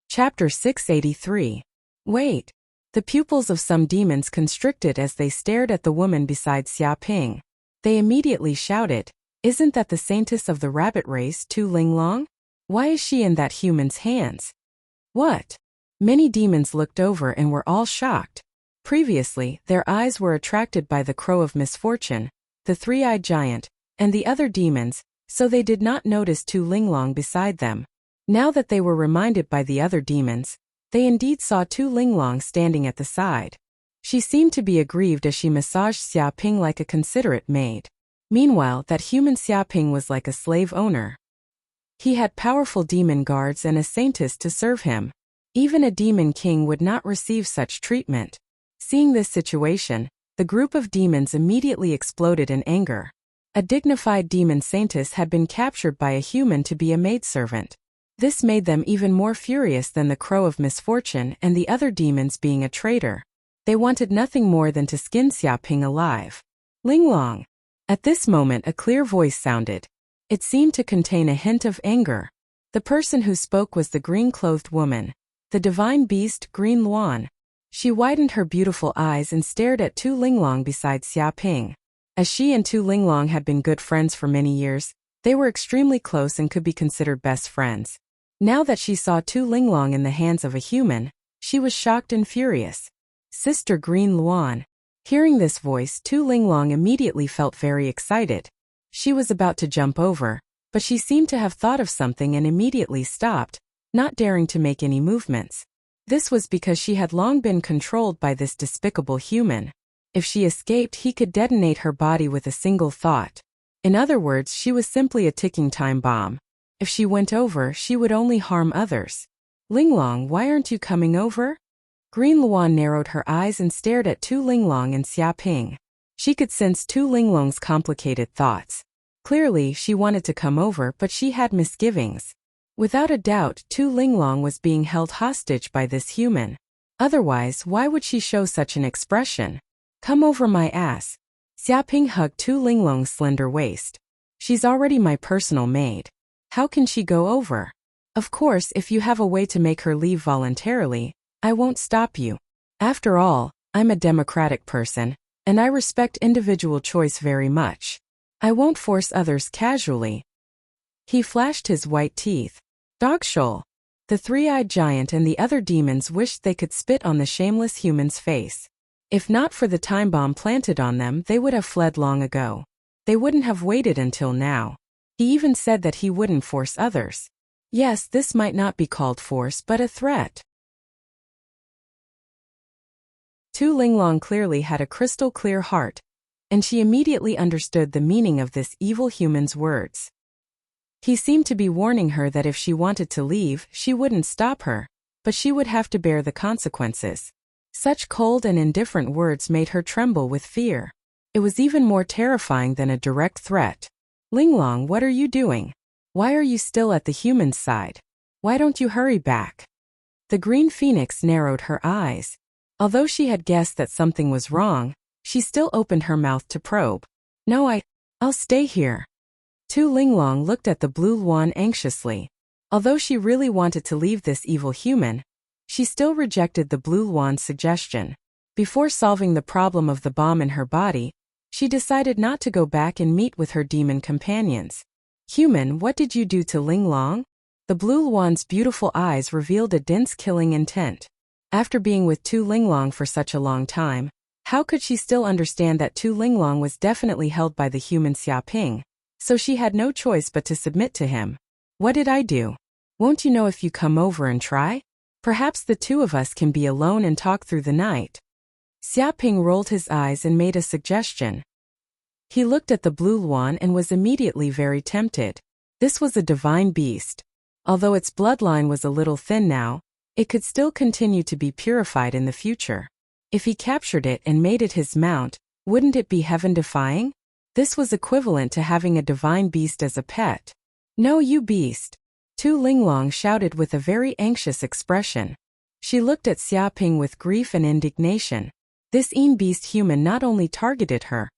A: Chapter 683. Wait. The pupils of some demons constricted as they stared at the woman beside Xiaoping. They immediately shouted, "Isn't that the saintess of the rabbit race, Tu Linglong? Why is she in that human's hands?" What? Many demons looked over and were all shocked. Previously, their eyes were attracted by the Crow of Misfortune, the Three-Eyed Giant, and the other demons, so they did not notice Tu Linglong beside them. Now that they were reminded by the other demons, they indeed saw Tu Linglong standing at the side. She seemed to be aggrieved as she massaged Xiaoping like a considerate maid. Meanwhile, that human Xiaoping was like a slave owner. He had powerful demon guards and a saintess to serve him. Even a demon king would not receive such treatment. Seeing this situation, the group of demons immediately exploded in anger. A dignified demon saintess had been captured by a human to be a maidservant. This made them even more furious than the Crow of Misfortune and the other demons being a traitor. They wanted nothing more than to skin Xiaoping alive. Linglong. At this moment a clear voice sounded. It seemed to contain a hint of anger. The person who spoke was the green-clothed woman, the divine beast Green Luan. She widened her beautiful eyes and stared at Tu Linglong beside Xiaoping. As she and Tu Linglong had been good friends for many years, they were extremely close and could be considered best friends. Now that she saw Tu Linglong in the hands of a human, she was shocked and furious. Sister Green Luan. Hearing this voice, Tu Linglong immediately felt very excited. She was about to jump over, but she seemed to have thought of something and immediately stopped, not daring to make any movements. This was because she had long been controlled by this despicable human. If she escaped, he could detonate her body with a single thought. In other words, she was simply a ticking time bomb. If she went over, she would only harm others. Linglong, why aren't you coming over? Green Luan narrowed her eyes and stared at Tu Linglong and Xiaoping. She could sense Tu Linglong's complicated thoughts. Clearly, she wanted to come over, but she had misgivings. Without a doubt, Tu Linglong was being held hostage by this human. Otherwise, why would she show such an expression? Come over my ass. Xiaoping hugged Tu Linglong's slender waist. She's already my personal maid. How can she go over? Of course, if you have a way to make her leave voluntarily, I won't stop you. After all, I'm a democratic person, and I respect individual choice very much. I won't force others casually. He flashed his white teeth. Dogshole. The Three-Eyed Giant and the other demons wished they could spit on the shameless human's face. If not for the time bomb planted on them, they would have fled long ago. They wouldn't have waited until now. He even said that he wouldn't force others. Yes, this might not be called force but a threat. Tu Linglong clearly had a crystal clear heart, and she immediately understood the meaning of this evil human's words. He seemed to be warning her that if she wanted to leave, she wouldn't stop her, but she would have to bear the consequences. Such cold and indifferent words made her tremble with fear. It was even more terrifying than a direct threat. Linglong, what are you doing? Why are you still at the human's side? Why don't you hurry back? The Green Phoenix narrowed her eyes. Although she had guessed that something was wrong, she still opened her mouth to probe. No, I'll stay here. Tu Linglong looked at the Blue Luan anxiously. Although she really wanted to leave this evil human, she still rejected the Blue Luan's suggestion. Before solving the problem of the bomb in her body, she decided not to go back and meet with her demon companions. Human, what did you do to Linglong? The Blue Luan's beautiful eyes revealed a dense killing intent. After being with Tu Linglong for such a long time, how could she still understand that Tu Linglong was definitely held by the human Xiaoping? So she had no choice but to submit to him. What did I do? Won't you know if you come over and try? Perhaps the two of us can be alone and talk through the night. Xiaoping rolled his eyes and made a suggestion. He looked at the blue luan and was immediately very tempted. This was a divine beast. Although its bloodline was a little thin now, it could still continue to be purified in the future. If he captured it and made it his mount, wouldn't it be heaven-defying? This was equivalent to having a divine beast as a pet. No, you beast! Tu Linglong shouted with a very anxious expression. She looked at Xiaoping with grief and indignation. This beast human not only targeted her,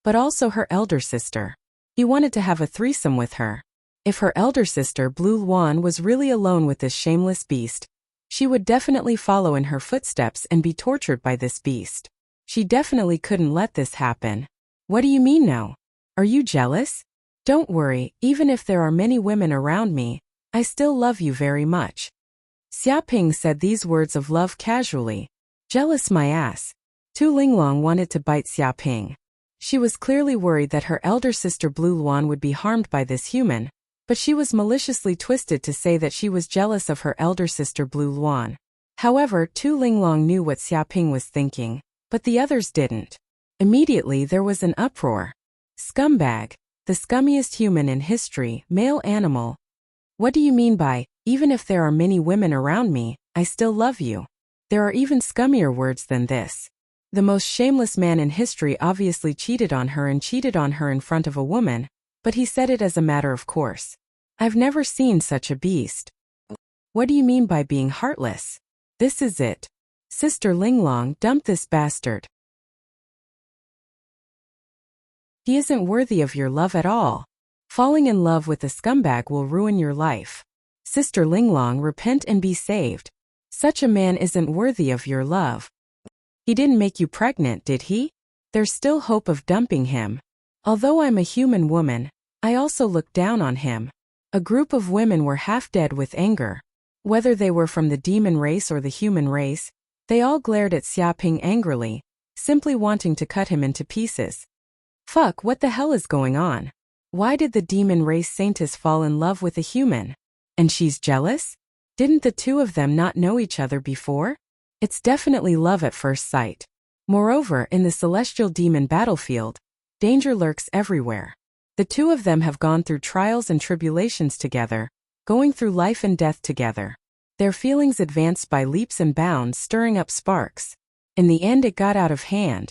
A: but also her elder sister. He wanted to have a threesome with her. If her elder sister Blue Luan was really alone with this shameless beast, she would definitely follow in her footsteps and be tortured by this beast. She definitely couldn't let this happen. What do you mean no? Are you jealous? Don't worry, even if there are many women around me, I still love you very much. Xiaoping said these words of love casually. Jealous my ass. Tu Linglong wanted to bite Xiaoping. She was clearly worried that her elder sister Blue Luan would be harmed by this human, but she was maliciously twisted to say that she was jealous of her elder sister Blue Luan. However, Tu Linglong knew what Xiaoping was thinking, but the others didn't. Immediately there was an uproar. Scumbag, the scummiest human in history, male animal. What do you mean by, even if there are many women around me, I still love you? There are even scummier words than this. The most shameless man in history obviously cheated on her in front of a woman, but he said it as a matter of course. I've never seen such a beast. What do you mean by being heartless? This is it. Sister Linglong, dump this bastard. He isn't worthy of your love at all. Falling in love with a scumbag will ruin your life. Sister Linglong, repent and be saved. Such a man isn't worthy of your love. He didn't make you pregnant, did he? There's still hope of dumping him. Although I'm a human woman, I also look down on him. A group of women were half dead with anger. Whether they were from the demon race or the human race, they all glared at Xiaoping angrily, simply wanting to cut him into pieces. Fuck, what the hell is going on? Why did the demon race saintess fall in love with a human? And she's jealous? Didn't the two of them not know each other before? It's definitely love at first sight. Moreover, in the celestial demon battlefield, danger lurks everywhere. The two of them have gone through trials and tribulations together, going through life and death together. Their feelings advanced by leaps and bounds, stirring up sparks. In the end it got out of hand.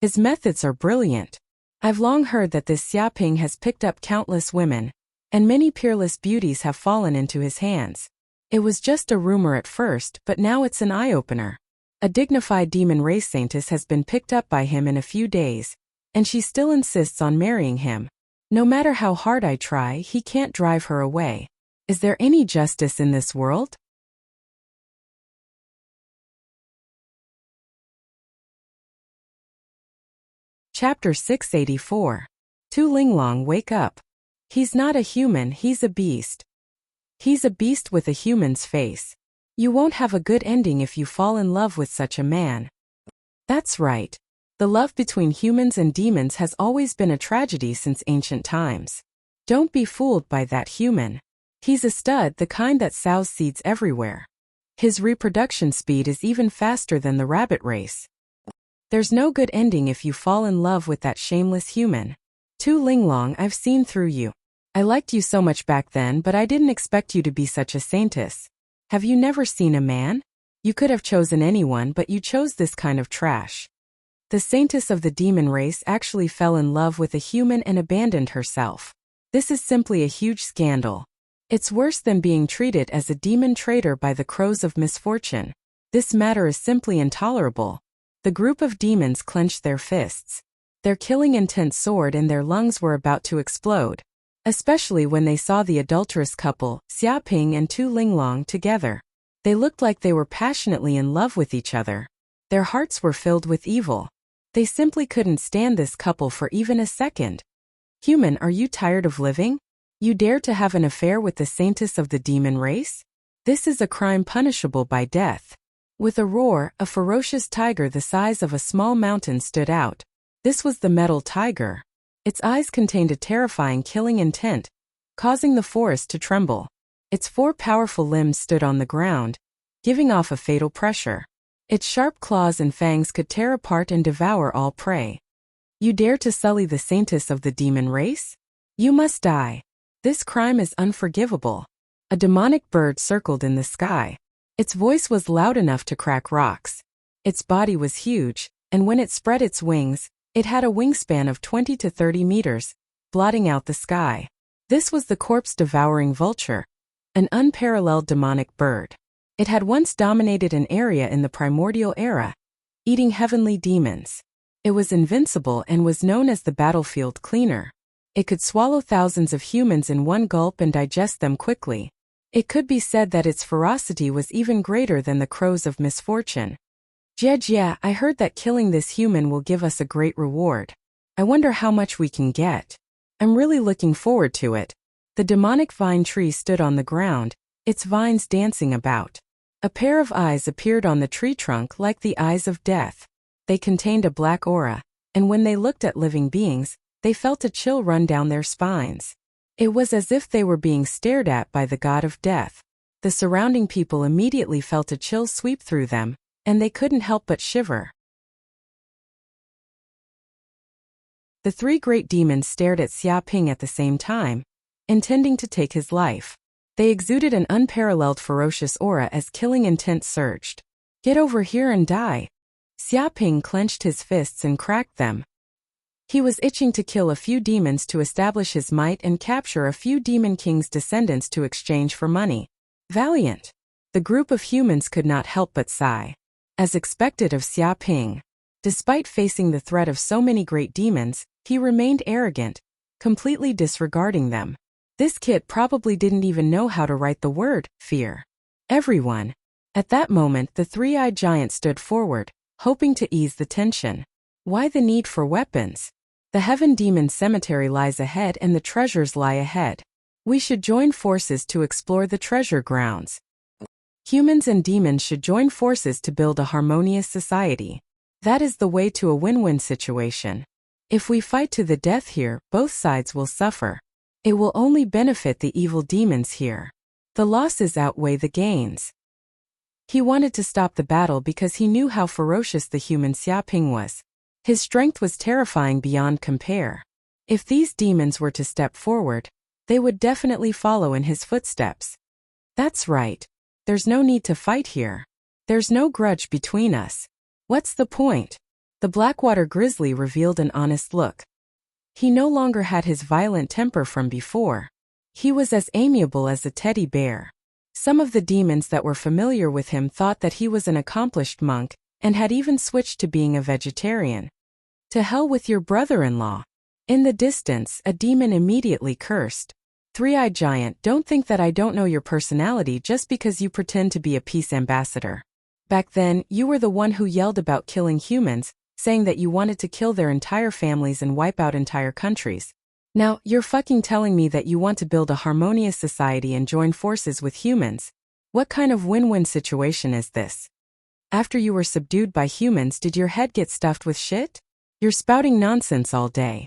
A: His methods are brilliant. I've long heard that this Xiaoping has picked up countless women, and many peerless beauties have fallen into his hands. It was just a rumor at first, but now it's an eye-opener. A dignified demon race saintess has been picked up by him in a few days, and she still insists on marrying him. No matter how hard I try, he can't drive her away. Is there any justice in this world? Chapter 684. Tu Linglong, wake up. He's not a human, he's a beast. He's a beast with a human's face. You won't have a good ending if you fall in love with such a man. That's right. The love between humans and demons has always been a tragedy since ancient times. Don't be fooled by that human. He's a stud, the kind that sows seeds everywhere. His reproduction speed is even faster than the rabbit race. There's no good ending if you fall in love with that shameless human. Tu Linglong, I've seen through you. I liked you so much back then, but I didn't expect you to be such a saintess. Have you never seen a man? You could have chosen anyone, but you chose this kind of trash. The saintess of the demon race actually fell in love with a human and abandoned herself. This is simply a huge scandal. It's worse than being treated as a demon traitor by the crows of misfortune. This matter is simply intolerable. The group of demons clenched their fists. Their killing intent soared and their lungs were about to explode. Especially when they saw the adulterous couple, Xiaoping and Tu Linglong, together. They looked like they were passionately in love with each other. Their hearts were filled with evil. They simply couldn't stand this couple for even a second. Human, are you tired of living? You dare to have an affair with the saintess of the demon race? This is a crime punishable by death. With a roar, a ferocious tiger the size of a small mountain stood out. This was the metal tiger. Its eyes contained a terrifying killing intent, causing the forest to tremble. Its 4 powerful limbs stood on the ground, giving off a fatal pressure. Its sharp claws and fangs could tear apart and devour all prey. You dare to sully the saintess of the demon race? You must die. This crime is unforgivable. A demonic bird circled in the sky. Its voice was loud enough to crack rocks. Its body was huge, and when it spread its wings, it had a wingspan of 20 to 30 meters, blotting out the sky. This was the corpse-devouring vulture, an unparalleled demonic bird. It had once dominated an area in the primordial era, eating heavenly demons. It was invincible and was known as the battlefield cleaner. It could swallow thousands of humans in one gulp and digest them quickly. It could be said that its ferocity was even greater than the crows of misfortune. Yeah, I heard that killing this human will give us a great reward. I wonder how much we can get. I'm really looking forward to it. The demonic vine tree stood on the ground, its vines dancing about. A pair of eyes appeared on the tree trunk like the eyes of death. They contained a black aura, and when they looked at living beings, they felt a chill run down their spines. It was as if they were being stared at by the god of death. The surrounding people immediately felt a chill sweep through them, and they couldn't help but shiver. The 3 great demons stared at Xia Ping at the same time, intending to take his life. They exuded an unparalleled ferocious aura as killing intent surged. Get over here and die. Xia Ping clenched his fists and cracked them. He was itching to kill a few demons to establish his might and capture a few demon kings' descendants to exchange for money. Valiant. The group of humans could not help but sigh. As expected of Xia Ping, despite facing the threat of so many great demons, he remained arrogant, completely disregarding them. This kid probably didn't even know how to write the word fear. Everyone. At that moment, the 3-eyed giant stood forward, hoping to ease the tension. Why the need for weapons? The Heaven Demon Cemetery lies ahead and the treasures lie ahead. We should join forces to explore the treasure grounds. Humans and demons should join forces to build a harmonious society. That is the way to a win-win situation. If we fight to the death here, both sides will suffer. It will only benefit the evil demons here. The losses outweigh the gains. He wanted to stop the battle because he knew how ferocious the human Xia Ping was. His strength was terrifying beyond compare. If these demons were to step forward, they would definitely follow in his footsteps. That's right. There's no need to fight here. There's no grudge between us. What's the point? The Blackwater Grizzly revealed an honest look. He no longer had his violent temper from before. He was as amiable as a teddy bear. Some of the demons that were familiar with him thought that he was an accomplished monk, and had even switched to being a vegetarian. To hell with your brother-in-law. In the distance, a demon immediately cursed. 3-eyed giant, don't think that I don't know your personality just because you pretend to be a peace ambassador. Back then, you were the one who yelled about killing humans, saying that you wanted to kill their entire families and wipe out entire countries. Now, you're fucking telling me that you want to build a harmonious society and join forces with humans. What kind of win-win situation is this? After you were subdued by humans, did your head get stuffed with shit? You're spouting nonsense all day.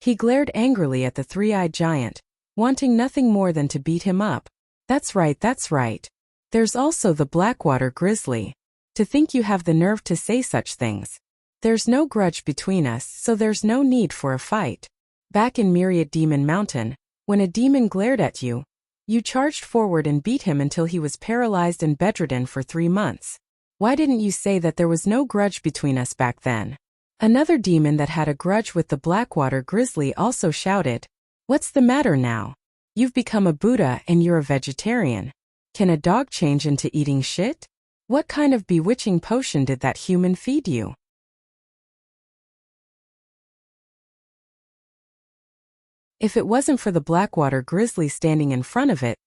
A: He glared angrily at the 3-eyed giant, wanting nothing more than to beat him up. That's right. There's also the Blackwater Grizzly. To think you have the nerve to say such things. There's no grudge between us, so there's no need for a fight. Back in Myriad Demon Mountain, when a demon glared at you, you charged forward and beat him until he was paralyzed and bedridden for 3 months. Why didn't you say that there was no grudge between us back then? Another demon that had a grudge with the Blackwater Grizzly also shouted, "What's the matter now? You've become a Buddha and you're a vegetarian. Can a dog change into eating shit? What kind of bewitching potion did that human feed you?" If it wasn't for the Blackwater Grizzly standing in front of it,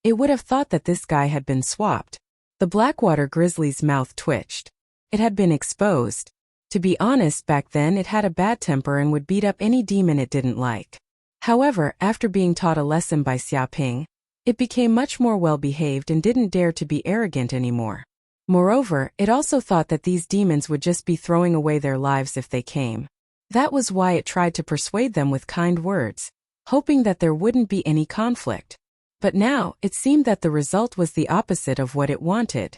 A: it would have thought that this guy had been swapped. The Blackwater Grizzly's mouth twitched. It had been exposed. To be honest, back then it had a bad temper and would beat up any demon it didn't like. However, after being taught a lesson by Xia Ping, it became much more well-behaved and didn't dare to be arrogant anymore. Moreover, it also thought that these demons would just be throwing away their lives if they came. That was why it tried to persuade them with kind words. hoping that there wouldn't be any conflict. But now, it seemed that the result was the opposite of what it wanted.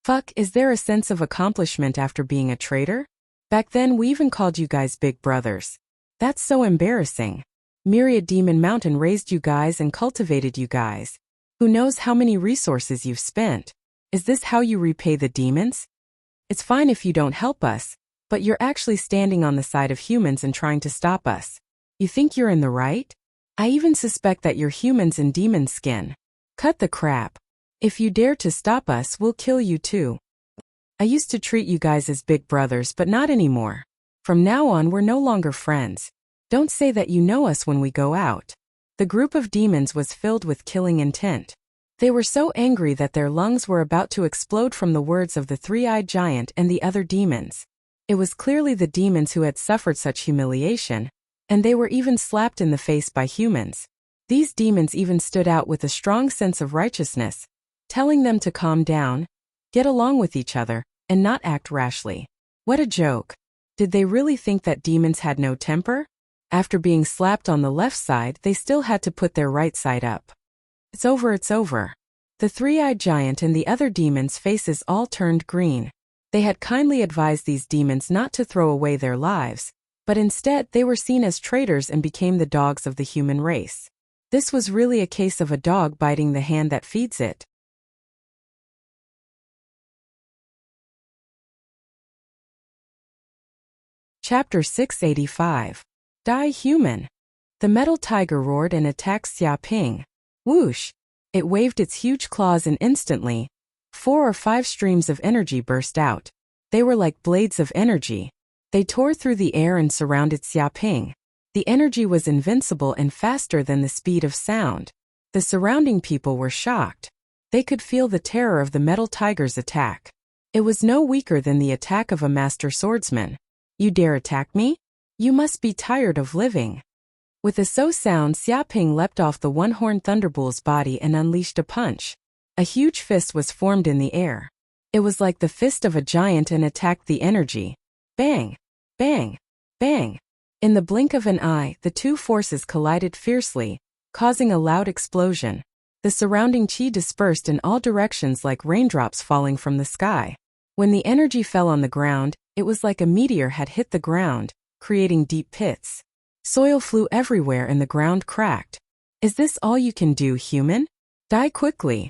A: Fuck, is there a sense of accomplishment after being a traitor? Back then we even called you guys big brothers. That's so embarrassing. Myriad Demon Mountain raised you guys and cultivated you guys. Who knows how many resources you've spent? Is this how you repay the demons? It's fine if you don't help us, but you're actually standing on the side of humans and trying to stop us. You think you're in the right? I even suspect that you're humans in demon skin. Cut the crap. If you dare to stop us, we'll kill you too. I used to treat you guys as big brothers, but not anymore. From now on, we're no longer friends. Don't say that you know us when we go out. The group of demons was filled with killing intent. They were so angry that their lungs were about to explode from the words of the three-eyed giant and the other demons. It was clearly the demons who had suffered such humiliation, and they were even slapped in the face by humans. These demons even stood out with a strong sense of righteousness, telling them to calm down, get along with each other, and not act rashly. What a joke. Did they really think that demons had no temper? After being slapped on the left side, they still had to put their right side up. It's over, it's over. The three-eyed giant and the other demons' faces all turned green. They had kindly advised these demons not to throw away their lives, but instead they were seen as traitors and became the dogs of the human race. This was really a case of a dog biting the hand that feeds it. Chapter 685. Die Human. The metal tiger roared and attacked Xia Ping. Whoosh! It waved its huge claws and instantly, 4 or 5 streams of energy burst out. They were like blades of energy. They tore through the air and surrounded Xia Ping. The energy was invincible and faster than the speed of sound. The surrounding people were shocked. They could feel the terror of the metal tiger's attack. It was no weaker than the attack of a master swordsman. You dare attack me? You must be tired of living. With a so sound, Xia Ping leapt off the one-horned thunderbull's body and unleashed a punch. A huge fist was formed in the air. It was like the fist of a giant and attacked the energy. Bang! Bang! Bang! In the blink of an eye, the two forces collided fiercely, causing a loud explosion. The surrounding chi dispersed in all directions like raindrops falling from the sky. When the energy fell on the ground, it was like a meteor had hit the ground, creating deep pits. Soil flew everywhere and the ground cracked. Is this all you can do, human? Die quickly.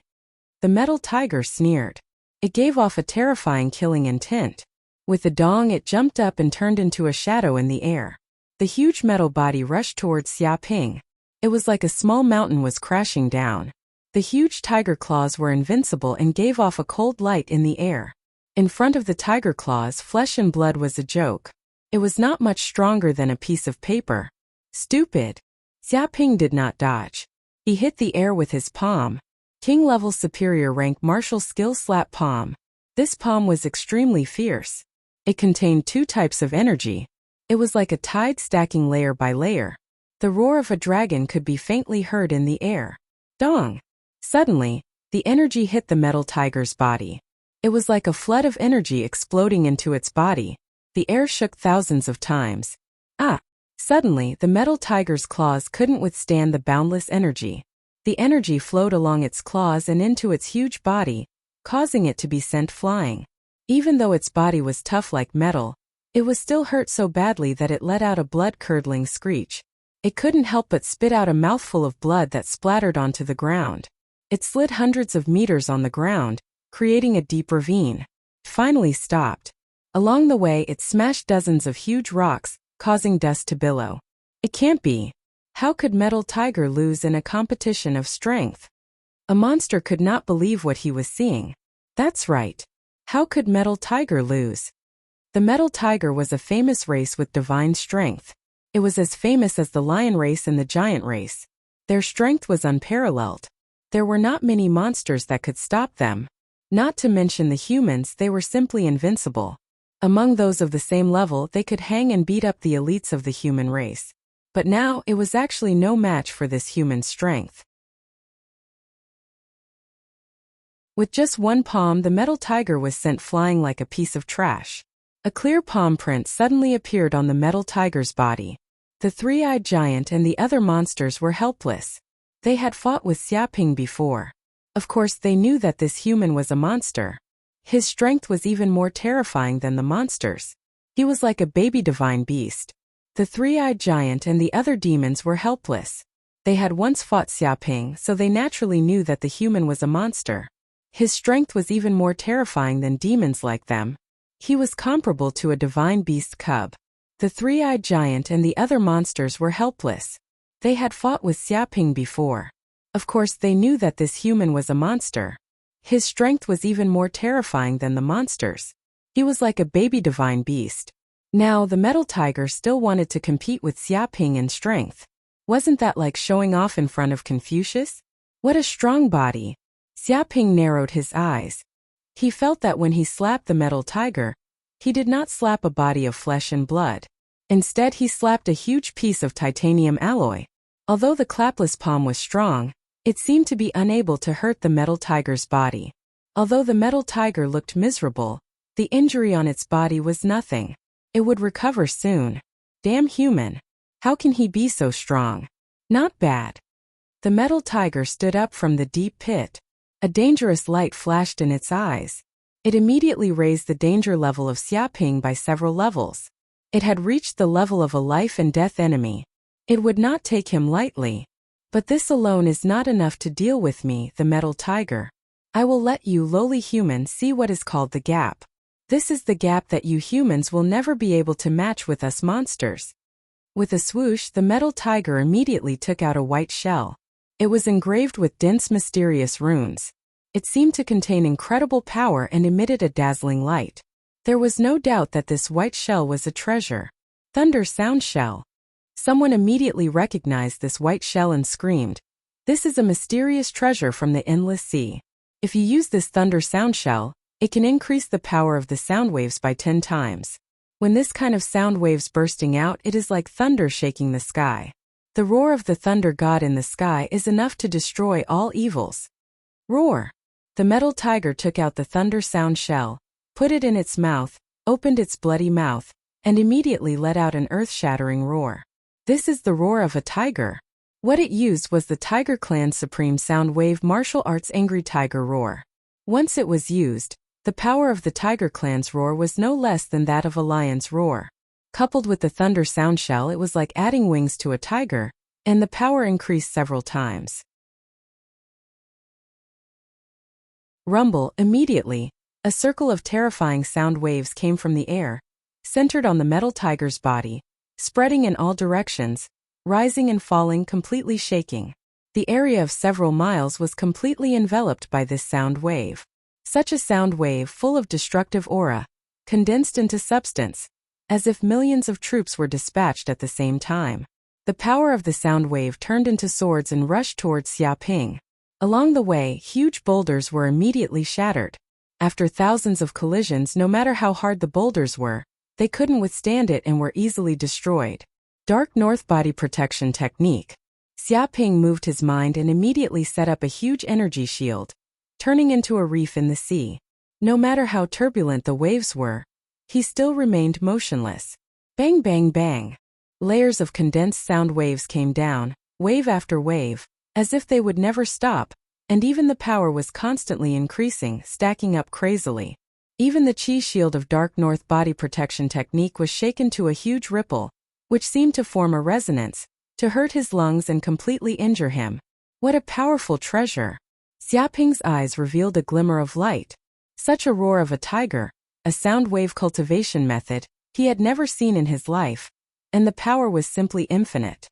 A: The metal tiger sneered. It gave off a terrifying killing intent. With a dong, it jumped up and turned into a shadow in the air. The huge metal body rushed towards Xia Ping. It was like a small mountain was crashing down. The huge tiger claws were invincible and gave off a cold light in the air. In front of the tiger claws, flesh and blood was a joke. It was not much stronger than a piece of paper. Stupid. Xia Ping did not dodge. He hit the air with his palm. King-level superior rank martial skill slap palm. This palm was extremely fierce. It contained 2 types of energy. It was like a tide stacking layer by layer. The roar of a dragon could be faintly heard in the air. Dong! Suddenly, the energy hit the metal tiger's body. It was like a flood of energy exploding into its body. The air shook thousands of times. Ah! Suddenly, the metal tiger's claws couldn't withstand the boundless energy. The energy flowed along its claws and into its huge body, causing it to be sent flying. Even though its body was tough like metal, it was still hurt so badly that it let out a blood-curdling screech. It couldn't help but spit out a mouthful of blood that splattered onto the ground. It slid hundreds of meters on the ground, creating a deep ravine. It finally stopped. Along the way, it smashed dozens of huge rocks, causing dust to billow. It can't be. How could Metal Tiger lose in a competition of strength? A monster could not believe what he was seeing. That's right. How could Metal Tiger lose? The Metal Tiger was a famous race with divine strength. It was as famous as the lion race and the giant race. Their strength was unparalleled. There were not many monsters that could stop them. Not to mention the humans, they were simply invincible. Among those of the same level, they could hang and beat up the elites of the human race. But now, it was actually no match for this human strength. With just one palm, the Metal Tiger was sent flying like a piece of trash. A clear palm print suddenly appeared on the Metal Tiger's body. The three-eyed giant and the other monsters were helpless. They had fought with Xiaping before. Of course they knew that this human was a monster. His strength was even more terrifying than the monsters. He was like a baby divine beast. The three-eyed giant and the other demons were helpless. They had once fought Xiaping, so they naturally knew that the human was a monster. His strength was even more terrifying than demons like them. He was comparable to a divine beast cub. The three-eyed giant and the other monsters were helpless. They had fought with Xiaping before. Of course they knew that this human was a monster. His strength was even more terrifying than the monsters. He was like a baby divine beast. Now the metal tiger still wanted to compete with Xiaping in strength. Wasn't that like showing off in front of Confucius? What a strong body! Xiaping narrowed his eyes. He felt that when he slapped the metal tiger, he did not slap a body of flesh and blood. Instead he slapped a huge piece of titanium alloy. Although the clapless palm was strong, it seemed to be unable to hurt the metal tiger's body. Although the metal tiger looked miserable, the injury on its body was nothing. It would recover soon. Damn human. How can he be so strong? Not bad. The metal tiger stood up from the deep pit. A dangerous light flashed in its eyes. It immediately raised the danger level of Xiaping by several levels. It had reached the level of a life and death enemy. It would not take him lightly. But this alone is not enough to deal with me, the metal tiger. I will let you lowly humans see what is called the gap. This is the gap that you humans will never be able to match with us monsters. With a swoosh, the metal tiger immediately took out a white shell. It was engraved with dense mysterious runes. It seemed to contain incredible power and emitted a dazzling light. There was no doubt that this white shell was a treasure. Thunder Sound Shell. Someone immediately recognized this white shell and screamed, "This is a mysterious treasure from the endless sea. If you use this thunder sound shell, it can increase the power of the sound waves by 10 times. When this kind of sound waves bursting out, it is like thunder shaking the sky. The roar of the thunder god in the sky is enough to destroy all evils." Roar. The metal tiger took out the thunder sound shell, put it in its mouth, opened its bloody mouth, and immediately let out an earth-shattering roar. This is the roar of a tiger. What it used was the Tiger Clan's supreme sound wave martial arts Angry Tiger Roar. Once it was used, the power of the Tiger Clan's roar was no less than that of a lion's roar. Coupled with the thunder sound shell, it was like adding wings to a tiger, and the power increased several times. Rumble. Immediately, a circle of terrifying sound waves came from the air, centered on the metal tiger's body, spreading in all directions, rising and falling, completely shaking. The area of several miles was completely enveloped by this sound wave. Such a sound wave full of destructive aura, condensed into substance, as if millions of troops were dispatched at the same time. The power of the sound wave turned into swords and rushed towards Xiaping. Along the way, huge boulders were immediately shattered. After thousands of collisions, no matter how hard the boulders were, they couldn't withstand it and were easily destroyed. Dark North Body Protection Technique. Xiaping moved his mind and immediately set up a huge energy shield, turning into a reef in the sea. No matter how turbulent the waves were, he still remained motionless. Bang bang bang. Layers of condensed sound waves came down, wave after wave, as if they would never stop, and even the power was constantly increasing, stacking up crazily. Even the chi shield of Dark North Body Protection Technique was shaken to a huge ripple, which seemed to form a resonance, to hurt his lungs and completely injure him. What a powerful treasure! Xiaping's eyes revealed a glimmer of light. Such a roar of a tiger, a sound wave cultivation method, he had never seen in his life, and the power was simply infinite.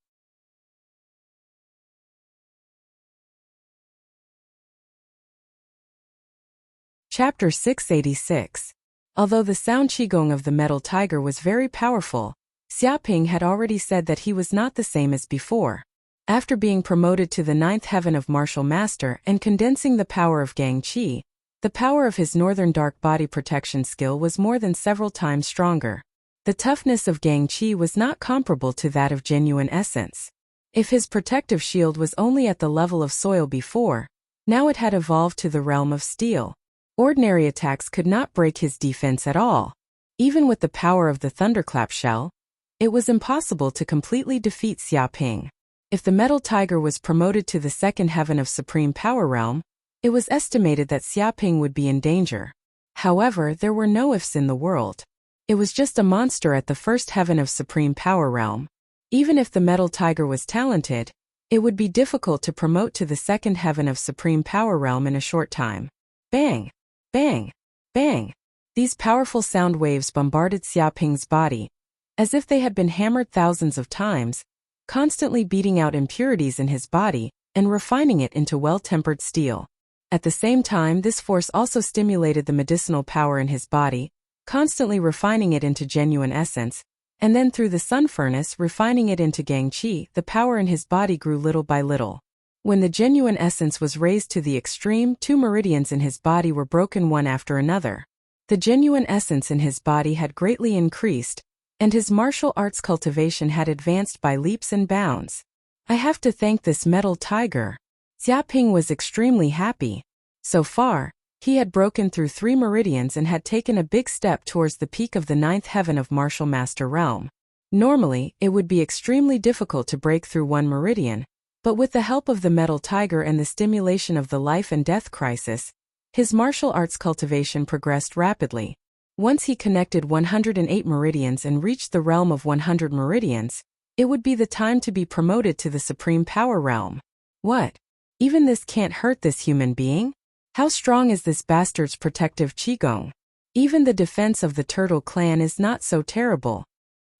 A: Chapter 686. Although the sound qigong of the metal tiger was very powerful, Xiaping had already said that he was not the same as before. After being promoted to the 9th heaven of martial master and condensing the power of Gang Qi, the power of his northern dark body protection skill was more than several times stronger. The toughness of Gang Qi was not comparable to that of genuine essence. If his protective shield was only at the level of soil before, now it had evolved to the realm of steel. Ordinary attacks could not break his defense at all. Even with the power of the thunderclap shell, It was impossible to completely defeat Xia Ping. If the metal tiger was promoted to the second heaven of Supreme Power Realm, it was estimated that Xia Ping would be in danger. However, there were no ifs in the world. It was just a monster at the first heaven of Supreme Power Realm. Even if the metal tiger was talented, it would be difficult to promote to the second heaven of Supreme Power Realm in a short time. Bang! Bang! Bang! These powerful sound waves bombarded Xia Ping's body, as if they had been hammered thousands of times, constantly beating out impurities in his body and refining it into well-tempered steel. At the same time, this force also stimulated the medicinal power in his body, constantly refining it into genuine essence, and then through the sun furnace refining it into Gang Qi. The power in his body grew little by little. When the genuine essence was raised to the extreme, 2 meridians in his body were broken one after another. The genuine essence in his body had greatly increased, and his martial arts cultivation had advanced by leaps and bounds. I have to thank this metal tiger. Xia Ping was extremely happy. So far, he had broken through 3 meridians and had taken a big step towards the peak of the 9th heaven of Martial Master Realm. Normally, it would be extremely difficult to break through 1 meridian, but with the help of the metal tiger and the stimulation of the life and death crisis, his martial arts cultivation progressed rapidly. Once he connected 108 meridians and reached the realm of 100 meridians, it would be the time to be promoted to the Supreme Power Realm. What? Even this can't hurt this human being? How strong is this bastard's protective qigong? Even the defense of the turtle clan is not so terrible.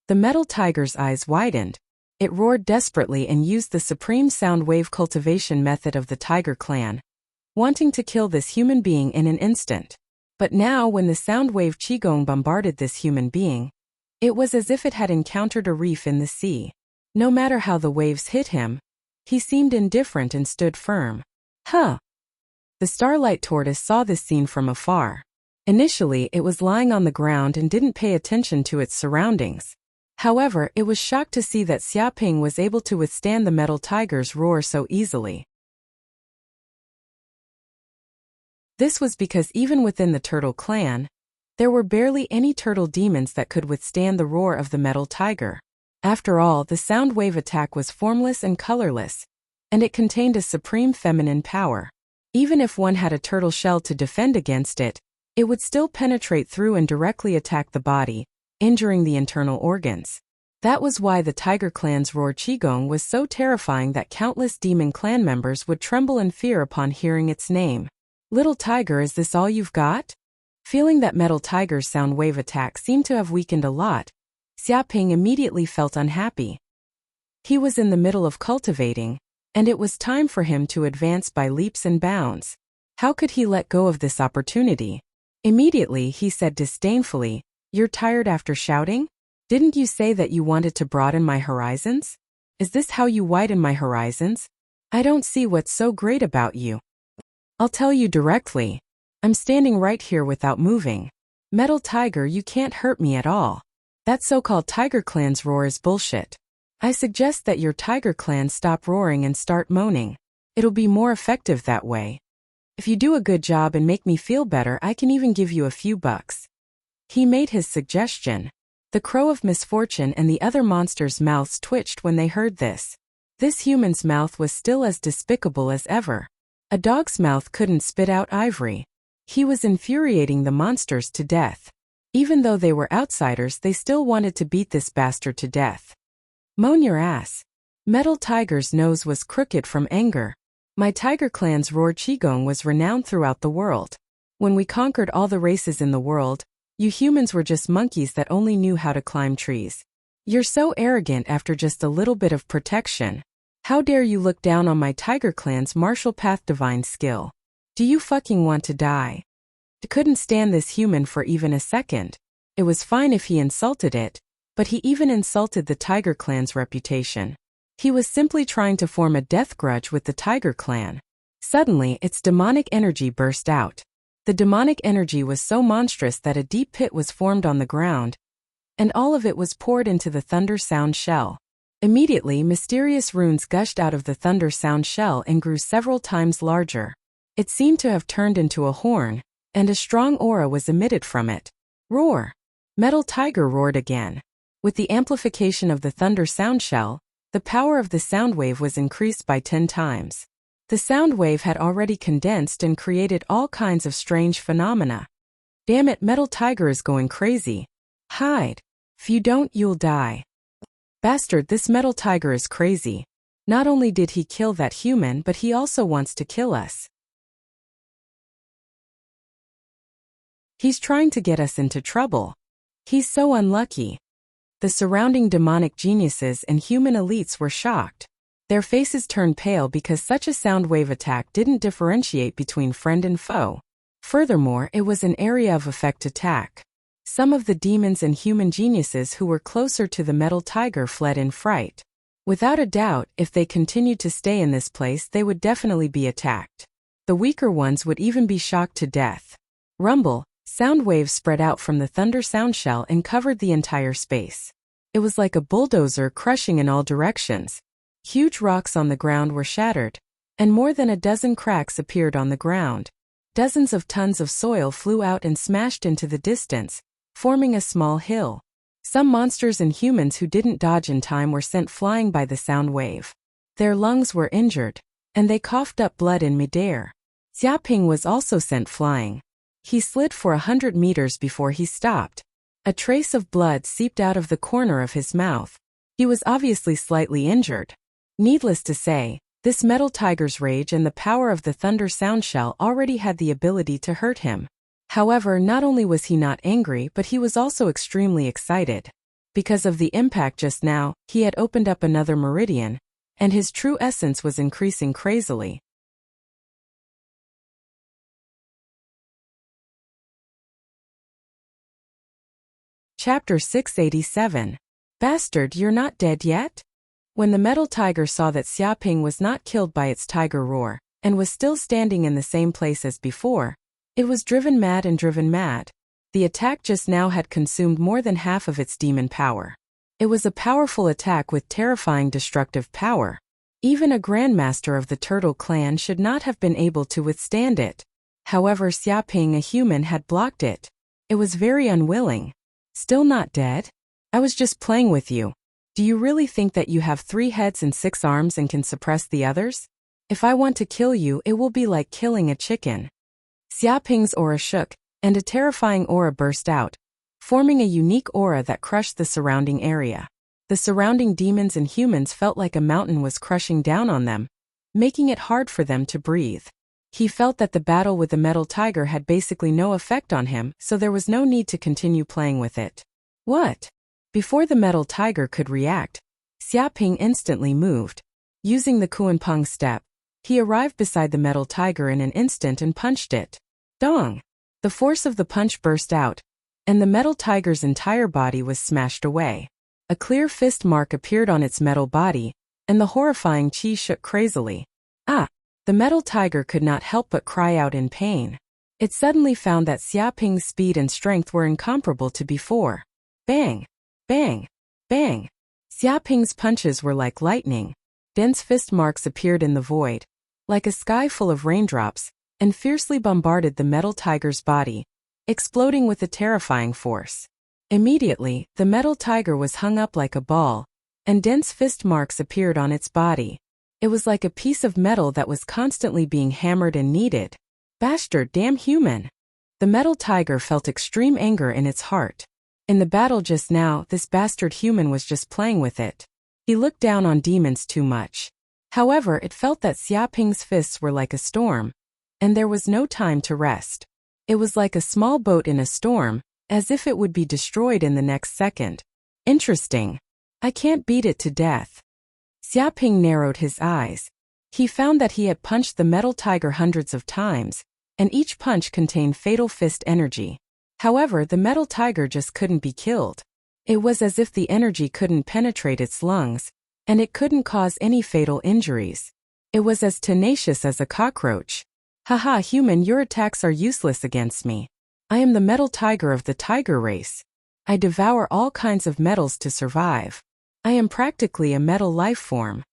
A: The metal tiger's eyes widened. It roared desperately and used the supreme sound wave cultivation method of the tiger clan, wanting to kill this human being in an instant. But now when the sound wave qigong bombarded this human being, it was as if it had encountered a reef in the sea. No matter how the waves hit him, he seemed indifferent and stood firm. Huh! The starlight tortoise saw this scene from afar. Initially, it was lying on the ground and didn't pay attention to its surroundings. However, it was shocked to see that Xia Ping was able to withstand the metal tiger's roar so easily. This was because even within the turtle clan, there were barely any turtle demons that could withstand the roar of the metal tiger. After all, the sound wave attack was formless and colorless, and it contained a supreme feminine power. Even if one had a turtle shell to defend against it, it would still penetrate through and directly attack the body, injuring the internal organs. That was why the Tiger Clan's roar qigong was so terrifying that countless demon clan members would tremble in fear upon hearing its name. Little tiger, is this all you've got? Feeling that metal tiger's sound wave attack seemed to have weakened a lot, Xia Ping immediately felt unhappy. He was in the middle of cultivating, and it was time for him to advance by leaps and bounds. How could he let go of this opportunity? Immediately he said disdainfully, "You're tired after shouting? Didn't you say that you wanted to broaden my horizons? Is this how you widen my horizons? I don't see what's so great about you. I'll tell you directly. I'm standing right here without moving. Metal tiger, you can't hurt me at all. That so-called Tiger Clan's roar is bullshit. I suggest that your Tiger Clan stop roaring and start moaning. It'll be more effective that way. If you do a good job and make me feel better, I can even give you a few bucks." He made his suggestion. The crow of misfortune and the other monsters' mouths twitched when they heard this. This human's mouth was still as despicable as ever. A dog's mouth couldn't spit out ivory. He was infuriating the monsters to death. Even though they were outsiders, they still wanted to beat this bastard to death. Moan your ass. Metal Tiger's nose was crooked from anger. My Tiger Clan's roar qigong was renowned throughout the world. When we conquered all the races in the world, you humans were just monkeys that only knew how to climb trees. You're so arrogant after just a little bit of protection. How dare you look down on my Tiger Clan's martial path divine skill? Do you fucking want to die? I couldn't stand this human for even a second. It was fine if he insulted it, but he even insulted the Tiger Clan's reputation. He was simply trying to form a death grudge with the Tiger Clan. Suddenly, its demonic energy burst out. The demonic energy was so monstrous that a deep pit was formed on the ground, and all of it was poured into the thunder sound shell. Immediately, mysterious runes gushed out of the thunder sound shell and grew several times larger. It seemed to have turned into a horn, and a strong aura was emitted from it. Roar! Metal Tiger roared again. With the amplification of the thunder sound shell, the power of the sound wave was increased by 10 times. The sound wave had already condensed and created all kinds of strange phenomena. Damn it, Metal Tiger is going crazy. Hide. If you don't, you'll die. Bastard, this Metal Tiger is crazy. Not only did he kill that human, but he also wants to kill us. He's trying to get us into trouble. He's so unlucky. The surrounding demonic geniuses and human elites were shocked. Their faces turned pale because such a sound wave attack didn't differentiate between friend and foe. Furthermore, it was an area of effect attack. Some of the demons and human geniuses who were closer to the Metal Tiger fled in fright. Without a doubt, if they continued to stay in this place, they would definitely be attacked. The weaker ones would even be shocked to death. Rumble, sound waves spread out from the thunder sound shell and covered the entire space. It was like a bulldozer crushing in all directions. Huge rocks on the ground were shattered, and more than a dozen cracks appeared on the ground. Dozens of tons of soil flew out and smashed into the distance, forming a small hill. Some monsters and humans who didn't dodge in time were sent flying by the sound wave. Their lungs were injured, and they coughed up blood in midair. Xiaping was also sent flying. He slid for 100 meters before he stopped. A trace of blood seeped out of the corner of his mouth. He was obviously slightly injured. Needless to say, this Metal Tiger's rage and the power of the thunder sound shell already had the ability to hurt him. However, not only was he not angry, but he was also extremely excited. Because of the impact just now, he had opened up another meridian, and his true essence was increasing crazily. Chapter 687. Bastard, you're not dead yet? When the Metal Tiger saw that Xiaping was not killed by its tiger roar, and was still standing in the same place as before, it was driven mad. The attack just now had consumed more than half of its demon power. It was a powerful attack with terrifying destructive power. Even a grandmaster of the Turtle clan should not have been able to withstand it. However, Xiaping, a human, had blocked it. It was very unwilling. Still not dead? I was just playing with you. Do you really think that you have 3 heads and 6 arms and can suppress the others? If I want to kill you, it will be like killing a chicken. Xiaping's aura shook, and a terrifying aura burst out, forming a unique aura that crushed the surrounding area. The surrounding demons and humans felt like a mountain was crushing down on them, making it hard for them to breathe. He felt that the battle with the Metal Tiger had basically no effect on him, so there was no need to continue playing with it. What? Before the Metal Tiger could react, Xiaping instantly moved. Using the Kuanpeng step, he arrived beside the Metal Tiger in an instant and punched it. Dong! The force of the punch burst out, and the Metal Tiger's entire body was smashed away. A clear fist mark appeared on its metal body, and the horrifying chi shook crazily. Ah! The Metal Tiger could not help but cry out in pain. It suddenly found that Xiaping's speed and strength were incomparable to before. Bang! Bang! Bang! Xiaping's punches were like lightning. Dense fist marks appeared in the void, like a sky full of raindrops, and fiercely bombarded the Metal Tiger's body, exploding with a terrifying force. Immediately, the Metal Tiger was hung up like a ball, and dense fist marks appeared on its body. It was like a piece of metal that was constantly being hammered and kneaded. Bastard, damn human! The Metal Tiger felt extreme anger in its heart. In the battle just now, this bastard human was just playing with it. He looked down on demons too much. However, it felt that Xiaping's fists were like a storm, and there was no time to rest. It was like a small boat in a storm, as if it would be destroyed in the next second. Interesting. I can't beat it to death. Xiaping narrowed his eyes. He found that he had punched the Metal Tiger hundreds of times, and each punch contained fatal fist energy. However, the Metal Tiger just couldn't be killed. It was as if the energy couldn't penetrate its lungs, and it couldn't cause any fatal injuries. It was as tenacious as a cockroach. Haha, human, your attacks are useless against me. I am the Metal Tiger of the tiger race. I devour all kinds of metals to survive. I am practically a metal life form.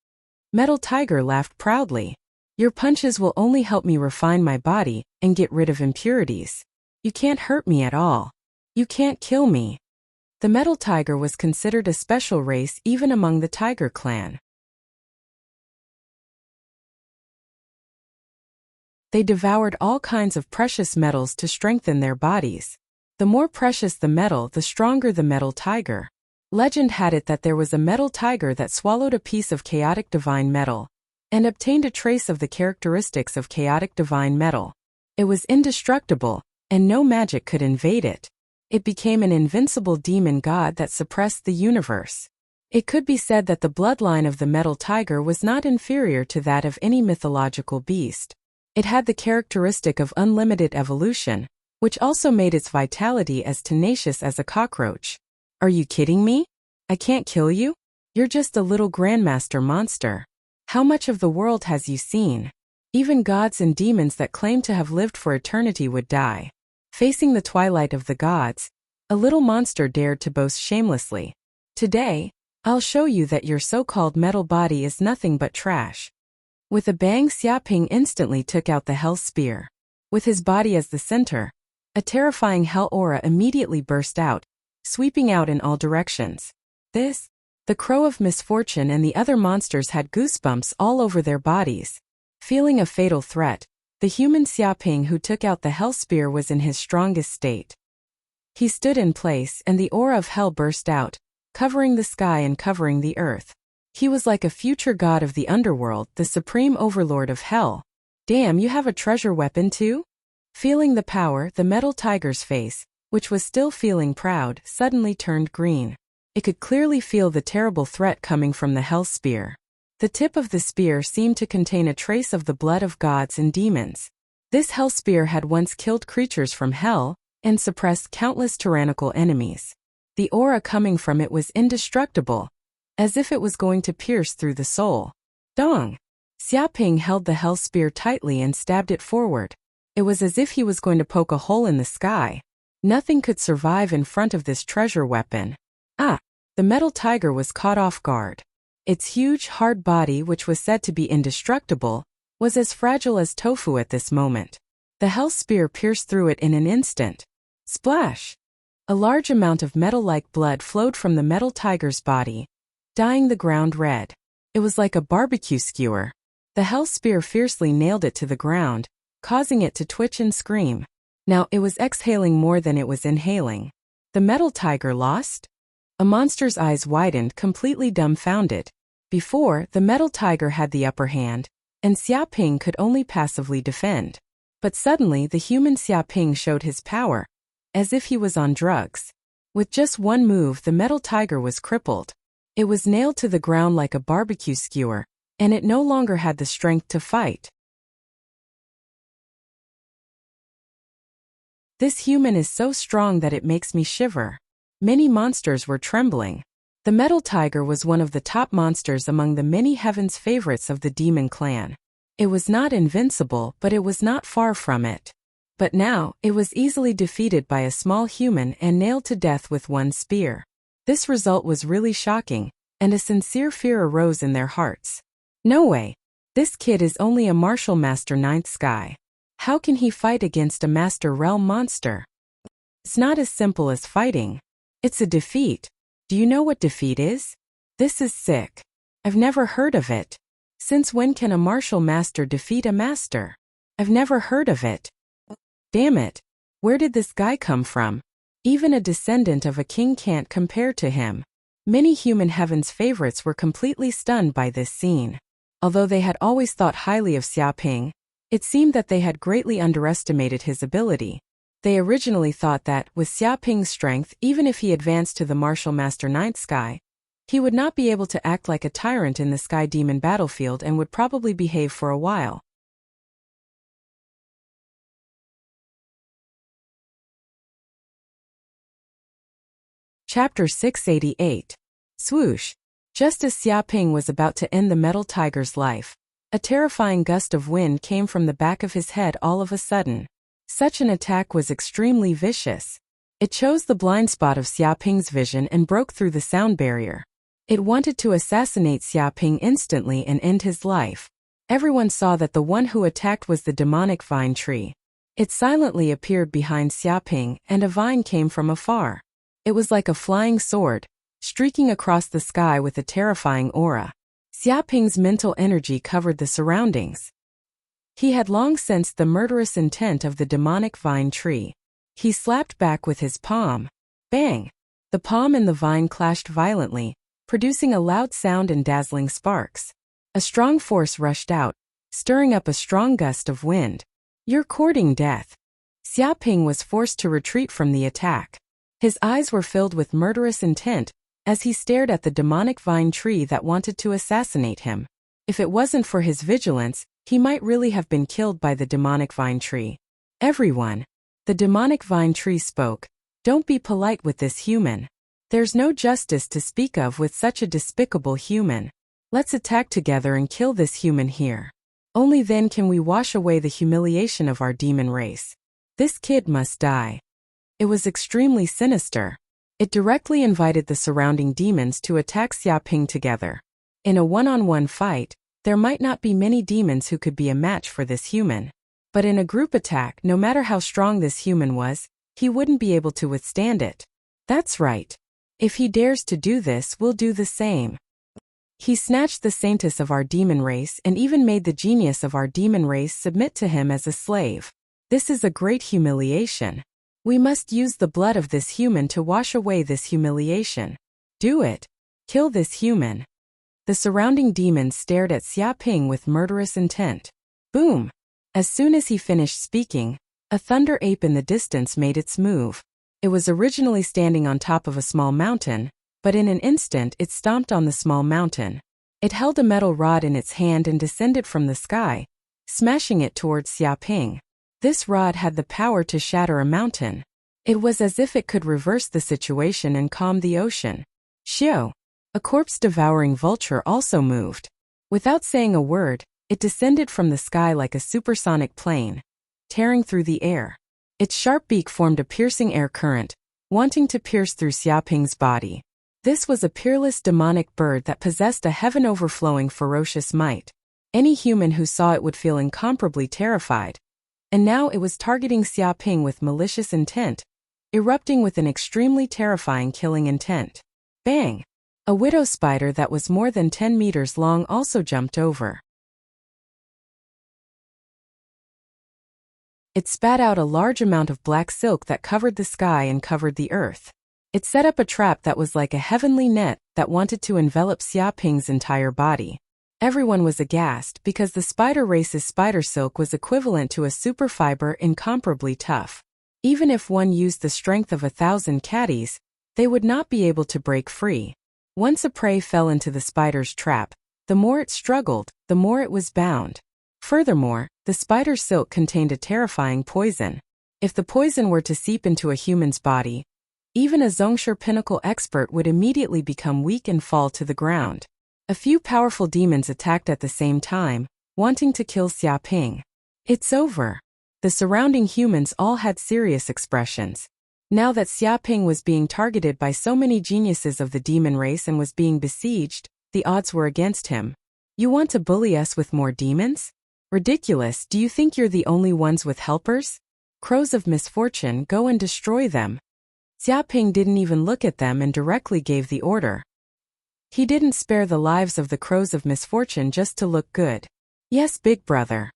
A: Metal Tiger laughed proudly. Your punches will only help me refine my body and get rid of impurities. You can't hurt me at all. You can't kill me. The metal tiger was considered a special race even among the tiger clan. They devoured all kinds of precious metals to strengthen their bodies. The more precious the metal, the stronger the metal tiger. Legend had it that there was a metal tiger that swallowed a piece of chaotic divine metal and obtained a trace of the characteristics of chaotic divine metal. It was indestructible, and no magic could invade it. It became an invincible demon god that suppressed the universe. It could be said that the bloodline of the metal tiger was not inferior to that of any mythological beast. It had the characteristic of unlimited evolution, which also made its vitality as tenacious as a cockroach. Are you kidding me? I can't kill you? You're just a little grandmaster monster. How much of the world has you seen? Even gods and demons that claim to have lived for eternity would die. Facing the twilight of the gods, a little monster dared to boast shamelessly. Today, I'll show you that your so-called metal body is nothing but trash. With a bang, Xiaoping instantly took out the hell spear. With his body as the center, a terrifying hell aura immediately burst out, sweeping out in all directions. The crow of misfortune and the other monsters had goosebumps all over their bodies. Feeling a fatal threat, the human Xiaoping who took out the hell spear was in his strongest state. He stood in place and the aura of hell burst out, covering the sky and covering the earth. He was like a future god of the underworld, the supreme overlord of hell. Damn, you have a treasure weapon too? Feeling the power, the metal tiger's face, which was still feeling proud, suddenly turned green. It could clearly feel the terrible threat coming from the hell spear. The tip of the spear seemed to contain a trace of the blood of gods and demons. This hell spear had once killed creatures from hell and suppressed countless tyrannical enemies. The aura coming from it was indestructible, as if it was going to pierce through the soul. Dong! Xiaoping held the hell spear tightly and stabbed it forward. It was as if he was going to poke a hole in the sky. Nothing could survive in front of this treasure weapon. The metal tiger was caught off guard. Its huge, hard body, which was said to be indestructible, was as fragile as tofu at this moment. The hell spear pierced through it in an instant. Splash! A large amount of metal-like blood flowed from the metal tiger's body, dyeing the ground red. It was like a barbecue skewer. The hell spear fiercely nailed it to the ground, causing it to twitch and scream. Now it was exhaling more than it was inhaling. The metal tiger lost? A monster's eyes widened, completely dumbfounded. Before, the metal tiger had the upper hand, and Xiaoping could only passively defend. But suddenly the human Xiaoping showed his power, as if he was on drugs. With just one move, the metal tiger was crippled. It was nailed to the ground like a barbecue skewer, and it no longer had the strength to fight. This human is so strong that it makes me shiver. Many monsters were trembling. The metal tiger was one of the top monsters among the many heaven's favorites of the demon clan. It was not invincible, but it was not far from it. But now, it was easily defeated by a small human and nailed to death with one spear. This result was really shocking, and a sincere fear arose in their hearts. No way! This kid is only a martial master ninth sky. How can he fight against a master realm monster? It's not as simple as fighting. It's a defeat. Do you know what defeat is? This is sick. I've never heard of it. Since when can a martial master defeat a master? I've never heard of it. Damn it. Where did this guy come from? Even a descendant of a king can't compare to him. Many human heaven's favorites were completely stunned by this scene. Although they had always thought highly of Xiaoping, it seemed that they had greatly underestimated his ability. They originally thought that, with Xiaoping's strength, even if he advanced to the martial master ninth sky, he would not be able to act like a tyrant in the sky demon battlefield and would probably behave for a while. Chapter 688. Swoosh! Just as Xiaoping was about to end the metal tiger's life, a terrifying gust of wind came from the back of his head all of a sudden. Such an attack was extremely vicious. It chose the blind spot of Xiaoping's vision and broke through the sound barrier. It wanted to assassinate Xiaoping instantly and end his life. Everyone saw that the one who attacked was the demonic vine tree. It silently appeared behind Xiaoping, and a vine came from afar. It was like a flying sword, streaking across the sky with a terrifying aura. Xiaoping's mental energy covered the surroundings. He had long sensed the murderous intent of the demonic vine tree. He slapped back with his palm. Bang! The palm and the vine clashed violently, producing a loud sound and dazzling sparks. A strong force rushed out, stirring up a strong gust of wind. "You're courting death." Xiaoping was forced to retreat from the attack. His eyes were filled with murderous intent as he stared at the demonic vine tree that wanted to assassinate him. If it wasn't for his vigilance, he might really have been killed by the demonic vine tree. "Everyone." The demonic vine tree spoke. "Don't be polite with this human. There's no justice to speak of with such a despicable human. Let's attack together and kill this human here. Only then can we wash away the humiliation of our demon race. This kid must die." It was extremely sinister. It directly invited the surrounding demons to attack Xiaoping together. In a one-on-one fight, there might not be many demons who could be a match for this human. But in a group attack, no matter how strong this human was, he wouldn't be able to withstand it. That's right. If he dares to do this, we'll do the same. He snatched the saintess of our demon race and even made the genius of our demon race submit to him as a slave. This is a great humiliation. We must use the blood of this human to wash away this humiliation. Do it. Kill this human. The surrounding demons stared at Xiaoping with murderous intent. Boom! As soon as he finished speaking, a thunder ape in the distance made its move. It was originally standing on top of a small mountain, but in an instant it stomped on the small mountain. It held a metal rod in its hand and descended from the sky, smashing it towards Xiaoping. This rod had the power to shatter a mountain. It was as if it could reverse the situation and calm the ocean. Xiao! A corpse-devouring vulture also moved. Without saying a word, it descended from the sky like a supersonic plane, tearing through the air. Its sharp beak formed a piercing air current, wanting to pierce through Xiaoping's body. This was a peerless demonic bird that possessed a heaven-overflowing ferocious might. Any human who saw it would feel incomparably terrified. And now it was targeting Xiaoping with malicious intent, erupting with an extremely terrifying killing intent. Bang! A widow spider that was more than 10 meters long also jumped over. It spat out a large amount of black silk that covered the sky and covered the earth. It set up a trap that was like a heavenly net that wanted to envelop Xiaoping's entire body. Everyone was aghast because the spider race's spider silk was equivalent to a superfiber incomparably tough. Even if one used the strength of 1,000 caddies, they would not be able to break free. Once a prey fell into the spider's trap, the more it struggled, the more it was bound. Furthermore, the spider silk contained a terrifying poison. If the poison were to seep into a human's body, even a Zhongsher pinnacle expert would immediately become weak and fall to the ground. A few powerful demons attacked at the same time, wanting to kill Xiaoping. It's over. The surrounding humans all had serious expressions. Now that Xiaoping was being targeted by so many geniuses of the demon race and was being besieged, the odds were against him. You want to bully us with more demons? Ridiculous, do you think you're the only ones with helpers? Crows of misfortune, go and destroy them. Xiaoping didn't even look at them and directly gave the order. He didn't spare the lives of the crows of misfortune just to look good. Yes, big brother.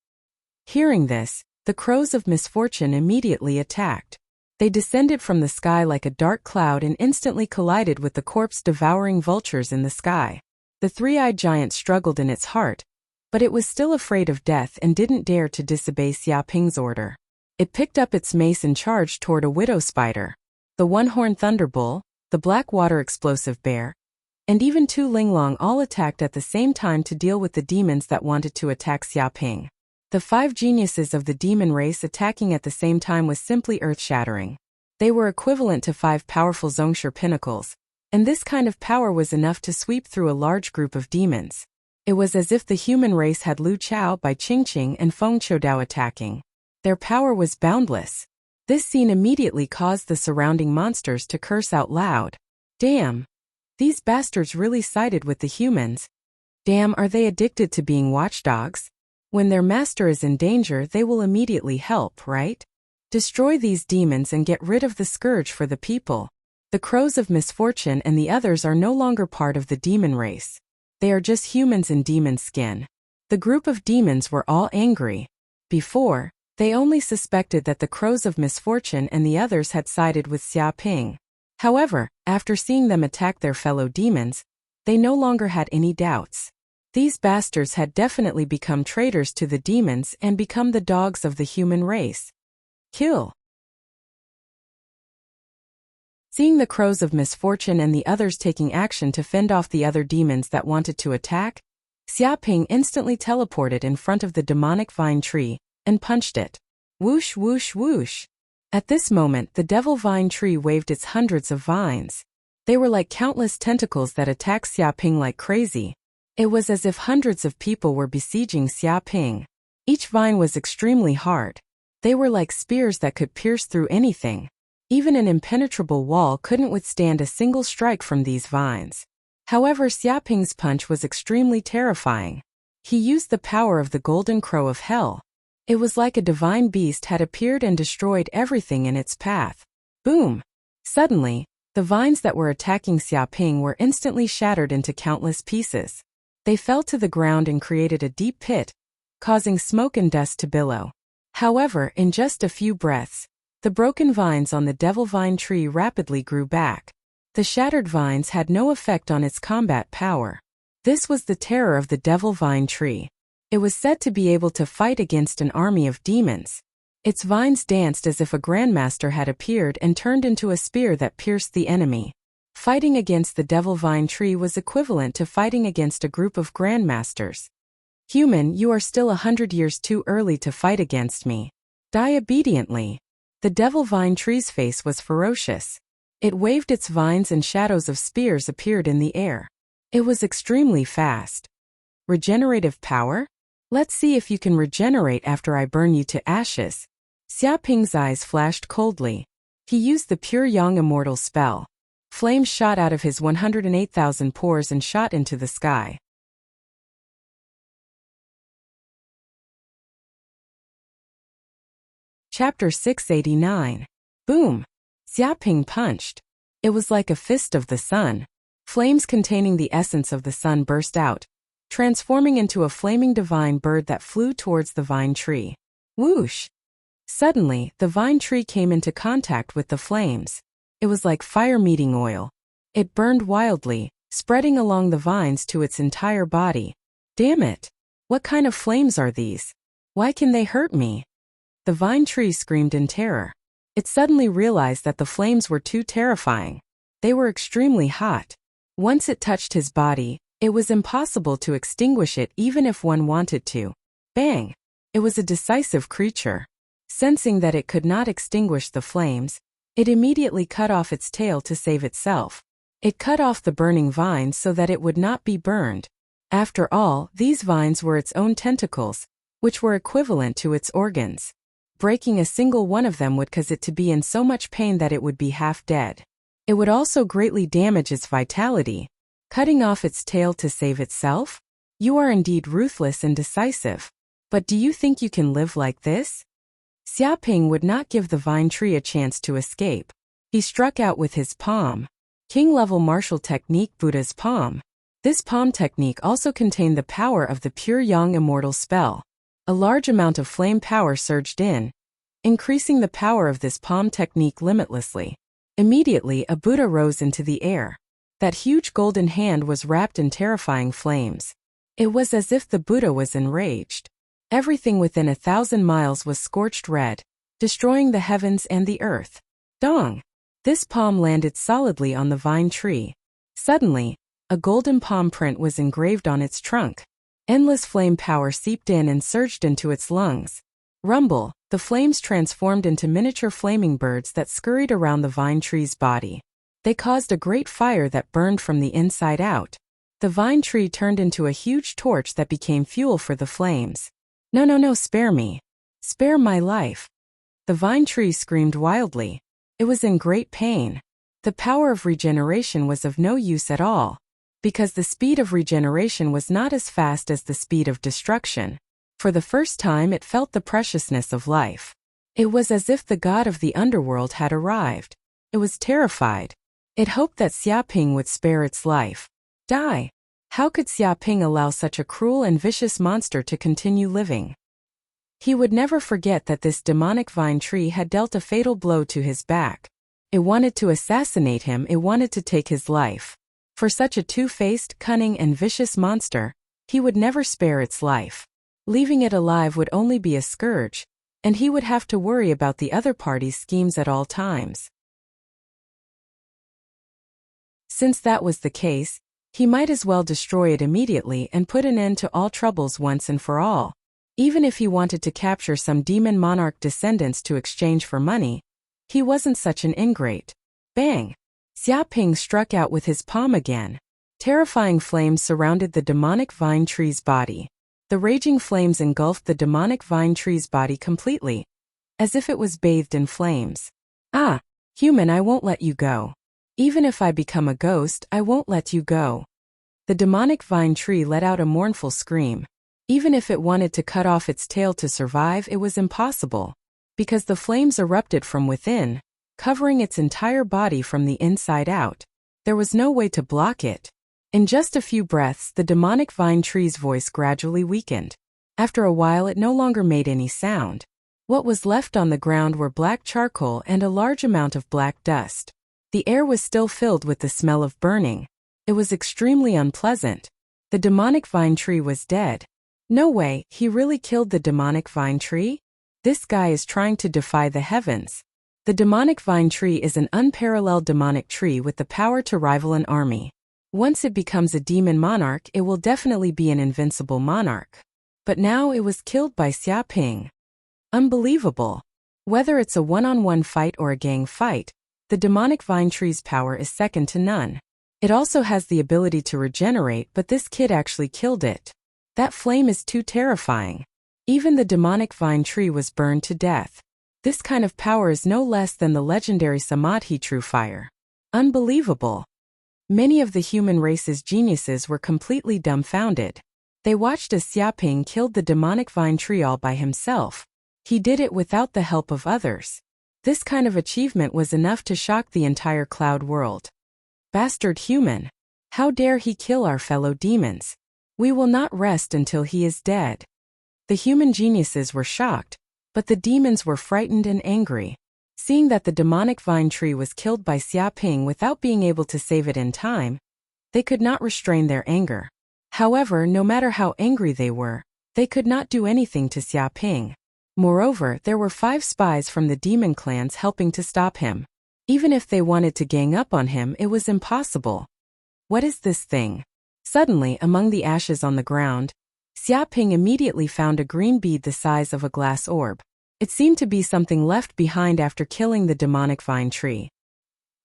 A: Hearing this, the crows of misfortune immediately attacked. They descended from the sky like a dark cloud and instantly collided with the corpse-devouring vultures in the sky. The three-eyed giant struggled in its heart, but it was still afraid of death and didn't dare to disobey Xiaoping's order. It picked up its mace and charged toward a widow spider, the one-horned thunderbull, the black water explosive bear, and even two linglong all attacked at the same time to deal with the demons that wanted to attack Xiaoping. The 5 geniuses of the demon race attacking at the same time was simply earth-shattering. They were equivalent to 5 powerful Zhongsher pinnacles, and this kind of power was enough to sweep through a large group of demons. It was as if the human race had Lu Chao by Qingqing and Feng Chodao attacking. Their power was boundless. This scene immediately caused the surrounding monsters to curse out loud. Damn! These bastards really sided with the humans. Damn, are they addicted to being watchdogs? When their master is in danger, they will immediately help, right? Destroy these demons and get rid of the scourge for the people. The crows of misfortune and the others are no longer part of the demon race. They are just humans in demon skin. The group of demons were all angry. Before, they only suspected that the crows of misfortune and the others had sided with Xia Ping. However, after seeing them attack their fellow demons, they no longer had any doubts. These bastards had definitely become traitors to the demons and become the dogs of the human race. Kill. Seeing the crows of misfortune and the others taking action to fend off the other demons that wanted to attack, Xia Ping instantly teleported in front of the demonic vine tree and punched it. Whoosh, whoosh, whoosh. At this moment, the devil vine tree waved its hundreds of vines. They were like countless tentacles that attacked Xia Ping like crazy. It was as if hundreds of people were besieging Xia Ping. Each vine was extremely hard. They were like spears that could pierce through anything. Even an impenetrable wall couldn't withstand a single strike from these vines. However, Xia Ping's punch was extremely terrifying. He used the power of the golden crow of hell. It was like a divine beast had appeared and destroyed everything in its path. Boom! Suddenly, the vines that were attacking Xia Ping were instantly shattered into countless pieces. They fell to the ground and created a deep pit, causing smoke and dust to billow. However, in just a few breaths, the broken vines on the devil vine tree rapidly grew back. The shattered vines had no effect on its combat power. This was the terror of the devil vine tree. It was said to be able to fight against an army of demons. Its vines danced as if a grandmaster had appeared and turned into a spear that pierced the enemy. Fighting against the devil vine tree was equivalent to fighting against a group of grandmasters. Human, you are still 100 years too early to fight against me. Die obediently. The devil vine tree's face was ferocious. It waved its vines and shadows of spears appeared in the air. It was extremely fast. Regenerative power? Let's see if you can regenerate after I burn you to ashes. Xia Ping's eyes flashed coldly. He used the pure yang immortal spell. Flames shot out of his 108,000 pores and shot into the sky. Chapter 689. Boom! Xia Ping punched. It was like a fist of the sun. Flames containing the essence of the sun burst out, transforming into a flaming divine bird that flew towards the vine tree. Whoosh! Suddenly, the vine tree came into contact with the flames. It was like fire meeting oil. It burned wildly, spreading along the vines to its entire body. Damn it! What kind of flames are these? Why can they hurt me? The vine tree screamed in terror. It suddenly realized that the flames were too terrifying. They were extremely hot. Once it touched his body, it was impossible to extinguish it even if one wanted to. Bang! It was a decisive creature. Sensing that it could not extinguish the flames, it immediately cut off its tail to save itself. It cut off the burning vines so that it would not be burned. After all, these vines were its own tentacles, which were equivalent to its organs. Breaking a single one of them would cause it to be in so much pain that it would be half dead. It would also greatly damage its vitality. Cutting off its tail to save itself? You are indeed ruthless and decisive. But do you think you can live like this? Xia Ping would not give the vine tree a chance to escape. He struck out with his palm. King-level martial technique Buddha's palm. This palm technique also contained the power of the pure yang immortal spell. A large amount of flame power surged in, increasing the power of this palm technique limitlessly. Immediately, a Buddha rose into the air. That huge golden hand was wrapped in terrifying flames. It was as if the Buddha was enraged. Everything within 1,000 miles was scorched red, destroying the heavens and the earth. Dong! This palm landed solidly on the vine tree. Suddenly, a golden palm print was engraved on its trunk. Endless flame power seeped in and surged into its lungs. Rumble! The flames transformed into miniature flaming birds that scurried around the vine tree's body. They caused a great fire that burned from the inside out. The vine tree turned into a huge torch that became fuel for the flames. No, no, no, spare me. Spare my life. The vine tree screamed wildly. It was in great pain. The power of regeneration was of no use at all, because the speed of regeneration was not as fast as the speed of destruction. For the first time it felt the preciousness of life. It was as if the god of the underworld had arrived. It was terrified. It hoped that Xiaoping would spare its life. Die. How could Xiaoping allow such a cruel and vicious monster to continue living? He would never forget that this demonic vine tree had dealt a fatal blow to his back. It wanted to assassinate him, it wanted to take his life. For such a two-faced, cunning and vicious monster, he would never spare its life. Leaving it alive would only be a scourge, and he would have to worry about the other party's schemes at all times. Since that was the case, he might as well destroy it immediately and put an end to all troubles once and for all. Even if he wanted to capture some demon monarch descendants to exchange for money, he wasn't such an ingrate. Bang! Xiaoping struck out with his palm again. Terrifying flames surrounded the demonic vine tree's body. The raging flames engulfed the demonic vine tree's body completely, as if it was bathed in flames. Ah, human, I won't let you go. Even if I become a ghost, I won't let you go. The demonic vine tree let out a mournful scream. Even if it wanted to cut off its tail to survive, it was impossible, because the flames erupted from within, covering its entire body from the inside out. There was no way to block it. In just a few breaths, the demonic vine tree's voice gradually weakened. After a while, it no longer made any sound. What was left on the ground were black charcoal and a large amount of black dust. The air was still filled with the smell of burning. It was extremely unpleasant. The demonic vine tree was dead. No way, he really killed the demonic vine tree? This guy is trying to defy the heavens. The demonic vine tree is an unparalleled demonic tree with the power to rival an army. Once it becomes a demon monarch, it will definitely be an invincible monarch. But now it was killed by Xiaoping. Unbelievable. Whether it's a one-on-one fight or a gang fight, the demonic vine tree's power is second to none. It also has the ability to regenerate, but this kid actually killed it. That flame is too terrifying. Even the demonic vine tree was burned to death. This kind of power is no less than the legendary Samadhi true fire. Unbelievable. Many of the human race's geniuses were completely dumbfounded. They watched as Xiaoping killed the demonic vine tree all by himself. He did it without the help of others. This kind of achievement was enough to shock the entire cloud world. Bastard human! How dare he kill our fellow demons? We will not rest until he is dead. The human geniuses were shocked, but the demons were frightened and angry. Seeing that the demonic vine tree was killed by Xiaoping without being able to save it in time, they could not restrain their anger. However, no matter how angry they were, they could not do anything to Xiaoping. Moreover, there were 5 spies from the demon clans helping to stop him. Even if they wanted to gang up on him, it was impossible. What is this thing? Suddenly, among the ashes on the ground, Xiaoping immediately found a green bead the size of a glass orb. It seemed to be something left behind after killing the demonic vine tree.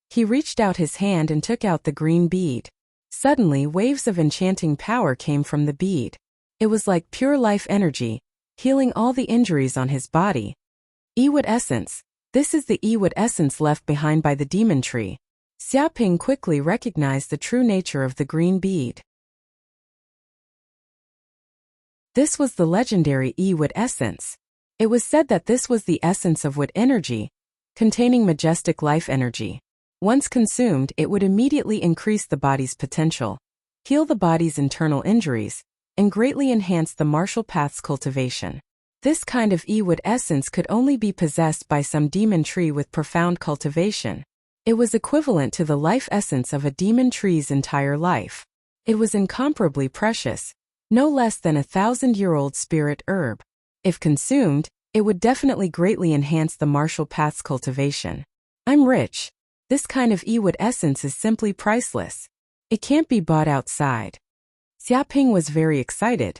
A: He reached out his hand and took out the green bead. Suddenly, waves of enchanting power came from the bead. It was like pure life energy, healing all the injuries on his body. Ewood essence. This is the Ewood essence left behind by the demon tree. Xiaoping quickly recognized the true nature of the green bead. This was the legendary Ewood essence. It was said that this was the essence of wood energy, containing majestic life energy. Once consumed, it would immediately increase the body's potential, heal the body's internal injuries, and greatly enhance the martial path's cultivation. This kind of Ewood essence could only be possessed by some demon tree with profound cultivation. It was equivalent to the life essence of a demon tree's entire life. It was incomparably precious, no less than 1,000-year-old spirit herb. If consumed, it would definitely greatly enhance the martial path's cultivation. I'm rich. This kind of Ewood essence is simply priceless. It can't be bought outside. Xiaoping was very excited.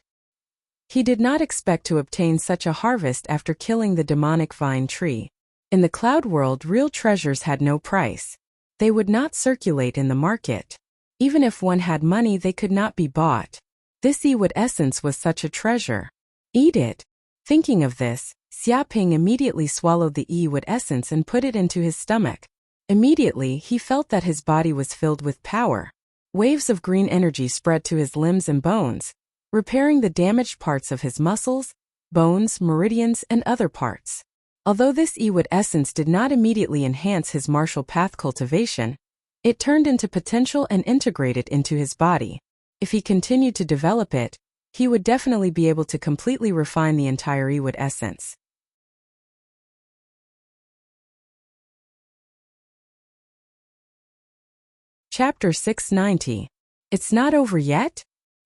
A: He did not expect to obtain such a harvest after killing the demonic vine tree. In the cloud world, real treasures had no price. They would not circulate in the market. Even if one had money, they could not be bought. This Ewood essence was such a treasure. Eat it. Thinking of this, Xiaoping immediately swallowed the Ewood essence and put it into his stomach. Immediately, he felt that his body was filled with power. Waves of green energy spread to his limbs and bones, repairing the damaged parts of his muscles, bones, meridians, and other parts. Although this Ewood essence did not immediately enhance his martial path cultivation, It turned into potential and integrated into his body. If he continued to develop it, he would definitely be able to completely refine the entire Ewood essence. Chapter 690. It's not over yet?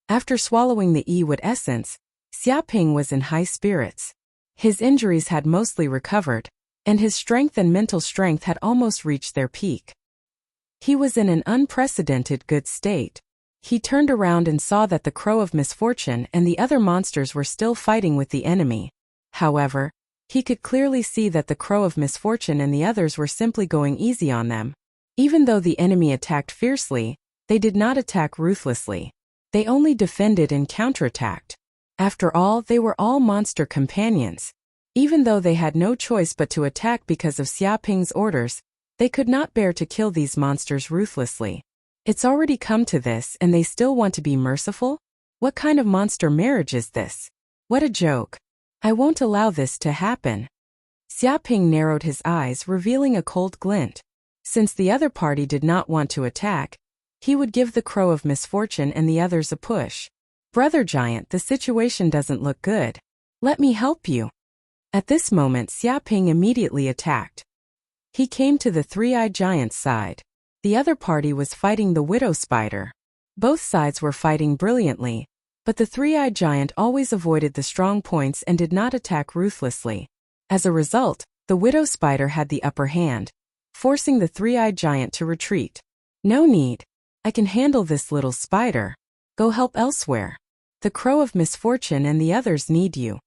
A: After swallowing the Ewood essence, Xiaping was in high spirits. His injuries had mostly recovered, and his strength and mental strength had almost reached their peak. He was in an unprecedented good state. He turned around and saw that the Crow of Misfortune and the other monsters were still fighting with the enemy. However, he could clearly see that the Crow of Misfortune and the others were simply going easy on them. Even though the enemy attacked fiercely, they did not attack ruthlessly. They only defended and counterattacked. After all, they were all monster companions. Even though they had no choice but to attack because of Xiaping's orders, they could not bear to kill these monsters ruthlessly. It's already come to this and they still want to be merciful? What kind of monster marriage is this? What a joke. I won't allow this to happen. Xiaping narrowed his eyes, revealing a cold glint. Since the other party did not want to attack, he would give the Crow of Misfortune and the others a push. Brother Giant, the situation doesn't look good. Let me help you. At this moment, Xiaping immediately attacked. He came to the three-eyed giant's side. The other party was fighting the widow spider. Both sides were fighting brilliantly, but the three-eyed giant always avoided the strong points and did not attack ruthlessly. As a result, the widow spider had the upper hand, forcing the three-eyed giant to retreat. No need. I can handle this little spider. Go help elsewhere. The Crow of Misfortune and the others need you.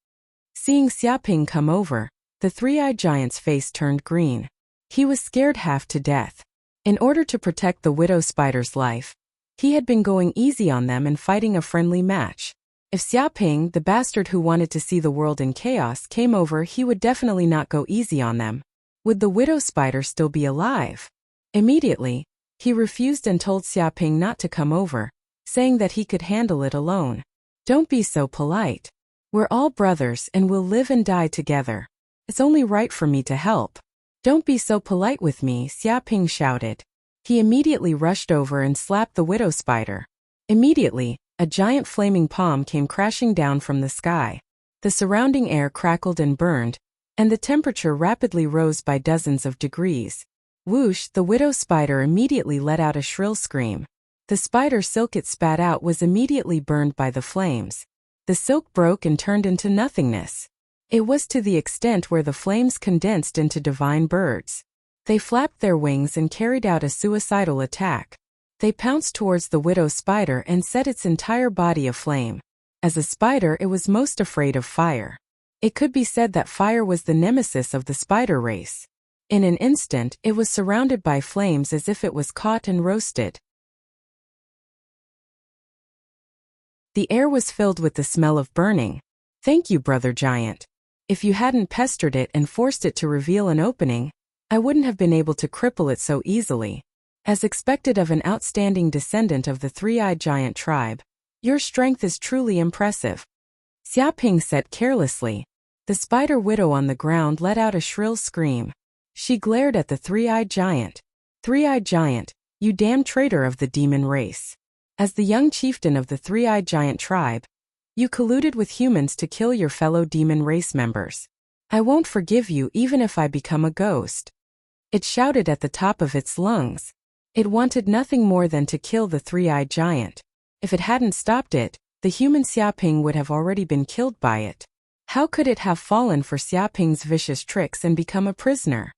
A: Seeing Xiaping come over, the three-eyed giant's face turned green. He was scared half to death. In order to protect the widow spider's life, he had been going easy on them and fighting a friendly match. If Xiaping, the bastard who wanted to see the world in chaos, came over, he would definitely not go easy on them. Would the widow spider still be alive? Immediately, he refused and told Xiaping not to come over, saying that he could handle it alone. Don't be so polite. We're all brothers and we'll live and die together. It's only right for me to help. Don't be so polite with me, Xiaping shouted. He immediately rushed over and slapped the widow spider. Immediately, a giant flaming palm came crashing down from the sky. The surrounding air crackled and burned, and the temperature rapidly rose by dozens of degrees. Whoosh, the widow spider immediately let out a shrill scream. The spider silk it spat out was immediately burned by the flames. The silk broke and turned into nothingness. It was to the extent where the flames condensed into divine birds. They flapped their wings and carried out a suicidal attack. They pounced towards the widow spider and set its entire body aflame. As a spider, it was most afraid of fire. It could be said that fire was the nemesis of the spider race. In an instant, it was surrounded by flames as if it was caught and roasted. The air was filled with the smell of burning. Thank you, Brother Giant. If you hadn't pestered it and forced it to reveal an opening, I wouldn't have been able to cripple it so easily. As expected of an outstanding descendant of the three-eyed giant tribe, your strength is truly impressive. Xiaping said carelessly. The spider widow on the ground let out a shrill scream. She glared at the three-eyed giant. Three-eyed giant, you damn traitor of the demon race. As the young chieftain of the three-eyed giant tribe, you colluded with humans to kill your fellow demon race members. I won't forgive you even if I become a ghost. It shouted at the top of its lungs. It wanted nothing more than to kill the three-eyed giant. If it hadn't stopped it, the human Xiaping would have already been killed by it. How could it have fallen for Xiaping's vicious tricks and become a prisoner?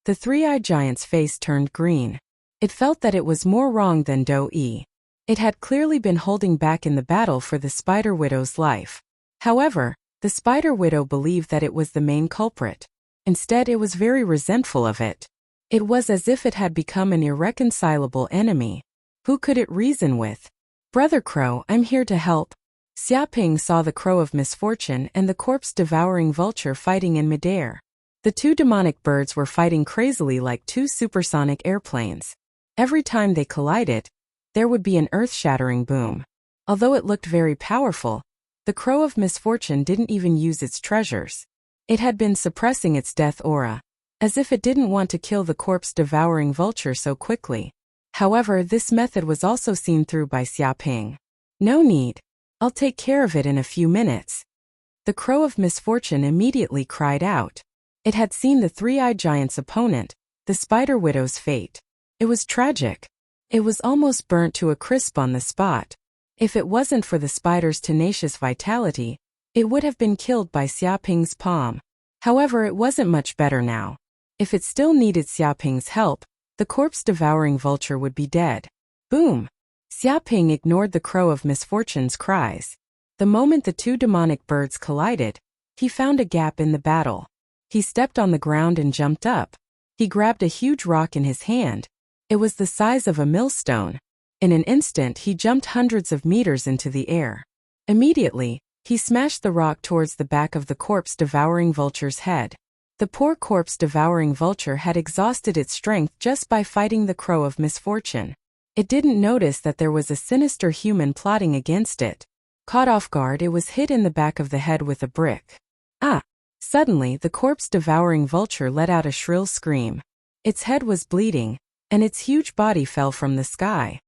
A: The three-eyed giant's face turned green. It felt that it was more wrong than Do-yi. It had clearly been holding back in the battle for the Spider Widow's life. However, the Spider Widow believed that it was the main culprit. Instead, it was very resentful of it. It was as if it had become an irreconcilable enemy. Who could it reason with? Brother Crow, I'm here to help. Xiaping saw the Crow of Misfortune and the corpse-devouring vulture fighting in midair. The two demonic birds were fighting crazily like two supersonic airplanes. Every time they collided, there would be an earth-shattering boom. Although it looked very powerful, the Crow of Misfortune didn't even use its treasures. It had been suppressing its death aura. as if it didn't want to kill the corpse-devouring vulture so quickly. However, this method was also seen through by Xiaoping. "No need. I'll take care of it in a few minutes." The Crow of Misfortune immediately cried out. It had seen the three-eyed giant's opponent, the Spider Widow's fate. It was tragic. It was almost burnt to a crisp on the spot. If it wasn't for the spider's tenacious vitality, it would have been killed by Xiaoping's palm. However, it wasn't much better now. If it still needed Xiaoping's help, the corpse-devouring vulture would be dead. Boom! Xiaoping ignored the Crow of Misfortune's cries. The moment the two demonic birds collided, he found a gap in the battle. He stepped on the ground and jumped up. He grabbed a huge rock in his hand. It was the size of a millstone. In an instant, he jumped hundreds of meters into the air. Immediately, he smashed the rock towards the back of the corpse-devouring vulture's head. The poor corpse-devouring vulture had exhausted its strength just by fighting the Crow of Misfortune. It didn't notice that there was a sinister human plotting against it. Caught off guard, it was hit in the back of the head with a brick. Ah! Suddenly, the corpse-devouring vulture let out a shrill scream. Its head was bleeding, and its huge body fell from the sky.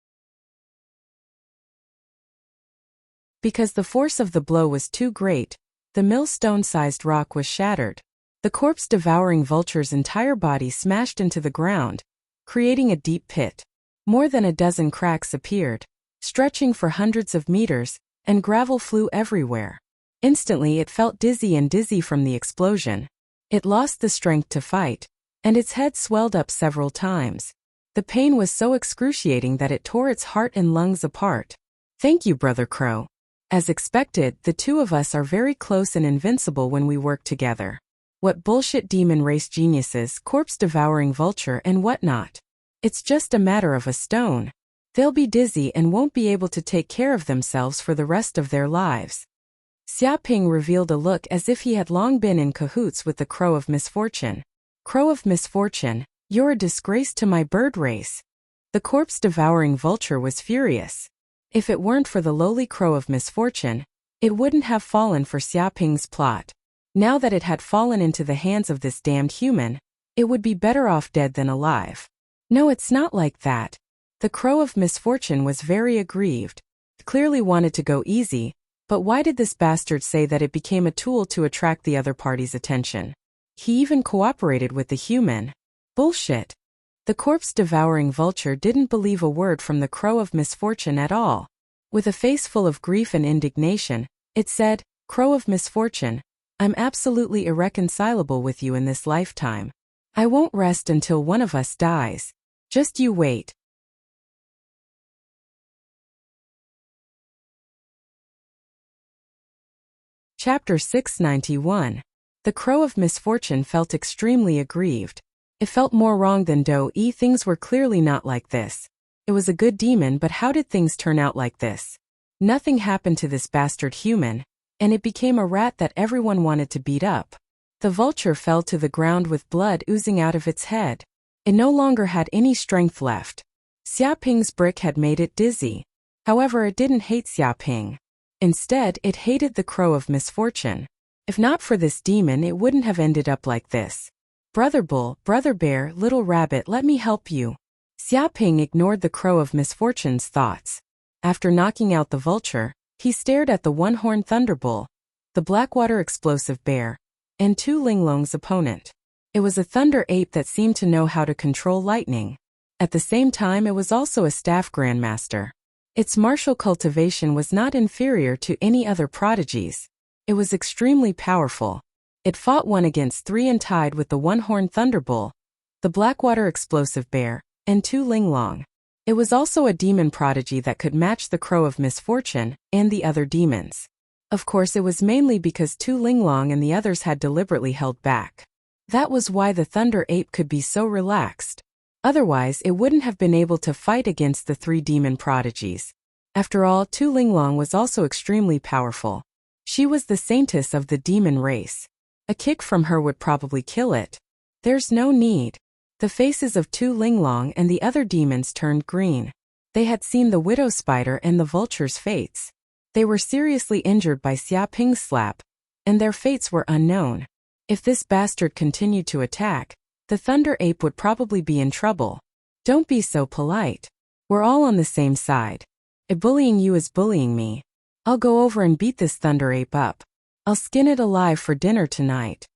A: Because the force of the blow was too great, the millstone-sized rock was shattered. The corpse-devouring vulture's entire body smashed into the ground, creating a deep pit. More than a dozen cracks appeared, stretching for hundreds of meters, and gravel flew everywhere. Instantly it felt dizzy from the explosion. It lost the strength to fight, and its head swelled up several times. The pain was so excruciating that it tore its heart and lungs apart. "Thank you, Brother Crow. As expected, the two of us are very close and invincible when we work together. What bullshit demon race geniuses, corpse-devouring vulture and whatnot. It's just a matter of a stone. They'll be dizzy and won't be able to take care of themselves for the rest of their lives." Xiaoping revealed a look as if he had long been in cahoots with the Crow of Misfortune. "Crow of Misfortune, you're a disgrace to my bird race." The corpse-devouring vulture was furious. If it weren't for the lowly Crow of Misfortune, it wouldn't have fallen for Xiaoping's plot. Now that it had fallen into the hands of this damned human, it would be better off dead than alive. "No, it's not like that." The Crow of Misfortune was very aggrieved. It clearly wanted to go easy, but why did this bastard say that it became a tool to attract the other party's attention? He even cooperated with the human. Bullshit. The corpse-devouring vulture didn't believe a word from the Crow of Misfortune at all. With a face full of grief and indignation, it said, "Crow of Misfortune, I'm absolutely irreconcilable with you in this lifetime. I won't rest until one of us dies. Just you wait." Chapter 691. The Crow of Misfortune felt extremely aggrieved. It felt more wrong than Do-e. Things were clearly not like this. It was a good demon, but how did things turn out like this? Nothing happened to this bastard human, and it became a rat that everyone wanted to beat up. The vulture fell to the ground with blood oozing out of its head. It no longer had any strength left. Xiaoping's brick had made it dizzy. However, it didn't hate Xiaoping. Instead, it hated the Crow of Misfortune. If not for this demon, it wouldn't have ended up like this. "Brother Bull, Brother Bear, Little Rabbit, let me help you." Xiaoping ignored the Crow of Misfortune's thoughts. After knocking out the vulture, he stared at the one-horned Thunderbull, the Blackwater Explosive Bear, and Tu Linglong's opponent. It was a thunder ape that seemed to know how to control lightning. At the same time, it was also a staff grandmaster. Its martial cultivation was not inferior to any other prodigies. It was extremely powerful. It fought 1 against 3 and tied with the one-horned Thunderbull, the Blackwater Explosive Bear, and Tu Linglong. It was also a demon prodigy that could match the Crow of Misfortune and the other demons. Of course, it was mainly because Tu Linglong and the others had deliberately held back. That was why the Thunder Ape could be so relaxed. Otherwise, it wouldn't have been able to fight against the 3 demon prodigies. After all, Tu Linglong was also extremely powerful. She was the saintess of the demon race. A kick from her would probably kill it. There's no need. The faces of Tu Linglong and the other demons turned green. They had seen the widow spider and the vulture's fates. They were seriously injured by Xiaoping's slap, and their fates were unknown. If this bastard continued to attack, the Thunder Ape would probably be in trouble. Don't be so polite. We're all on the same side. If bullying you is bullying me, I'll go over and beat this Thunder Ape up. I'll skin it alive for dinner tonight.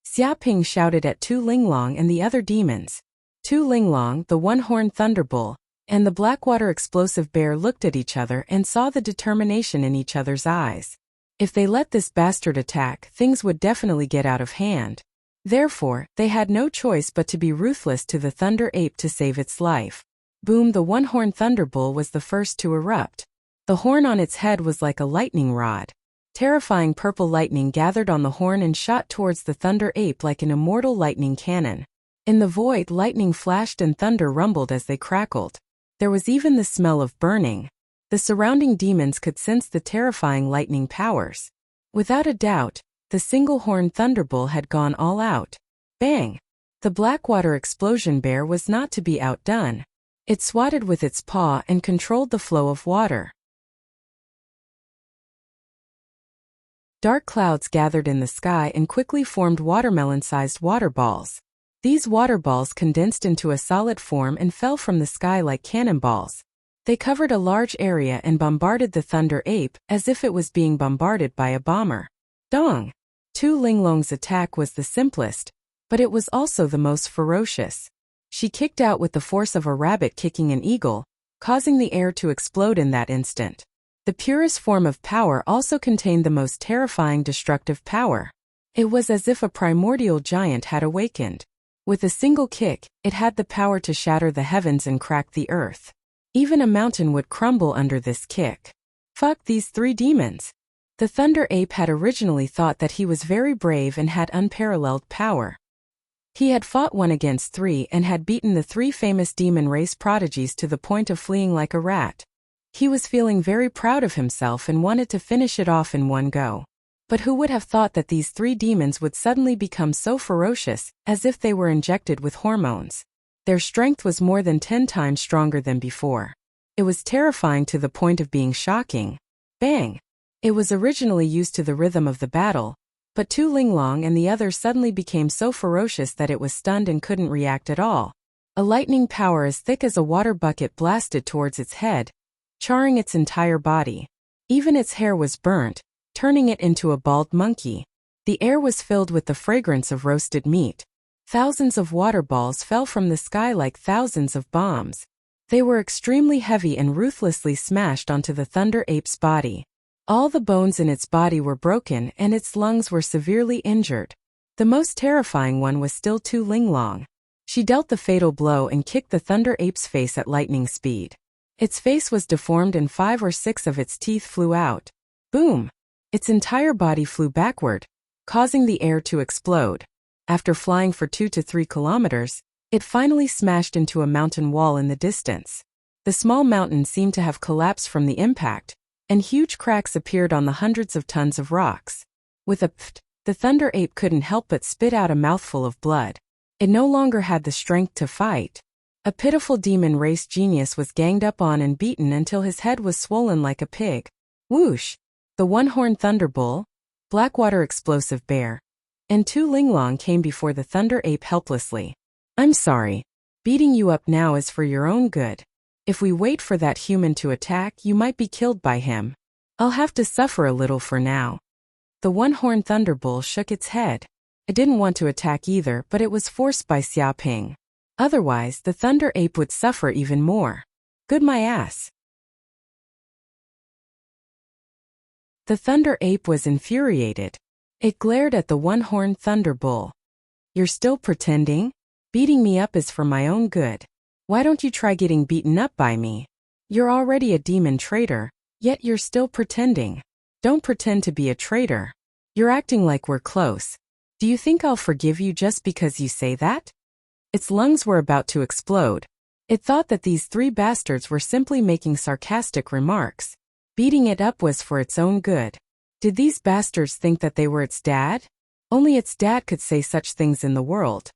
A: Xiaoping shouted at Tu Linglong and the other demons. Tu Linglong, the one-horned thunderbull, and the Blackwater explosive bear looked at each other and saw the determination in each other's eyes. If they let this bastard attack, things would definitely get out of hand. Therefore, they had no choice but to be ruthless to the Thunder Ape to save its life. Boom! The one-horned thunderbull was the first to erupt. The horn on its head was like a lightning rod. Terrifying purple lightning gathered on the horn and shot towards the Thunder Ape like an immortal lightning cannon. In the void, lightning flashed and thunder rumbled as they crackled. There was even the smell of burning. The surrounding demons could sense the terrifying lightning powers. Without a doubt, the single-horned thunderbull had gone all out. Bang! The Blackwater explosion bear was not to be outdone. It swatted with its paw and controlled the flow of water. Dark clouds gathered in the sky and quickly formed watermelon-sized water balls. These water balls condensed into a solid form and fell from the sky like cannonballs. They covered a large area and bombarded the Thunder Ape as if it was being bombarded by a bomber. Dong! Tu Linglong's attack was the simplest, but it was also the most ferocious. She kicked out with the force of a rabbit kicking an eagle, causing the air to explode in that instant. The purest form of power also contained the most terrifying destructive power. It was as if a primordial giant had awakened. With a single kick, it had the power to shatter the heavens and crack the earth. Even a mountain would crumble under this kick. Fuck these three demons. The Thunder Ape had originally thought that he was very brave and had unparalleled power. He had fought 1 against 3 and had beaten the 3 famous demon race prodigies to the point of fleeing like a rat. He was feeling very proud of himself and wanted to finish it off in one go. But who would have thought that these 3 demons would suddenly become so ferocious, as if they were injected with hormones? Their strength was more than 10 times stronger than before. It was terrifying to the point of being shocking. Bang! It was originally used to the rhythm of the battle, but Tu Linglong and the others suddenly became so ferocious that it was stunned and couldn't react at all. A lightning power as thick as a water bucket blasted towards its head, charring its entire body. Even its hair was burnt, turning it into a bald monkey. The air was filled with the fragrance of roasted meat. Thousands of water balls fell from the sky like thousands of bombs. They were extremely heavy and ruthlessly smashed onto the Thunder Ape's body. All the bones in its body were broken and its lungs were severely injured. The most terrifying one was still Tu Linglong. She dealt the fatal blow and kicked the Thunder Ape's face at lightning speed. Its face was deformed and 5 or 6 of its teeth flew out. Boom! Its entire body flew backward, causing the air to explode. After flying for 2 to 3 kilometers, it finally smashed into a mountain wall in the distance. The small mountain seemed to have collapsed from the impact, and huge cracks appeared on the hundreds of tons of rocks. With a pft, the Thunder Ape couldn't help but spit out a mouthful of blood. It no longer had the strength to fight. A pitiful demon race genius was ganged up on and beaten until his head was swollen like a pig. Whoosh! The one-horned thunderbull, Blackwater explosive bear, and Tu Linglong came before the Thunder Ape helplessly. I'm sorry. Beating you up now is for your own good. If we wait for that human to attack, you might be killed by him. I'll have to suffer a little for now. The one-horned thunderbull shook its head. It didn't want to attack either, but it was forced by Xiaoping. Otherwise, the Thunder Ape would suffer even more. Good my ass. The Thunder Ape was infuriated. It glared at the one-horned thunderbull. You're still pretending? Beating me up is for my own good. Why don't you try getting beaten up by me? You're already a demon traitor, yet you're still pretending. Don't pretend to be a traitor. You're acting like we're close. Do you think I'll forgive you just because you say that? Its lungs were about to explode. It thought that these 3 bastards were simply making sarcastic remarks. Beating it up was for its own good. Did these bastards think that they were its dad? Only its dad could say such things in the world.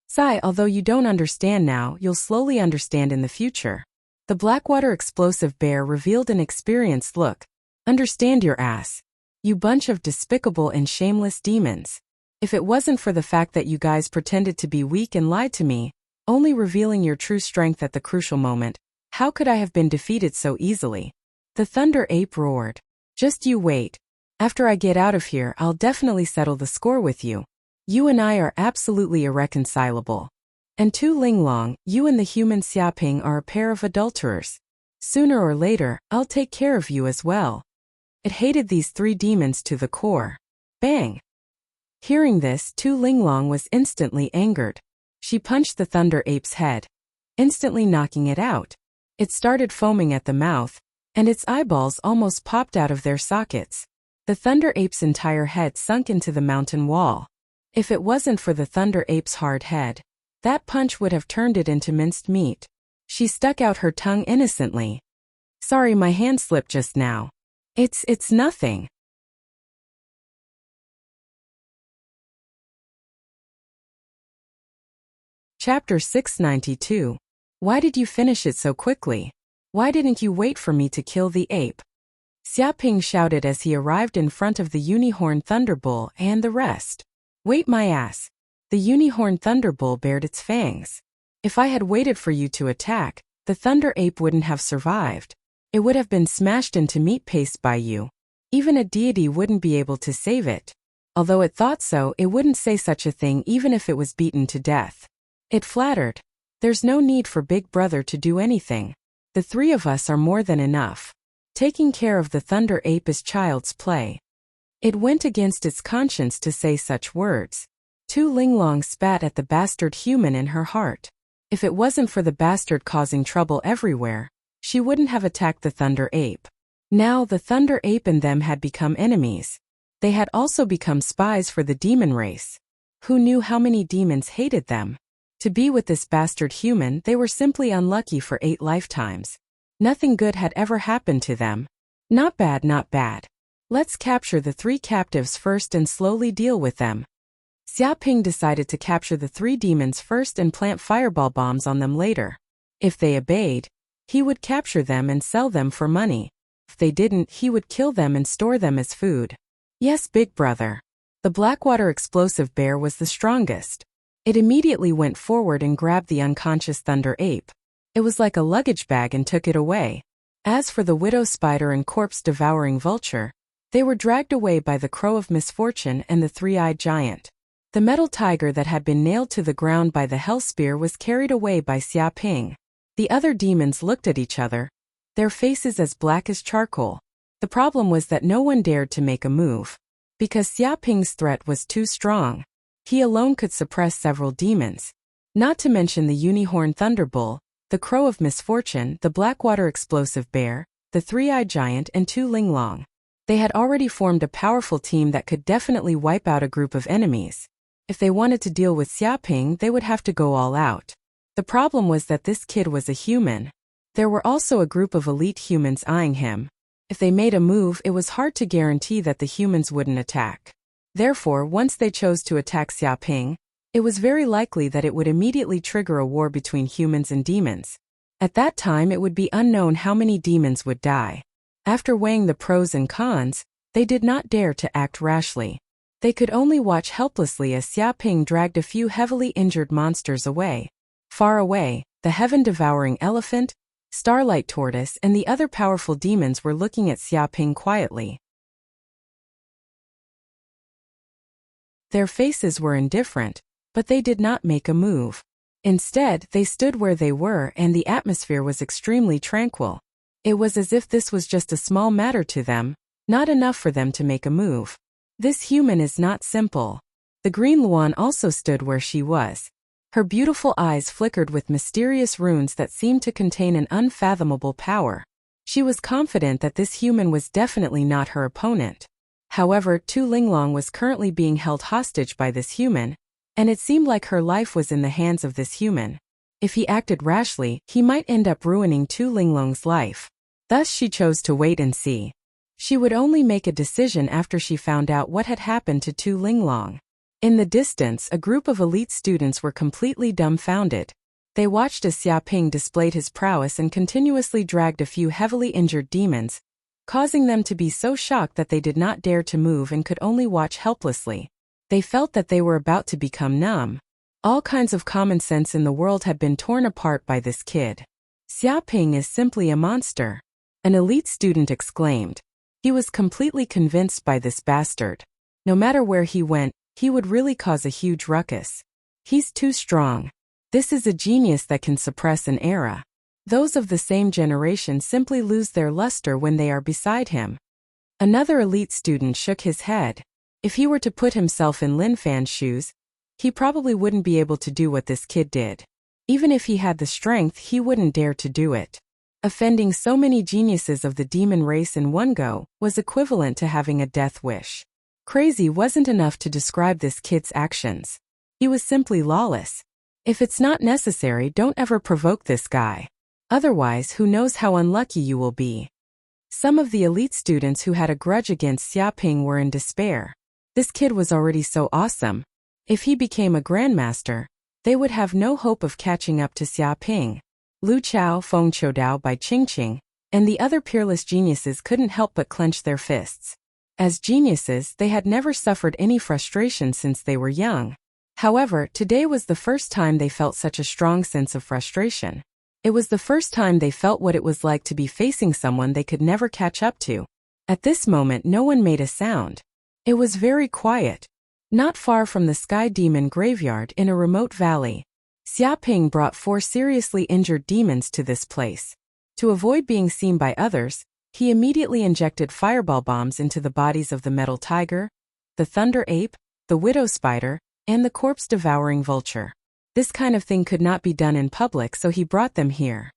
A: Sigh, although you don't understand now, you'll slowly understand in the future. The Blackwater explosive bear revealed an experienced look. Understand your ass. You bunch of despicable and shameless demons. If it wasn't for the fact that you guys pretended to be weak and lied to me, only revealing your true strength at the crucial moment, how could I have been defeated so easily? The Thunder Ape roared. Just you wait. After I get out of here, I'll definitely settle the score with you. You and I are absolutely irreconcilable. And Tu Linglong, you and the human Xiaoping are a pair of adulterers. Sooner or later, I'll take care of you as well. It hated these three demons to the core. Bang! Hearing this, Tu Linglong was instantly angered. She punched the Thunder Ape's head, instantly knocking it out. It started foaming at the mouth, and its eyeballs almost popped out of their sockets. The Thunder Ape's entire head sunk into the mountain wall. If it wasn't for the Thunder Ape's hard head, that punch would have turned it into minced meat. She stuck out her tongue innocently. Sorry, my hand slipped just now. It's nothing. Chapter 692. Why did you finish it so quickly? Why didn't you wait for me to kill the ape? Xiaoping shouted as he arrived in front of the Unicorn Thunderbull and the rest. Wait my ass. The Unicorn Thunderbull bared its fangs. If I had waited for you to attack, the Thunder Ape wouldn't have survived. It would have been smashed into meat paste by you. Even a deity wouldn't be able to save it. Although it thought so, it wouldn't say such a thing even if it was beaten to death. It flattered. There's no need for Big Brother to do anything. The three of us are more than enough. Taking care of the Thunder Ape is child's play. It went against its conscience to say such words. Tu Linglong spat at the bastard human in her heart. If it wasn't for the bastard causing trouble everywhere, she wouldn't have attacked the Thunder Ape. Now the Thunder Ape and them had become enemies. They had also become spies for the demon race. Who knew how many demons hated them? To be with this bastard human, they were simply unlucky for 8 lifetimes. Nothing good had ever happened to them. Not bad, not bad. Let's capture the 3 captives first and slowly deal with them. Xiaoping decided to capture the 3 demons first and plant fireball bombs on them later. If they obeyed, he would capture them and sell them for money. If they didn't, he would kill them and store them as food. Yes, Big Brother. The Blackwater explosive bear was the strongest. It immediately went forward and grabbed the unconscious Thunder Ape. It was like a luggage bag and took it away. As for the widow spider and corpse-devouring vulture, they were dragged away by the crow of misfortune and the 3-eyed giant. The metal tiger that had been nailed to the ground by the hell spear was carried away by Xiaoping. The other demons looked at each other, their faces as black as charcoal. The problem was that no one dared to make a move. Because Xiaoping's threat was too strong. He alone could suppress several demons. Not to mention the Unicorn Thunderbull, the Crow of Misfortune, the Blackwater Explosive Bear, the 3-eyed giant and Tu Linglong. They had already formed a powerful team that could definitely wipe out a group of enemies. If they wanted to deal with Xiaoping, they would have to go all out. The problem was that this kid was a human. There were also a group of elite humans eyeing him. If they made a move, it was hard to guarantee that the humans wouldn't attack. Therefore, once they chose to attack Xiaoping, it was very likely that it would immediately trigger a war between humans and demons. At that time, it would be unknown how many demons would die. After weighing the pros and cons, they did not dare to act rashly. They could only watch helplessly as Xiaoping dragged a few heavily injured monsters away. Far away, the heaven-devouring elephant, Starlight Tortoise and the other powerful demons were looking at Xiaoping quietly. Their faces were indifferent, but they did not make a move. Instead, they stood where they were and the atmosphere was extremely tranquil. It was as if this was just a small matter to them, not enough for them to make a move. This human is not simple. The Green Luan also stood where she was. Her beautiful eyes flickered with mysterious runes that seemed to contain an unfathomable power. She was confident that this human was definitely not her opponent. However, Tu Linglong was currently being held hostage by this human, and it seemed like her life was in the hands of this human. If he acted rashly, he might end up ruining Tu Linglong's life. Thus she chose to wait and see. She would only make a decision after she found out what had happened to Tu Linglong. In the distance, a group of elite students were completely dumbfounded. They watched as Xiaoping displayed his prowess and continuously dragged a few heavily injured demons, causing them to be so shocked that they did not dare to move and could only watch helplessly. They felt that they were about to become numb. All kinds of common sense in the world had been torn apart by this kid. Xiaoping is simply a monster, an elite student exclaimed. He was completely convinced by this bastard. No matter where he went, he would really cause a huge ruckus. He's too strong. This is a genius that can suppress an era. Those of the same generation simply lose their luster when they are beside him. Another elite student shook his head. If he were to put himself in Lin Fan's shoes, he probably wouldn't be able to do what this kid did. Even if he had the strength, he wouldn't dare to do it. Offending so many geniuses of the demon race in one go was equivalent to having a death wish. Crazy wasn't enough to describe this kid's actions. He was simply lawless. If it's not necessary, don't ever provoke this guy. Otherwise, who knows how unlucky you will be. Some of the elite students who had a grudge against Xiaoping were in despair. This kid was already so awesome. If he became a grandmaster, they would have no hope of catching up to Xiaoping. Lu Chao, Feng Chodao by Qingqing, and the other peerless geniuses couldn't help but clench their fists. As geniuses, they had never suffered any frustration since they were young. However, today was the first time they felt such a strong sense of frustration. It was the first time they felt what it was like to be facing someone they could never catch up to. At this moment, no one made a sound. It was very quiet. Not far from the Sky Demon graveyard in a remote valley, Xiaoping brought 4 seriously injured demons to this place. To avoid being seen by others, he immediately injected fireball bombs into the bodies of the metal tiger, the thunder ape, the widow spider, and the corpse-devouring vulture. This kind of thing could not be done in public, so he brought them here.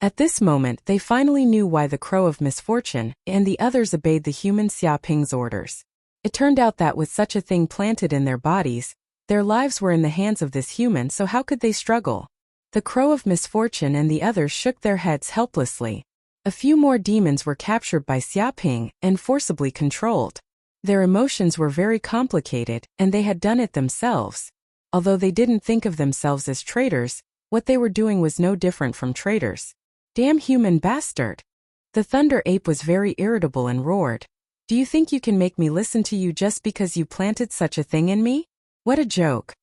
A: At this moment, they finally knew why the Crow of Misfortune and the others obeyed the human Xiaoping's orders. It turned out that with such a thing planted in their bodies, their lives were in the hands of this human, so how could they struggle? The Crow of Misfortune and the others shook their heads helplessly. A few more demons were captured by Xiaoping and forcibly controlled. Their emotions were very complicated, and they had done it themselves. Although they didn't think of themselves as traitors, what they were doing was no different from traitors. Damn human bastard! The thunder ape was very irritable and roared. Do you think you can make me listen to you just because you planted such a thing in me? What a joke!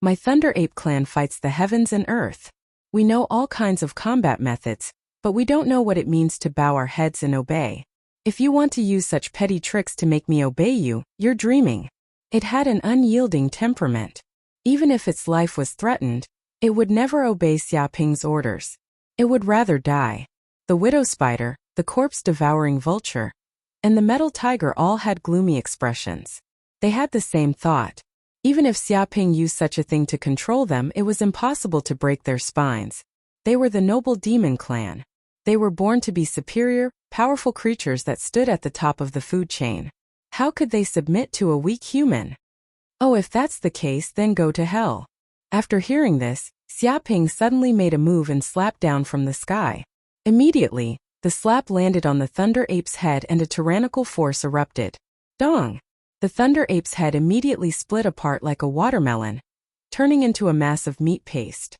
A: My thunder ape clan fights the heavens and earth. We know all kinds of combat methods, but we don't know what it means to bow our heads and obey. If you want to use such petty tricks to make me obey you, you're dreaming. It had an unyielding temperament. Even if its life was threatened, it would never obey Xiaoping's orders. It would rather die. The widow spider, the corpse-devouring vulture, and the metal tiger all had gloomy expressions. They had the same thought. Even if Xiaoping used such a thing to control them, it was impossible to break their spines. They were the noble demon clan. They were born to be superior, powerful creatures that stood at the top of the food chain. How could they submit to a weak human? Oh, if that's the case, then go to hell. After hearing this, Xiaoping suddenly made a move and slapped down from the sky. Immediately, the slap landed on the thunder ape's head and a tyrannical force erupted. Dong! The thunder ape's head immediately split apart like a watermelon, turning into a mass of meat paste.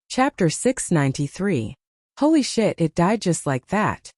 A: Chapter 693. Holy shit, it died just like that.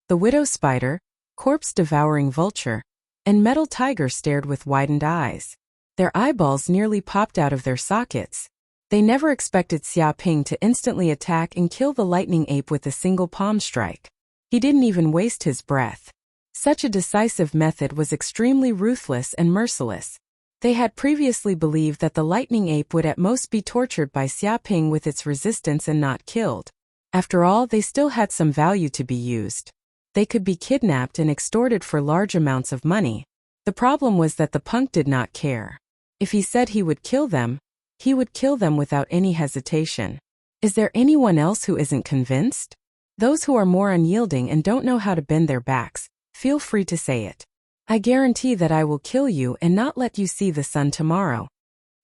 A: The widow spider, corpse-devouring vulture, and metal tiger stared with widened eyes. Their eyeballs nearly popped out of their sockets. They never expected Xiaoping to instantly attack and kill the lightning ape with a single palm strike. He didn't even waste his breath. Such a decisive method was extremely ruthless and merciless. They had previously believed that the lightning ape would at most be tortured by Xiaoping with its resistance and not killed. After all, they still had some value to be used. They could be kidnapped and extorted for large amounts of money. The problem was that the punk did not care. If he said he would kill them, he would kill them without any hesitation. Is there anyone else who isn't convinced? Those who are more unyielding and don't know how to bend their backs, feel free to say it. I guarantee that I will kill you and not let you see the sun tomorrow.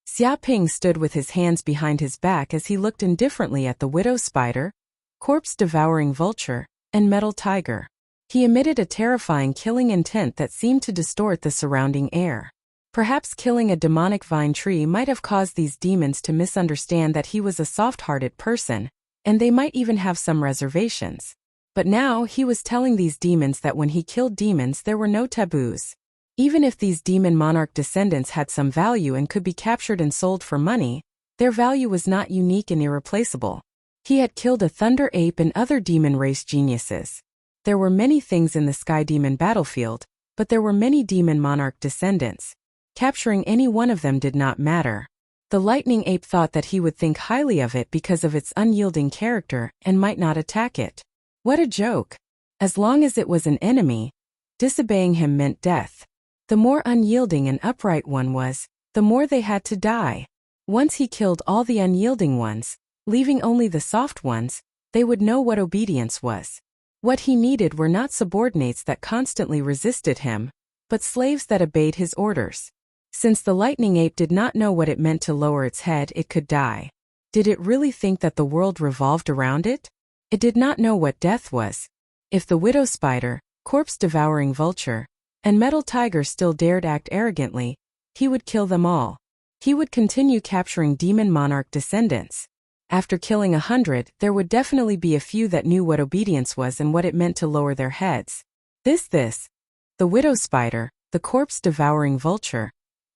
A: Xiaoping stood with his hands behind his back as he looked indifferently at the widow spider, corpse-devouring vulture, and metal tiger. He emitted a terrifying killing intent that seemed to distort the surrounding air. Perhaps killing a demonic vine tree might have caused these demons to misunderstand that he was a soft-hearted person, and they might even have some reservations. But now he was telling these demons that when he killed demons there were no taboos. Even if these demon monarch descendants had some value and could be captured and sold for money, their value was not unique and irreplaceable. He had killed a thunder ape and other demon race geniuses. There were many things in the sky demon battlefield, but there were many demon monarch descendants. Capturing any one of them did not matter. The lightning ape thought that he would think highly of it because of its unyielding character and might not attack it. What a joke! As long as it was an enemy, disobeying him meant death. The more unyielding and upright one was, the more they had to die. Once he killed all the unyielding ones, leaving only the soft ones, they would know what obedience was. What he needed were not subordinates that constantly resisted him, but slaves that obeyed his orders. Since the lightning ape did not know what it meant to lower its head, it could die. Did it really think that the world revolved around it? It did not know what death was. If the widow spider, corpse-devouring vulture, and metal tiger still dared act arrogantly, he would kill them all. He would continue capturing demon monarch descendants. After killing 100, there would definitely be a few that knew what obedience was and what it meant to lower their heads. The widow spider, the corpse-devouring vulture,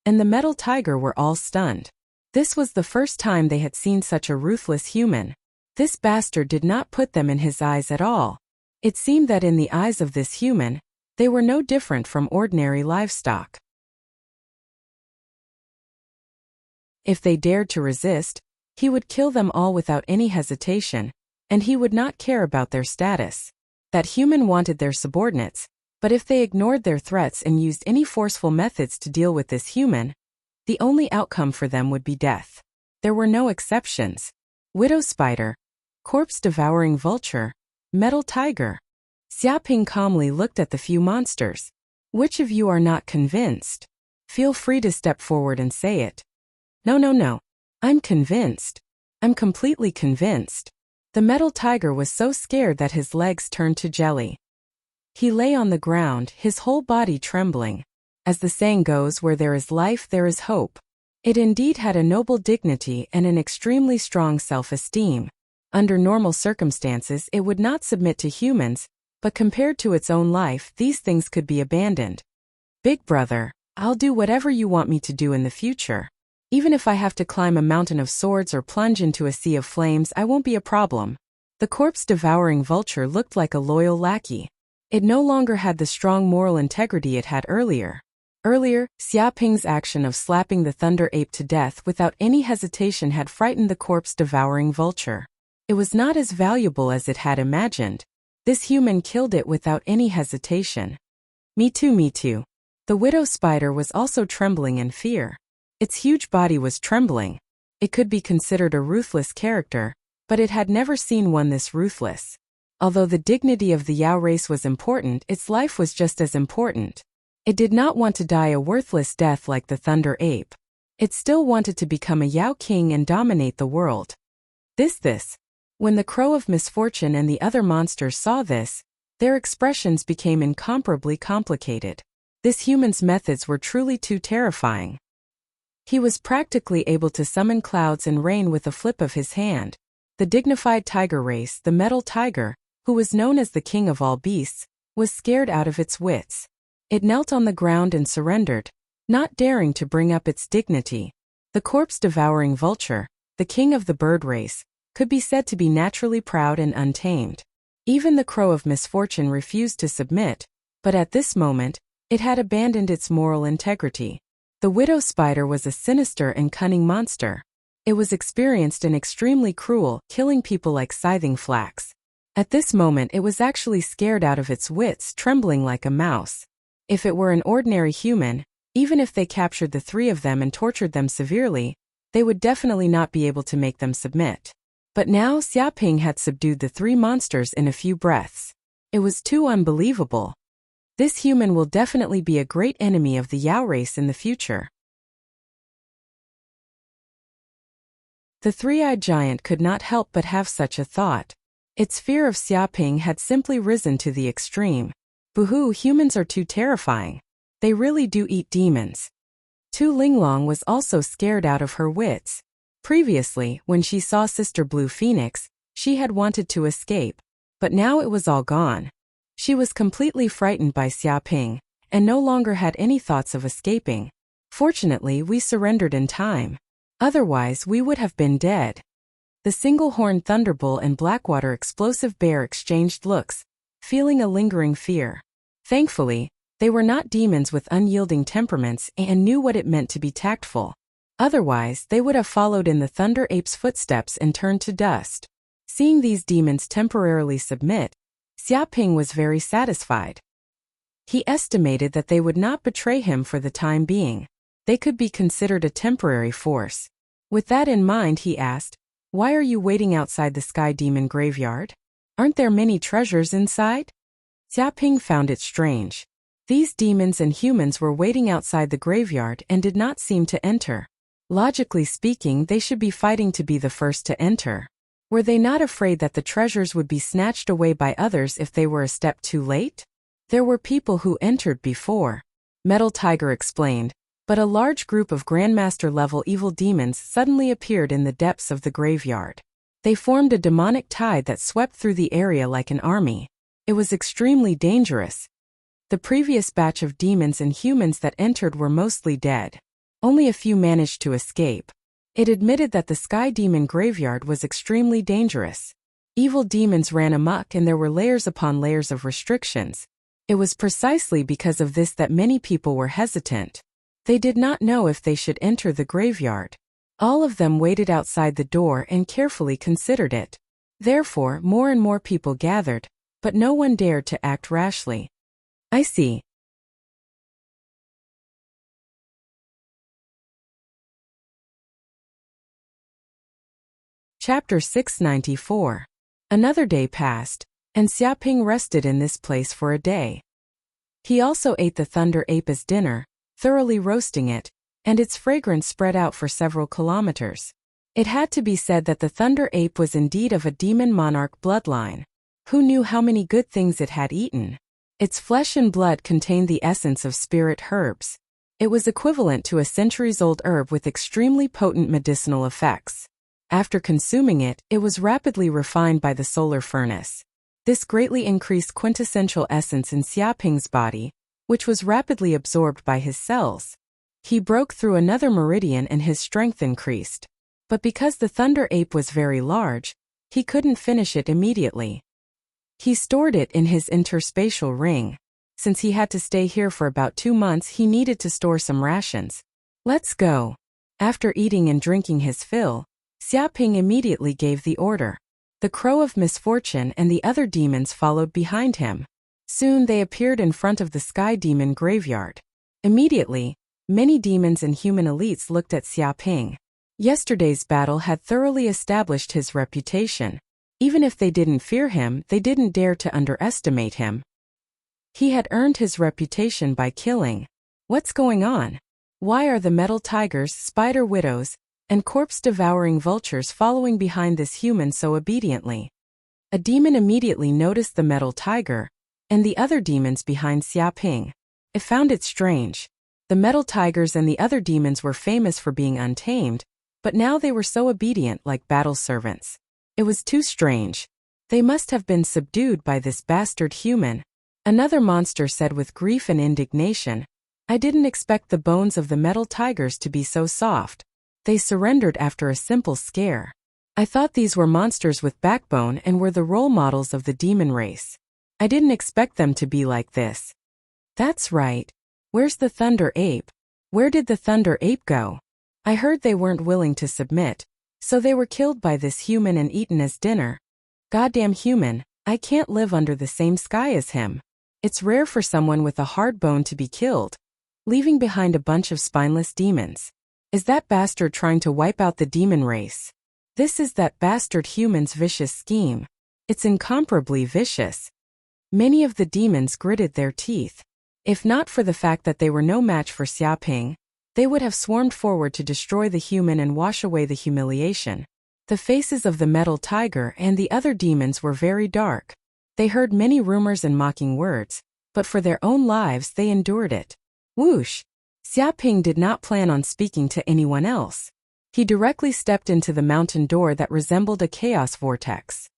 A: and the metal tiger were all stunned. This was the first time they had seen such a ruthless human. This bastard did not put them in his eyes at all. It seemed that in the eyes of this human, they were no different from ordinary livestock. If they dared to resist, he would kill them all without any hesitation, and he would not care about their status. That human wanted their subordinates, but if they ignored their threats and used any forceful methods to deal with this human, the only outcome for them would be death. There were no exceptions. Widow spider, corpse-devouring vulture, metal tiger. Xiaoping calmly looked at the few monsters. Which of you are not convinced? Feel free to step forward and say it. No. I'm convinced. I'm completely convinced. The metal tiger was so scared that his legs turned to jelly. He lay on the ground, his whole body trembling. As the saying goes, where there is life, there is hope. It indeed had a noble dignity and an extremely strong self-esteem. Under normal circumstances, it would not submit to humans, but compared to its own life, these things could be abandoned. Big brother, I'll do whatever you want me to do in the future. Even if I have to climb a mountain of swords or plunge into a sea of flames, I won't be a problem. The corpse-devouring vulture looked like a loyal lackey. It no longer had the strong moral integrity it had earlier. Xiaoping's action of slapping the thunder ape to death without any hesitation had frightened the corpse-devouring vulture. It was not as valuable as it had imagined. This human killed it without any hesitation. Me too. The widow spider was also trembling in fear. Its huge body was trembling. It could be considered a ruthless character, but it had never seen one this ruthless. Although the dignity of the Yao race was important, its life was just as important. It did not want to die a worthless death like the thunder ape. It still wanted to become a Yao king and dominate the world. When the crow of misfortune and the other monsters saw this, their expressions became incomparably complicated. This human's methods were truly too terrifying. He was practically able to summon clouds and rain with a flip of his hand. The dignified tiger race, the metal tiger, who was known as the king of all beasts, was scared out of its wits. It knelt on the ground and surrendered, not daring to bring up its dignity. The corpse-devouring vulture, the king of the bird race, could be said to be naturally proud and untamed. Even the crow of misfortune refused to submit, but at this moment, it had abandoned its moral integrity. The widow spider was a sinister and cunning monster. It was experienced and extremely cruel, killing people like scything flax. At this moment it was actually scared out of its wits, trembling like a mouse. If it were an ordinary human, even if they captured the three of them and tortured them severely, they would definitely not be able to make them submit. But now Xiaoping had subdued the three monsters in a few breaths. It was too unbelievable. This human will definitely be a great enemy of the Yao race in the future. The three-eyed giant could not help but have such a thought. Its fear of Xiaoping had simply risen to the extreme. Boo-hoo, humans are too terrifying. They really do eat demons. Tu Linglong was also scared out of her wits. Previously, when she saw Sister Blue Phoenix, she had wanted to escape, but now it was all gone. She was completely frightened by Xiaoping, and no longer had any thoughts of escaping. Fortunately, we surrendered in time. Otherwise, we would have been dead. The Single-Horned Thunderbull and Blackwater Explosive Bear exchanged looks, feeling a lingering fear. Thankfully, they were not demons with unyielding temperaments and knew what it meant to be tactful. Otherwise, they would have followed in the Thunder Ape's footsteps and turned to dust. Seeing these demons temporarily submit, Xiaoping was very satisfied. He estimated that they would not betray him for the time being. They could be considered a temporary force. With that in mind, he asked, "Why are you waiting outside the Sky Demon graveyard? Aren't there many treasures inside?" Xiaoping found it strange. These demons and humans were waiting outside the graveyard and did not seem to enter. Logically speaking, they should be fighting to be the first to enter. Were they not afraid that the treasures would be snatched away by others if they were a step too late? There were people who entered before, Metal Tiger explained, but a large group of Grandmaster-level evil demons suddenly appeared in the depths of the graveyard. They formed a demonic tide that swept through the area like an army. It was extremely dangerous. The previous batch of demons and humans that entered were mostly dead. Only a few managed to escape. It admitted that the Sky Demon graveyard was extremely dangerous. Evil demons ran amok and there were layers upon layers of restrictions. It was precisely because of this that many people were hesitant. They did not know if they should enter the graveyard. All of them waited outside the door and carefully considered it. Therefore, more and more people gathered, but no one dared to act rashly. I see. Chapter 694. Another day passed, and Xiaoping rested in this place for a day. He also ate the Thunder Ape as dinner, thoroughly roasting it, and its fragrance spread out for several kilometers. It had to be said that the Thunder Ape was indeed of a demon monarch bloodline. Who knew how many good things it had eaten? Its flesh and blood contained the essence of spirit herbs. It was equivalent to a centuries-old herb with extremely potent medicinal effects. After consuming it, it was rapidly refined by the solar furnace. This greatly increased quintessential essence in Xiaoping's body, which was rapidly absorbed by his cells. He broke through another meridian and his strength increased. But because the Thunder Ape was very large, he couldn't finish it immediately. He stored it in his interspatial ring. Since he had to stay here for about 2 months, he needed to store some rations. Let's go. After eating and drinking his fill, Xiaoping immediately gave the order. The Crow of Misfortune and the other demons followed behind him. Soon they appeared in front of the Sky Demon graveyard. Immediately, many demons and human elites looked at Xiaoping. Yesterday's battle had thoroughly established his reputation. Even if they didn't fear him, they didn't dare to underestimate him. He had earned his reputation by killing. What's going on? Why are the metal tigers, spider widows, and corpse-devouring vultures following behind this human so obediently? A demon immediately noticed the metal tiger, and the other demons behind Xiaoping. It found it strange. The metal tigers and the other demons were famous for being untamed, but now they were so obedient like battle servants. It was too strange. They must have been subdued by this bastard human. Another monster said with grief and indignation, "I didn't expect the bones of the metal tigers to be so soft. They surrendered after a simple scare. I thought these were monsters with backbone and were the role models of the demon race. I didn't expect them to be like this." That's right. Where's the Thunder Ape? Where did the Thunder Ape go? I heard they weren't willing to submit, so they were killed by this human and eaten as dinner. Goddamn human, I can't live under the same sky as him. It's rare for someone with a hard bone to be killed, leaving behind a bunch of spineless demons. Is that bastard trying to wipe out the demon race? This is that bastard human's vicious scheme. It's incomparably vicious. Many of the demons gritted their teeth. If not for the fact that they were no match for Xiaoping, they would have swarmed forward to destroy the human and wash away the humiliation. The faces of the metal tiger and the other demons were very dark. They heard many rumors and mocking words, but for their own lives they endured it. Whoosh! Xiaping did not plan on speaking to anyone else. He directly stepped into the mountain door that resembled a chaos vortex.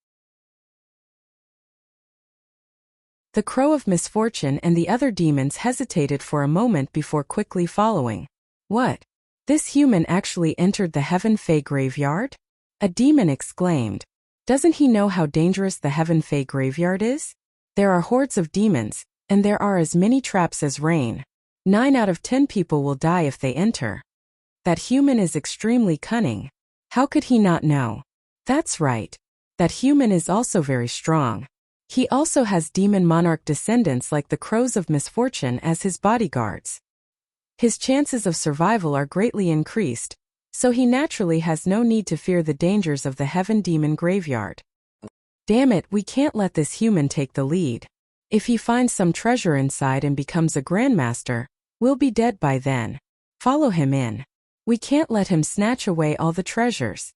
A: The Crow of Misfortune and the other demons hesitated for a moment before quickly following. What? This human actually entered the Heaven Fey graveyard? A demon exclaimed. Doesn't he know how dangerous the Heaven Fey graveyard is? There are hordes of demons, and there are as many traps as rain. 9 out of 10 people will die if they enter. That human is extremely cunning. How could he not know? That's right. That human is also very strong. He also has demon monarch descendants like the Crows of Misfortune as his bodyguards. His chances of survival are greatly increased, so he naturally has no need to fear the dangers of the Heaven Demon Graveyard. Damn it, we can't let this human take the lead. If he finds some treasure inside and becomes a grandmaster, we'll be dead by then. Follow him in. We can't let him snatch away all the treasures.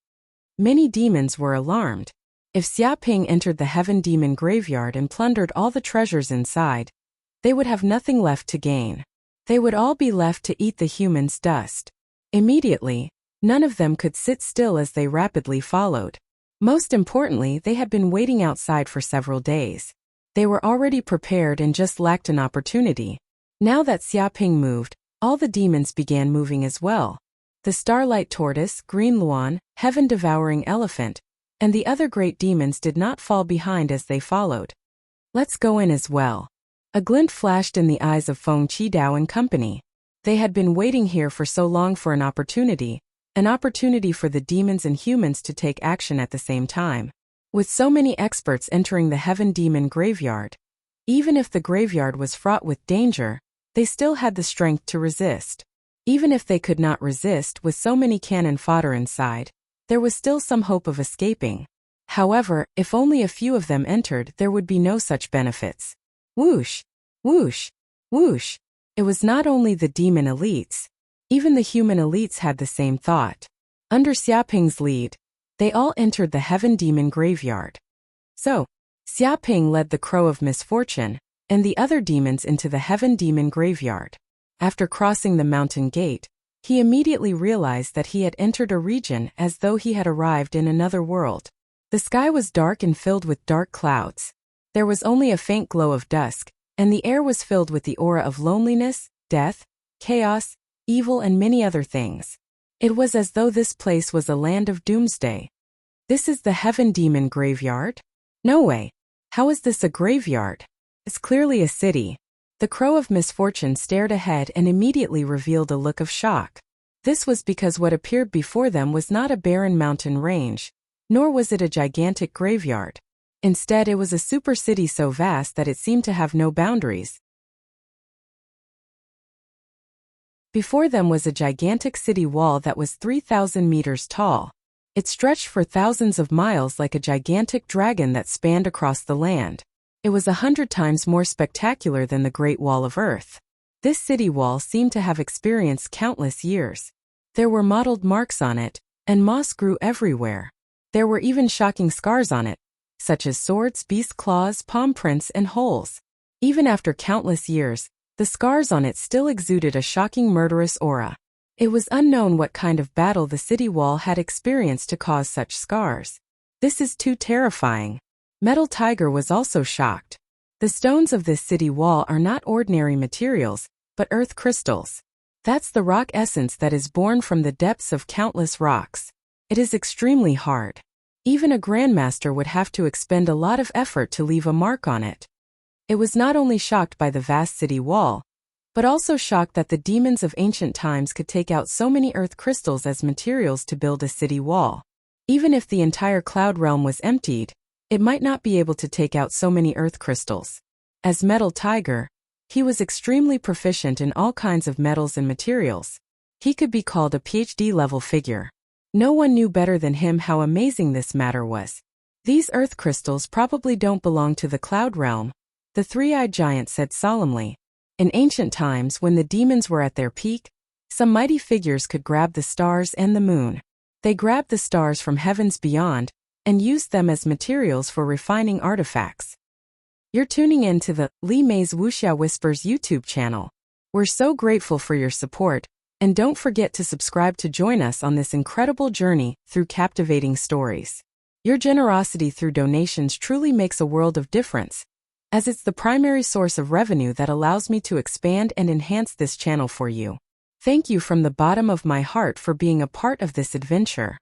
A: Many demons were alarmed. If Xiaping entered the Heaven Demon Graveyard and plundered all the treasures inside, they would have nothing left to gain. They would all be left to eat the human's dust. Immediately, none of them could sit still as they rapidly followed. Most importantly, they had been waiting outside for several days. They were already prepared and just lacked an opportunity. Now that Xiaping moved, all the demons began moving as well. The Starlight Tortoise, Green Luan, Heaven-Devouring Elephant, and the other great demons did not fall behind as they followed. Let's go in as well. A glint flashed in the eyes of Feng Qidao and company. They had been waiting here for so long for an opportunity for the demons and humans to take action at the same time. With so many experts entering the Heaven Demon Graveyard, even if the graveyard was fraught with danger, they still had the strength to resist. Even if they could not resist with so many cannon fodder inside, there was still some hope of escaping. However, if only a few of them entered, there would be no such benefits. Whoosh! Whoosh! Whoosh! It was not only the demon elites. Even the human elites had the same thought. Under Xiaping's lead, they all entered the Heaven Demon Graveyard. So, Xiaping led the Crow of Misfortune and the other demons into the Heaven Demon Graveyard. After crossing the mountain gate, he immediately realized that he had entered a region as though he had arrived in another world. The sky was dark and filled with dark clouds. There was only a faint glow of dusk, and the air was filled with the aura of loneliness, death, chaos, evil and many other things. It was as though this place was a land of doomsday. This is the Heaven Demon Graveyard? No way. How is this a graveyard? It's clearly a city. The Crow of Misfortune stared ahead and immediately revealed a look of shock. This was because what appeared before them was not a barren mountain range, nor was it a gigantic graveyard. Instead, it was a super city so vast that it seemed to have no boundaries. Before them was a gigantic city wall that was 3,000 meters tall. It stretched for thousands of miles like a gigantic dragon that spanned across the land. It was 100 times more spectacular than the Great Wall of Earth. This city wall seemed to have experienced countless years. There were mottled marks on it, and moss grew everywhere. There were even shocking scars on it, such as swords, beast claws, palm prints, and holes. Even after countless years, the scars on it still exuded a shocking murderous aura. It was unknown what kind of battle the city wall had experienced to cause such scars. This is too terrifying. Metal Tiger was also shocked. The stones of this city wall are not ordinary materials, but earth crystals. That's the rock essence that is born from the depths of countless rocks. It is extremely hard. Even a grandmaster would have to expend a lot of effort to leave a mark on it. It was not only shocked by the vast city wall, but also shocked that the demons of ancient times could take out so many earth crystals as materials to build a city wall. Even if the entire cloud realm was emptied, it might not be able to take out so many earth crystals. As Metal Tiger, he was extremely proficient in all kinds of metals and materials. He could be called a PhD-level figure. No one knew better than him how amazing this matter was. These earth crystals probably don't belong to the cloud realm, the three-eyed giant said solemnly. In ancient times, when the demons were at their peak, some mighty figures could grab the stars and the moon. They grabbed the stars from heavens beyond, and used them as materials for refining artifacts. You're tuning in to the Li Mei's Wuxia Whispers YouTube channel, We're so grateful for your support, and don't forget to subscribe to join us on this incredible journey through captivating stories. Your generosity through donations truly makes a world of difference, as it's the primary source of revenue that allows me to expand and enhance this channel for you. Thank you from the bottom of my heart for being a part of this adventure.